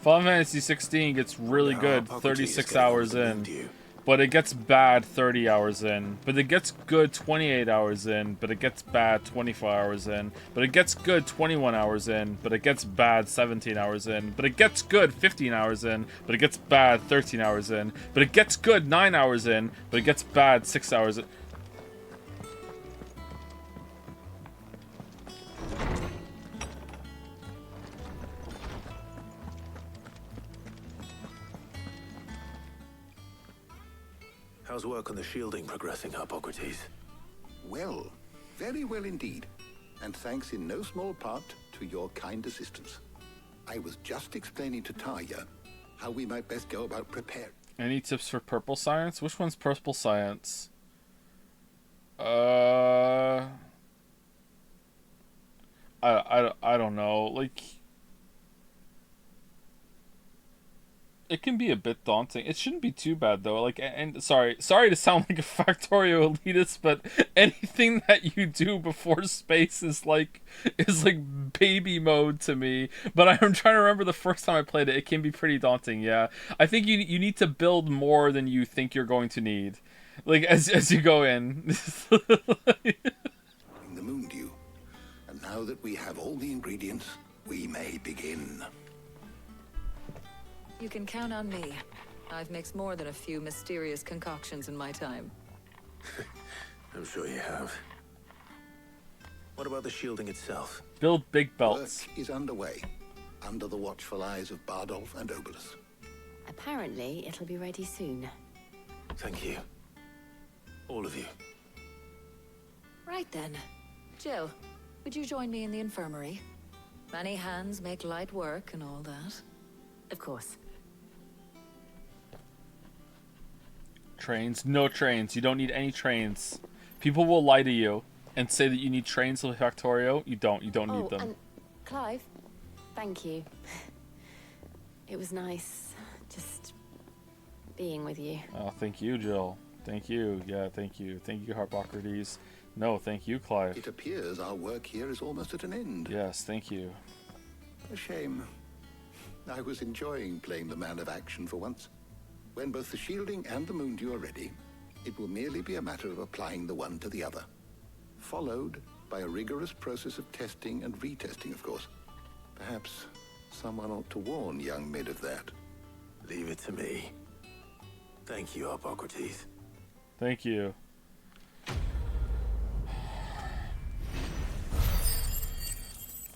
Speaker 1: Final Fantasy 16 gets really good 36 hours in, but it gets bad 30 hours in, but it gets good 28 hours in, but it gets bad 24 hours in, but it gets good 21 hours in, but it gets bad 17 hours in, but it gets good 15 hours in, but it gets bad 13 hours in, but it gets good 9 hours in, but it gets bad 6 hours in.
Speaker 19: How's work on the shielding progressing, Harpocrates?
Speaker 13: Well, very well indeed. And thanks in no small part to your kind assistance. I was just explaining to Talia how we might best go about preparing.
Speaker 1: Any tips for purple science? Which one's purple science? I don't know. Like, it can be a bit daunting. It shouldn't be too bad though. Like, and sorry to sound like a Factorio elitist, but anything that you do before space is like baby mode to me. But I'm trying to remember the first time I played it. It can be pretty daunting. Yeah, I think you need to build more than you think you're going to need, like as you go in.
Speaker 13: The moon dew. And now that we have all the ingredients, we may begin.
Speaker 21: You can count on me. I've mixed more than a few mysterious concoctions in my time.
Speaker 19: I'm sure you have. What about the shielding itself?
Speaker 1: Build big belts.
Speaker 13: Work is underway, under the watchful eyes of Bardolph and Obolus.
Speaker 17: Apparently, it'll be ready soon.
Speaker 19: Thank you. All of you.
Speaker 21: Right then. Jill, would you join me in the infirmary? Many hands make light work and all that.
Speaker 17: Of course.
Speaker 1: Trains? No trains. You don't need any trains. People will lie to you and say that you need trains to Factorio. You don't. You don't need them.
Speaker 17: And Clive, thank you. It was nice just being with you.
Speaker 1: Oh, thank you, Jill. Thank you. Yeah, thank you. Thank you, Harpocrates. No, thank you, Clive.
Speaker 13: It appears our work here is almost at an end.
Speaker 1: Yes, thank you.
Speaker 13: A shame. I was enjoying playing the man of action for once. When both the shielding and the moon dew are ready, it will merely be a matter of applying the one to the other. Followed by a rigorous process of testing and retesting, of course. Perhaps someone ought to warn young Mid of that.
Speaker 19: Leave it to me. Thank you, Harpocrates.
Speaker 1: Thank you.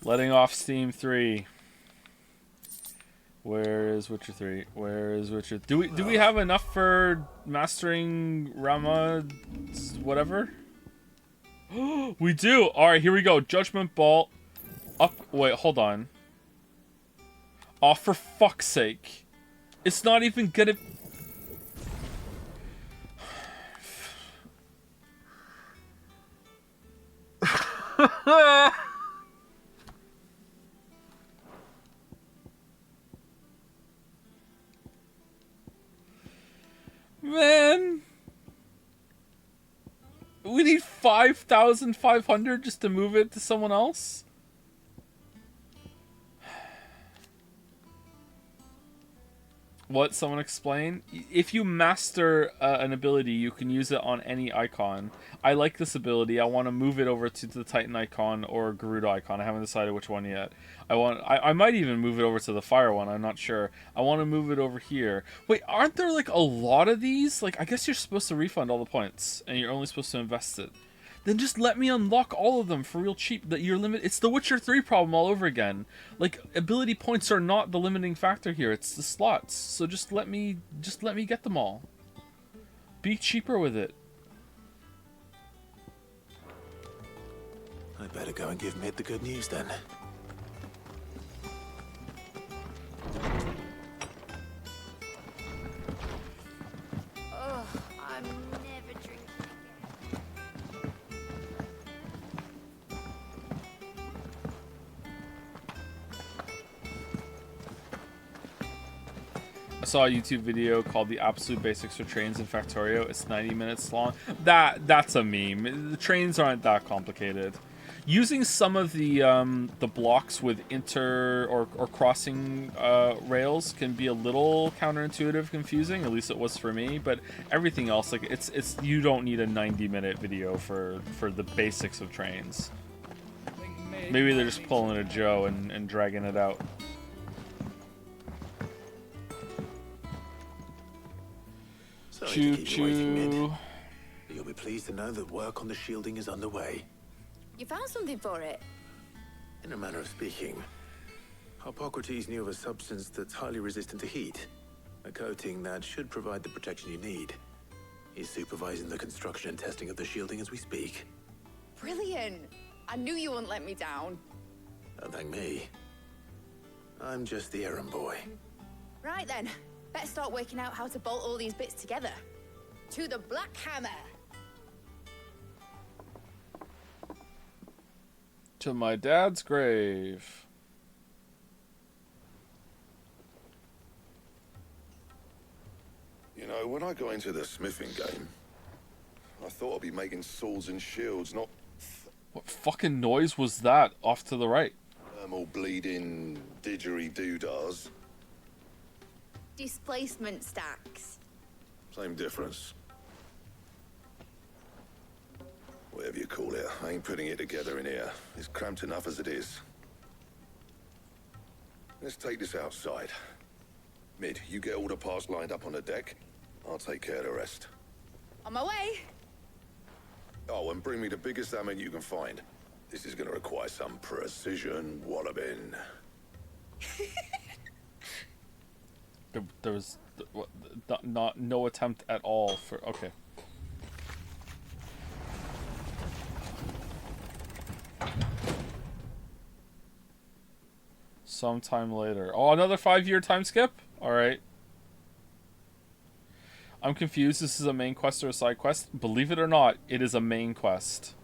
Speaker 1: Letting off Steam 3. Where is Witcher 3? Where is Witcher? Do we have enough for mastering Rama whatever? We do. All right, here we go. Judgment Ball. Up. Wait, hold on. Oh, for fuck's sake! It's not even gonna. Man, we need 5,500 just to move it to someone else? What? Someone explain? If you master an ability, you can use it on any icon. I like this ability. I want to move it over to the Titan icon or Garuda icon. I haven't decided which one yet. I might even move it over to the fire one. I'm not sure. I want to move it over here. Wait, aren't there like a lot of these? Like, I guess you're supposed to refund all the points and you're only supposed to invest it. Then just let me unlock all of them for real cheap. That you're limit. It's the Witcher 3 problem all over again. Like, ability points are not the limiting factor here. It's the slots. So just let me get them all. Be cheaper with it.
Speaker 19: I better go and give Mid the good news then.
Speaker 18: Oh, I'm never drinking again.
Speaker 1: I saw a YouTube video called The Absolute Basics for Trains in Factorio. It's 90 minutes long. That's a meme. The trains aren't that complicated. Using some of the blocks with inter or crossing rails can be a little counterintuitive, confusing. At least it was for me. But everything else, like it's you don't need a 90-minute video for the basics of trains. Maybe they're just pulling a Joe and dragging it out.
Speaker 19: Sorry to keep you waiting, Mid. But you'll be pleased to know that work on the shielding is underway.
Speaker 17: You found something for it?
Speaker 19: In a manner of speaking, Harpocrates knew of a substance that's highly resistant to heat. A coating that should provide the protection you need. He's supervising the construction and testing of the shielding as we speak.
Speaker 17: Brilliant! I knew you wouldn't let me down.
Speaker 19: Don't thank me. I'm just the errand boy.
Speaker 17: Right then, better start working out how to bolt all these bits together. To the Black Hammer!
Speaker 1: To my dad's grave.
Speaker 3: You know, when I got into the smithing game, I thought I'd be making swords and shields, not
Speaker 1: What fucking noise was that off to the right?
Speaker 3: thermal bleeding didgeridoo-dahs.
Speaker 17: Displacement stacks.
Speaker 3: Same difference. Whatever you call it, I ain't putting it together in here. It's cramped enough as it is. Let's take this outside. Mid, you get all the parts lined up on the deck. I'll take care of the rest.
Speaker 17: On my way.
Speaker 3: Oh, and bring me the biggest salmon you can find. This is gonna require some precision walloping.
Speaker 1: There was no attempt at all for okay. Sometime later. Oh, another 5-year time skip? Alright. I'm confused. This is a main quest or a side quest? Believe it or not, it is a main quest.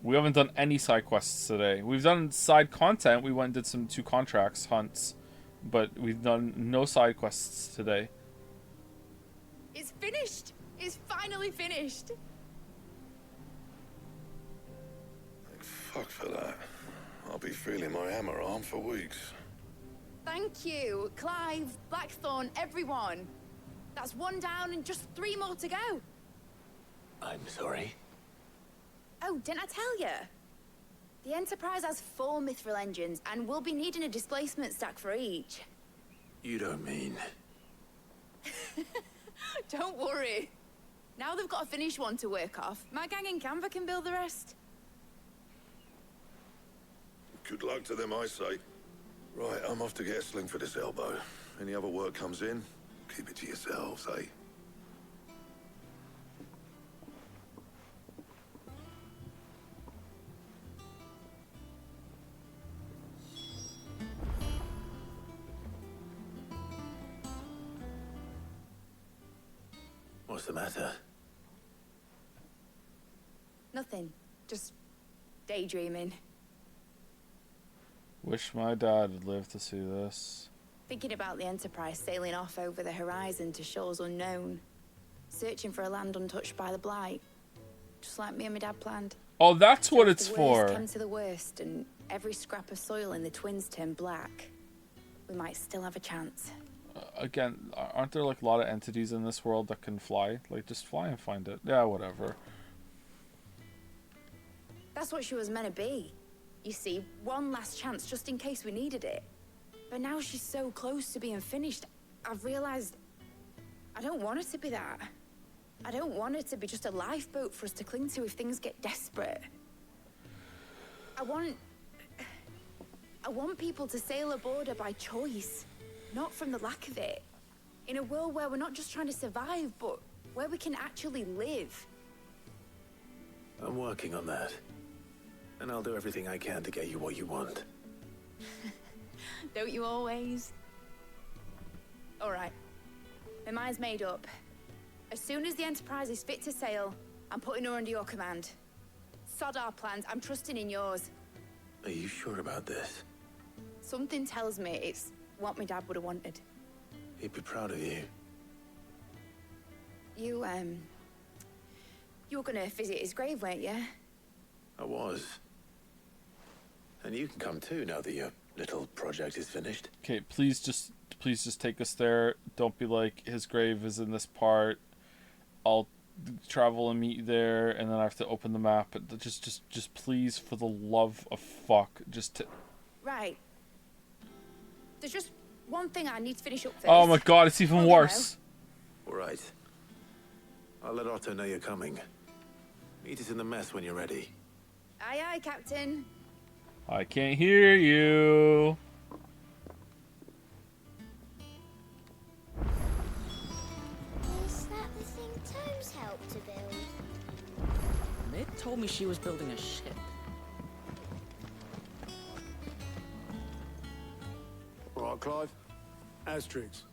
Speaker 1: We haven't done any side quests today. We've done side content. We went and did 2 contracts, hunts. But we've done no side quests today.
Speaker 17: It's finished! It's finally finished!
Speaker 3: Fuck for that. I'll be feeling my hammer arm for weeks.
Speaker 17: Thank you, Clive, Blackthorn, everyone. That's 1 down and just 3 more to go.
Speaker 19: I'm sorry.
Speaker 17: Oh, didn't I tell you? The Enterprise has 4 mithril engines, and we'll be needing a displacement stack for each.
Speaker 19: You don't mean...
Speaker 17: Don't worry. Now they've got a finished one to work off. My gang in Canva can build the rest.
Speaker 3: Good luck to them, I say. Right, I'm off to get a sling for this elbow. Any other work comes in, keep it to yourselves, eh?
Speaker 19: What's the matter?
Speaker 17: Nothing. Just daydreaming.
Speaker 1: Wish my dad had lived to see this.
Speaker 17: Thinking about the Enterprise sailing off over the horizon to shores unknown. Searching for a land untouched by the Blight. Just like me and my dad planned.
Speaker 1: Oh, that's what
Speaker 17: If
Speaker 1: it's
Speaker 17: the
Speaker 1: for.
Speaker 17: worst came to the worst and every scrap of soil in the Twins turned black, we might still have a chance.
Speaker 1: Again, aren't there like a lot of entities in this world that can fly? Like, just fly and find it. Yeah, whatever.
Speaker 17: That's what she was meant to be. You see, one last chance just in case we needed it. But now she's so close to being finished, I've realized I don't want her to be that. I don't want her to be just a lifeboat for us to cling to if things get desperate. I want people to sail aboard her by choice, not from the lack of it. In a world where we're not just trying to survive, but where we can actually live.
Speaker 19: I'm working on that. And I'll do everything I can to get you what you want.
Speaker 17: Don't you always? All right. My mind's made up. As soon as the Enterprise is fit to sail, I'm putting her under your command. Sod our plans. I'm trusting in yours.
Speaker 19: Are you sure about this?
Speaker 17: Something tells me it's what my dad would have wanted.
Speaker 19: He'd be proud of you.
Speaker 17: You were gonna visit his grave, weren't you?
Speaker 19: I was. And you can come too now that your little project is finished.
Speaker 1: Okay, please just take us there. Don't be like, his grave is in this part. I'll travel and meet you there, and then I have to open the map. Just please, for the love of fuck,
Speaker 17: Right. There's just one thing I need to finish up first.
Speaker 1: Oh my god, it's even worse.
Speaker 19: All right. I'll let Otto know you're coming. Meet us in the mess when you're ready.
Speaker 17: Aye, aye, Captain.
Speaker 1: I can't hear you.
Speaker 14: Is that the thing Tomes helped to build?
Speaker 16: Mid told me she was building a ship.
Speaker 6: All right, Clive. Asterix.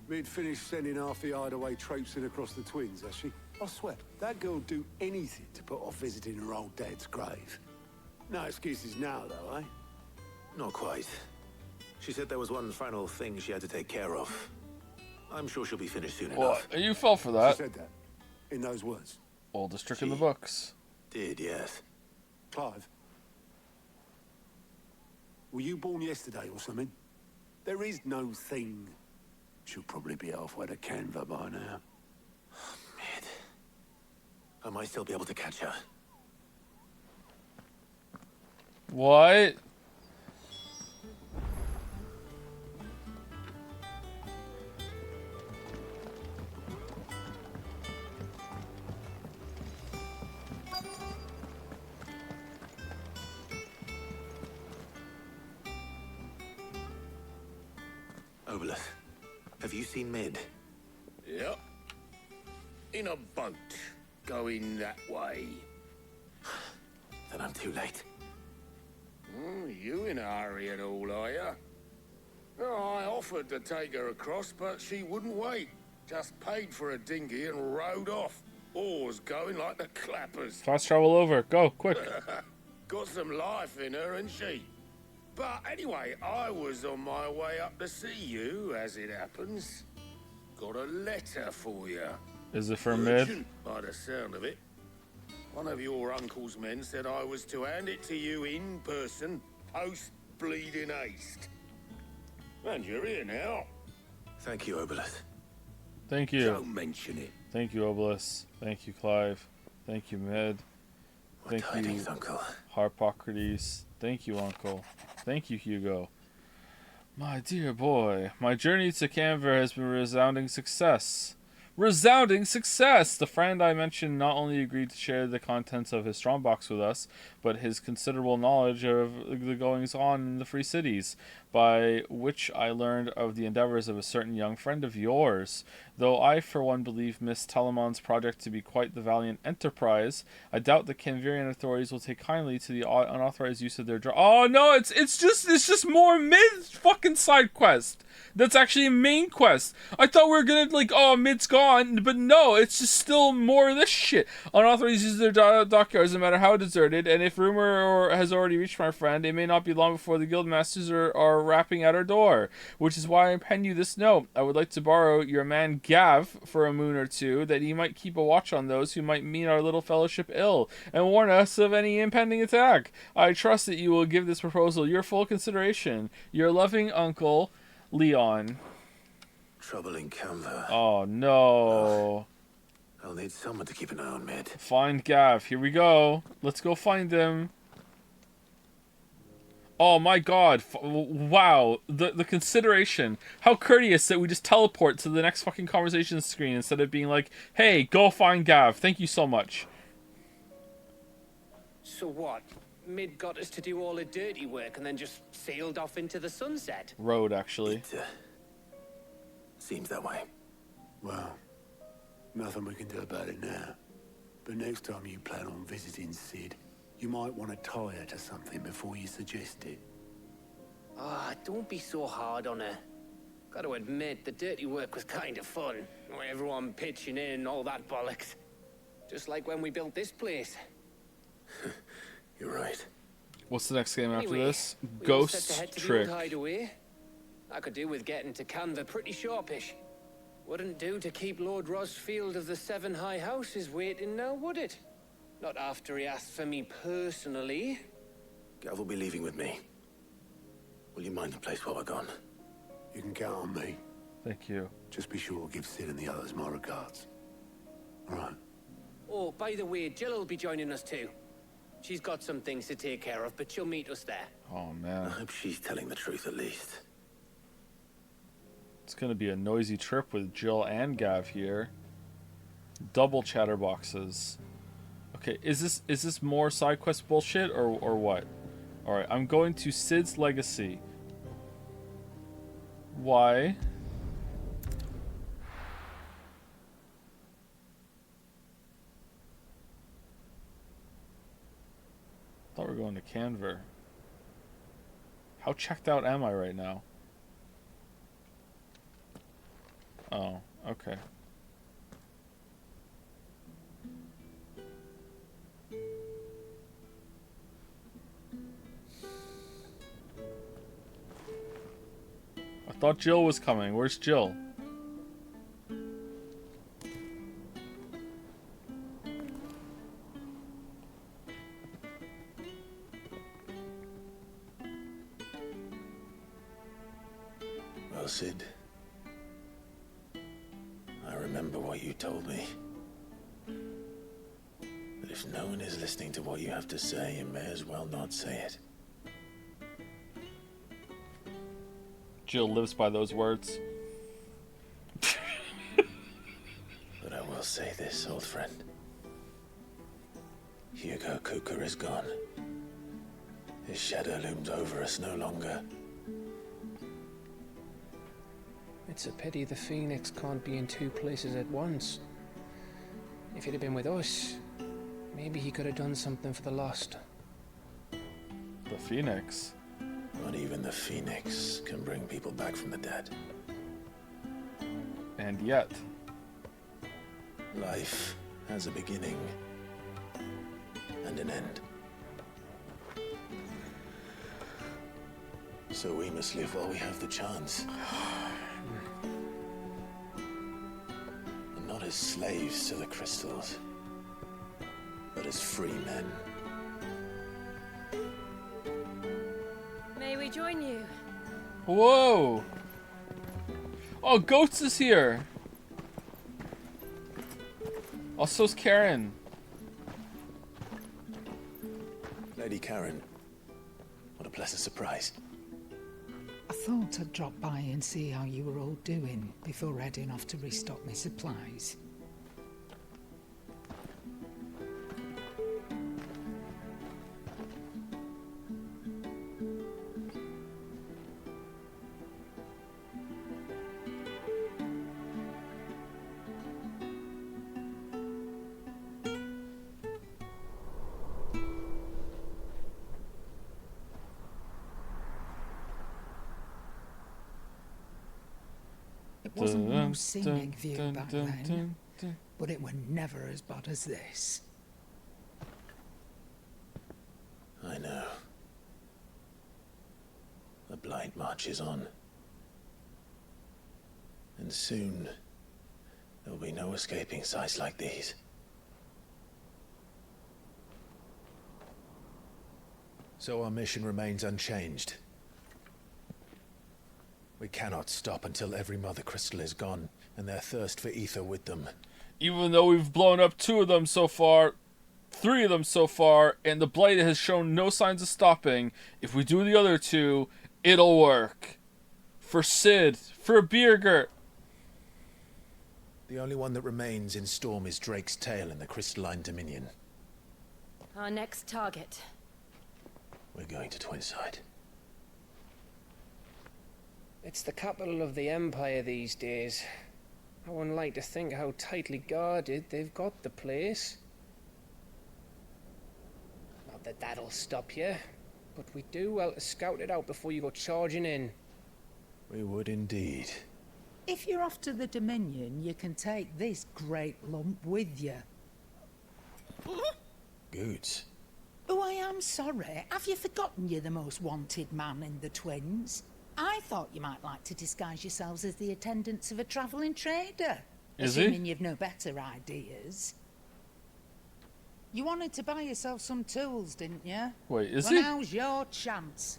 Speaker 6: Mid finished sending half the hideaway traipsing across the Twins, has she? I swear, that girl'd do anything to put off visiting her old dad's grave. No excuses now, though, eh?
Speaker 19: Not quite. She said there was one final thing she had to take care of. I'm sure she'll be finished soon enough.
Speaker 1: What? You fell for that.
Speaker 6: She said that? In those words?
Speaker 1: Oldest trick in the books.
Speaker 19: Did, yes.
Speaker 6: Clive? Were you born yesterday or something? There is no thing. She'll probably be halfway to Canva by now.
Speaker 19: Mid. I might still be able to catch her.
Speaker 1: What?
Speaker 19: Obolus, have you seen Mid?
Speaker 22: Yep. In a boat, going that way.
Speaker 19: Then I'm too late.
Speaker 22: You in a hurry at all, are you? Oh, I offered to take her across, but she wouldn't wait. Just paid for a dinghy and rowed off. Oars going like the clappers.
Speaker 1: Fast travel over. Go, quick.
Speaker 22: Got some life in her, ain't she? But anyway, I was on my way up to see you, as it happens. Got a letter for you.
Speaker 1: Is it for Mid?
Speaker 22: Urgent, by the sound of it. One of your uncle's men said I was to hand it to you in person, post-bleeding haste. And you're here now.
Speaker 19: Thank you, Obolus.
Speaker 1: Thank you.
Speaker 22: Don't mention it.
Speaker 1: Thank you, Obolus. Thank you, Clive. Thank you, Mid. Thank
Speaker 19: tidings,
Speaker 1: you,
Speaker 19: Uncle.
Speaker 1: Harpocrates. Thank you, Uncle. Thank you, Hugo. My dear boy, my journey to Canver has been a resounding success. Resounding success! The friend I mentioned not only agreed to share the contents of his strongbox with us, but his considerable knowledge of the goings-on in the Free Cities, by which I learned of the endeavors of a certain young friend of yours. Though I, for one, believe Miss Telemon's project to be quite the valiant enterprise, I doubt the Canverian authorities will take kindly to the unauthorized use of their Oh no, it's just more mid fucking side quest. That's actually a main quest. I thought we were gonna like, oh, mid's gone, but no, it's just still more of this shit. Unauthorized use of their dockyards, no matter how deserted, and if rumor has already reached my friend, it may not be long before the guildmasters are rapping at our door. Which is why I pen you this note. I would like to borrow your man Gav for a moon or two, that he might keep a watch on those who might mean our little fellowship ill, and warn us of any impending attack. I trust that you will give this proposal your full consideration. Your loving uncle, Leon.
Speaker 19: Trouble in Canva.
Speaker 1: Oh no.
Speaker 19: I'll need someone to keep an eye on Mid.
Speaker 1: Find Gav. Here we go. Let's go find him. Oh my god. Wow. The consideration. How courteous that we just teleport to the next fucking conversation screen instead of being like, hey, go find Gav. Thank you so much.
Speaker 12: So what? Mid got us to do all the dirty work and then just sailed off into the sunset?
Speaker 1: Road, actually.
Speaker 19: Seems that way.
Speaker 6: Well, nothing we can do about it now. But next time you plan on visiting Sid, you might want to tie her to something before you suggest it.
Speaker 12: Ah, don't be so hard on her. Got to admit, the dirty work was kind of fun. Everyone pitching in, all that bollocks. Just like when we built this place.
Speaker 19: You're right.
Speaker 1: What's the next game after
Speaker 12: Anyway,
Speaker 1: this?
Speaker 12: we all set
Speaker 1: Ghost
Speaker 12: to head to the
Speaker 1: Trick.
Speaker 12: old hideaway. I could do with getting to Canva pretty sharpish. Wouldn't do to keep Lord Rosfield of the Seven High Houses waiting now, would it? Not after he asked for me personally.
Speaker 19: Gav will be leaving with me. Will you mind the place while we're gone?
Speaker 6: You can count on me.
Speaker 1: Thank you.
Speaker 6: Just be sure to give Sid and the others my regards. All right.
Speaker 12: Oh, by the way, Jill will be joining us too. She's got some things to take care of, but she'll meet us there.
Speaker 1: Oh man.
Speaker 19: I hope she's telling the truth at least.
Speaker 1: It's gonna be a noisy trip with Jill and Gav here. Double chatterboxes. Okay, is this more side quest bullshit or what? Alright, I'm going to Sid's Legacy. Why? Thought we were going to Canver. How checked out am I right now? Oh, okay. I thought Jill was coming. Where's Jill?
Speaker 19: Well, Sid, I remember what you told me. That if no one is listening to what you have to say, you may as well not say it.
Speaker 1: Jill lives by those words.
Speaker 19: But I will say this, old friend. Hugo Kuka is gone. His shadow looms over us no longer.
Speaker 12: It's a pity the Phoenix can't be in two places at once. If he'd have been with us, maybe he could have done something for the lost.
Speaker 1: The Phoenix?
Speaker 19: Not even the Phoenix can bring people back from the dead.
Speaker 1: And yet...
Speaker 19: Life has a beginning and an end. So we must live while we have the chance. And not as slaves to the crystals, but as free men.
Speaker 18: May we join you?
Speaker 1: Whoa! Oh, Goats is here! Oh, so's Karen.
Speaker 19: Lady Karen, what a pleasant surprise.
Speaker 15: I thought I'd drop by and see how you were all doing before heading off to restock my supplies. It wasn't the most scenic view back then, but it were never as bad as this.
Speaker 19: I know. The Blight marches on. And soon, there'll be no escaping sights like these. So our mission remains unchanged. We cannot stop until every Mother Crystal is gone, and their thirst for ether with them.
Speaker 1: Even though we've blown up 2 of them so far, 3 of them so far, and the Blight has shown no signs of stopping, if we do the other 2, it'll work. For Cid, for Birgit.
Speaker 19: The only one that remains in Storm is Drake's tail in the Crystalline Dominion.
Speaker 20: Our next target.
Speaker 19: We're going to Twinside.
Speaker 12: It's the capital of the Empire these days. I wouldn't like to think how tightly guarded they've got the place. Not that that'll stop you, but we do well to scout it out before you go charging in.
Speaker 19: We would indeed.
Speaker 15: If you're off to the Dominion, you can take this great lump with you.
Speaker 19: Goods.
Speaker 15: Oh, I am sorry. Have you forgotten you're the most wanted man in the Twins? I thought you might like to disguise yourselves as the attendants of a travelling trader.
Speaker 1: Is
Speaker 15: assuming you've no better ideas. You wanted to buy yourself some tools, didn't you?
Speaker 1: Wait, is
Speaker 15: well,
Speaker 1: he?
Speaker 15: Now's your chance.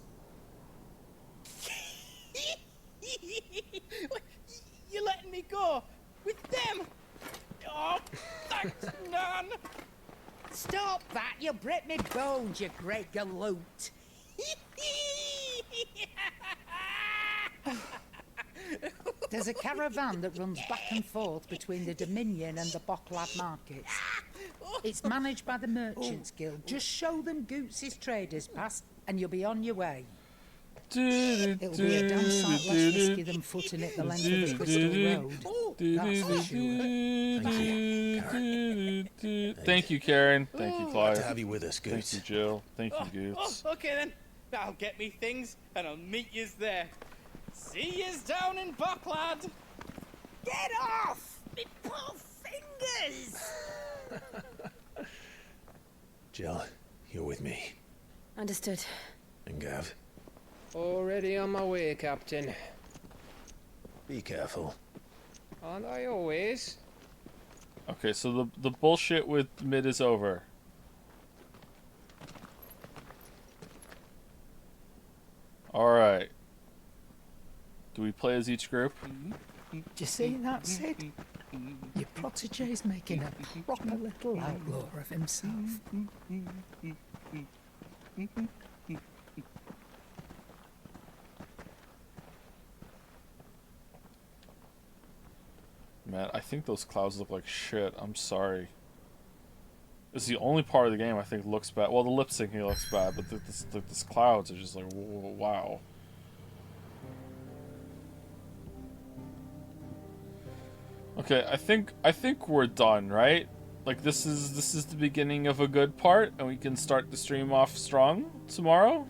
Speaker 4: You're letting me go with them? Oh, thanks, Nan.
Speaker 15: Stop that! You'll break me bones, you great galoot. There's a caravan that runs back and forth between the Dominion and the Bocklad markets. It's managed by the Merchants Guild. Just show them Goots' traders pass and you'll be on your way. It'll be a damn sight less risky than footing it the length of the Crystal Road. That's for sure.
Speaker 1: Thank you, Karen. Thank you, Clive.
Speaker 19: Glad to have you with us, Goots.
Speaker 1: Thank you, Jill. Thank you, Goots.
Speaker 4: Oh, okay then. I'll get me things and I'll meet yous there. See yous down in Bocklad.
Speaker 15: Get off! Me poor fingers!
Speaker 19: Jill, you're with me.
Speaker 20: Understood.
Speaker 19: And Gav,
Speaker 12: Already on my way, Captain.
Speaker 19: be careful.
Speaker 12: Aren't I always?
Speaker 1: Okay, so the bullshit with mid is over. Alright. Do we play as each group?
Speaker 15: Do you see that, Sid? Your protege's making a proper little outlaw of himself.
Speaker 1: Man, I think those clouds look like shit. I'm sorry. It's the only part of the game I think looks bad. Well, the lip syncing looks bad, but this clouds are just like, wow. Okay, I think we're done, right? Like this is the beginning of a good part, and we can start the stream off strong tomorrow,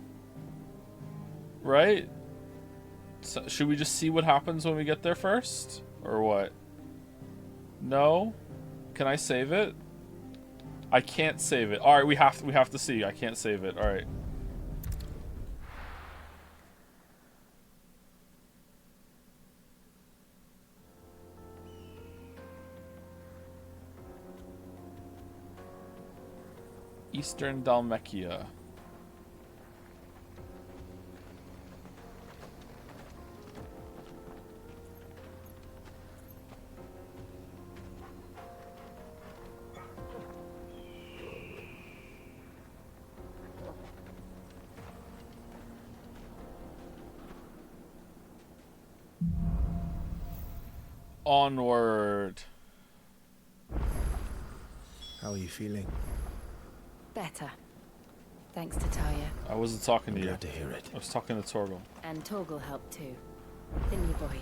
Speaker 1: right? So, should we just see what happens when we get there first, or what? No? Can I save it? I can't save it. All right, we have to see. I can't save it. All right. Eastern Dalmekia. Onward.
Speaker 5: How are you feeling?
Speaker 2: Better. Thanks to Talia.
Speaker 1: I wasn't talking to you.
Speaker 5: Glad to hear it.
Speaker 1: I was talking to Torgal.
Speaker 2: And Torgal helped too. Didn't you, boy?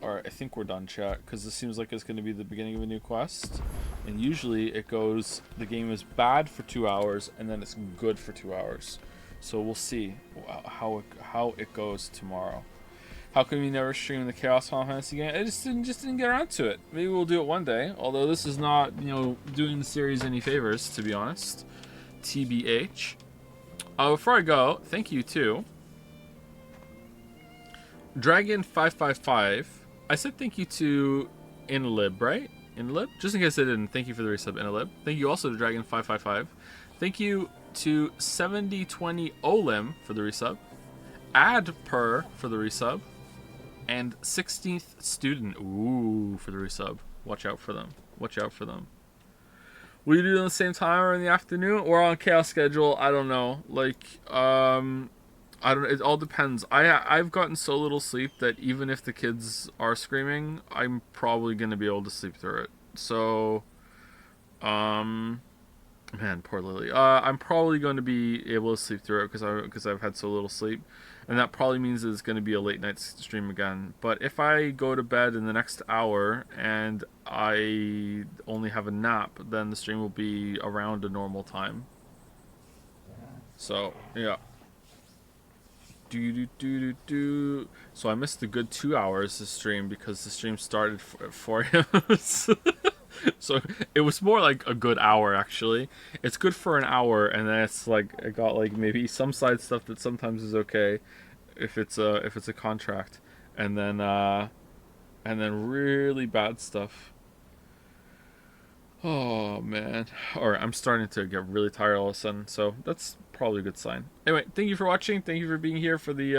Speaker 1: Alright, I think we're done, chat, because this seems like it's going to be the beginning of a new quest. And usually it goes, the game is bad for 2 hours, and then it's good for 2 hours. So we'll see how it goes tomorrow. How come you never stream the Chaos Final Fantasy game? I just didn't get around to it. Maybe we'll do it one day. Although this is not, you know, doing the series any favors, to be honest. TBH. Before I go, thank you too. Dragon555. I said thank you to Inlib, right? Inlib? Just in case I didn't, thank you for the resub, Inlib. Thank you also to Dragon555. Thank you to 7020 Olim for the resub. Adper for the resub. And 16th Student, ooh, for the resub. Watch out for them. Watch out for them. Will you do it at the same time or in the afternoon or on chaos schedule? I don't know. Like, I don't. It all depends. I've gotten so little sleep that even if the kids are screaming, I'm probably gonna be able to sleep through it. So, man, poor Lily. I'm probably going to be able to sleep through it because I've had so little sleep. And that probably means it's going to be a late night stream again. But if I go to bed in the next hour and I only have a nap, then the stream will be around a normal time. So, yeah. So I missed a good 2 hours of stream because the stream started at 4 a.m. So it was more like a good hour, actually. It's good for an hour, and then it's like I got like maybe some side stuff that sometimes is okay if it's a contract, and then really bad stuff. Oh man. Alright, I'm starting to get really tired all of a sudden, so that's probably a good sign. Anyway, thank you for watching. Thank you for being here for the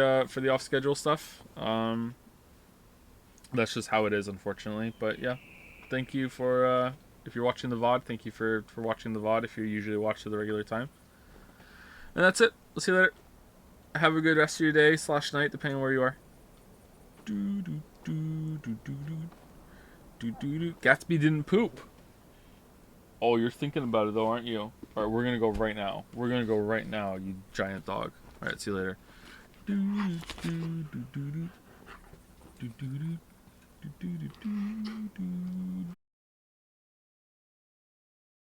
Speaker 1: off schedule stuff. That's just how it is, unfortunately. But yeah. Thank you for, if you're watching the VOD, thank you for watching the VOD if you usually watch at the regular time. And that's it. We'll see you later. Have a good rest of your day / night, depending on where you are. Gatsby didn't poop. Oh, you're thinking about it though, aren't you? Alright, we're gonna go right now. We're gonna go right now, you giant dog. Alright, see you later. Do do do do do do do do do do do do.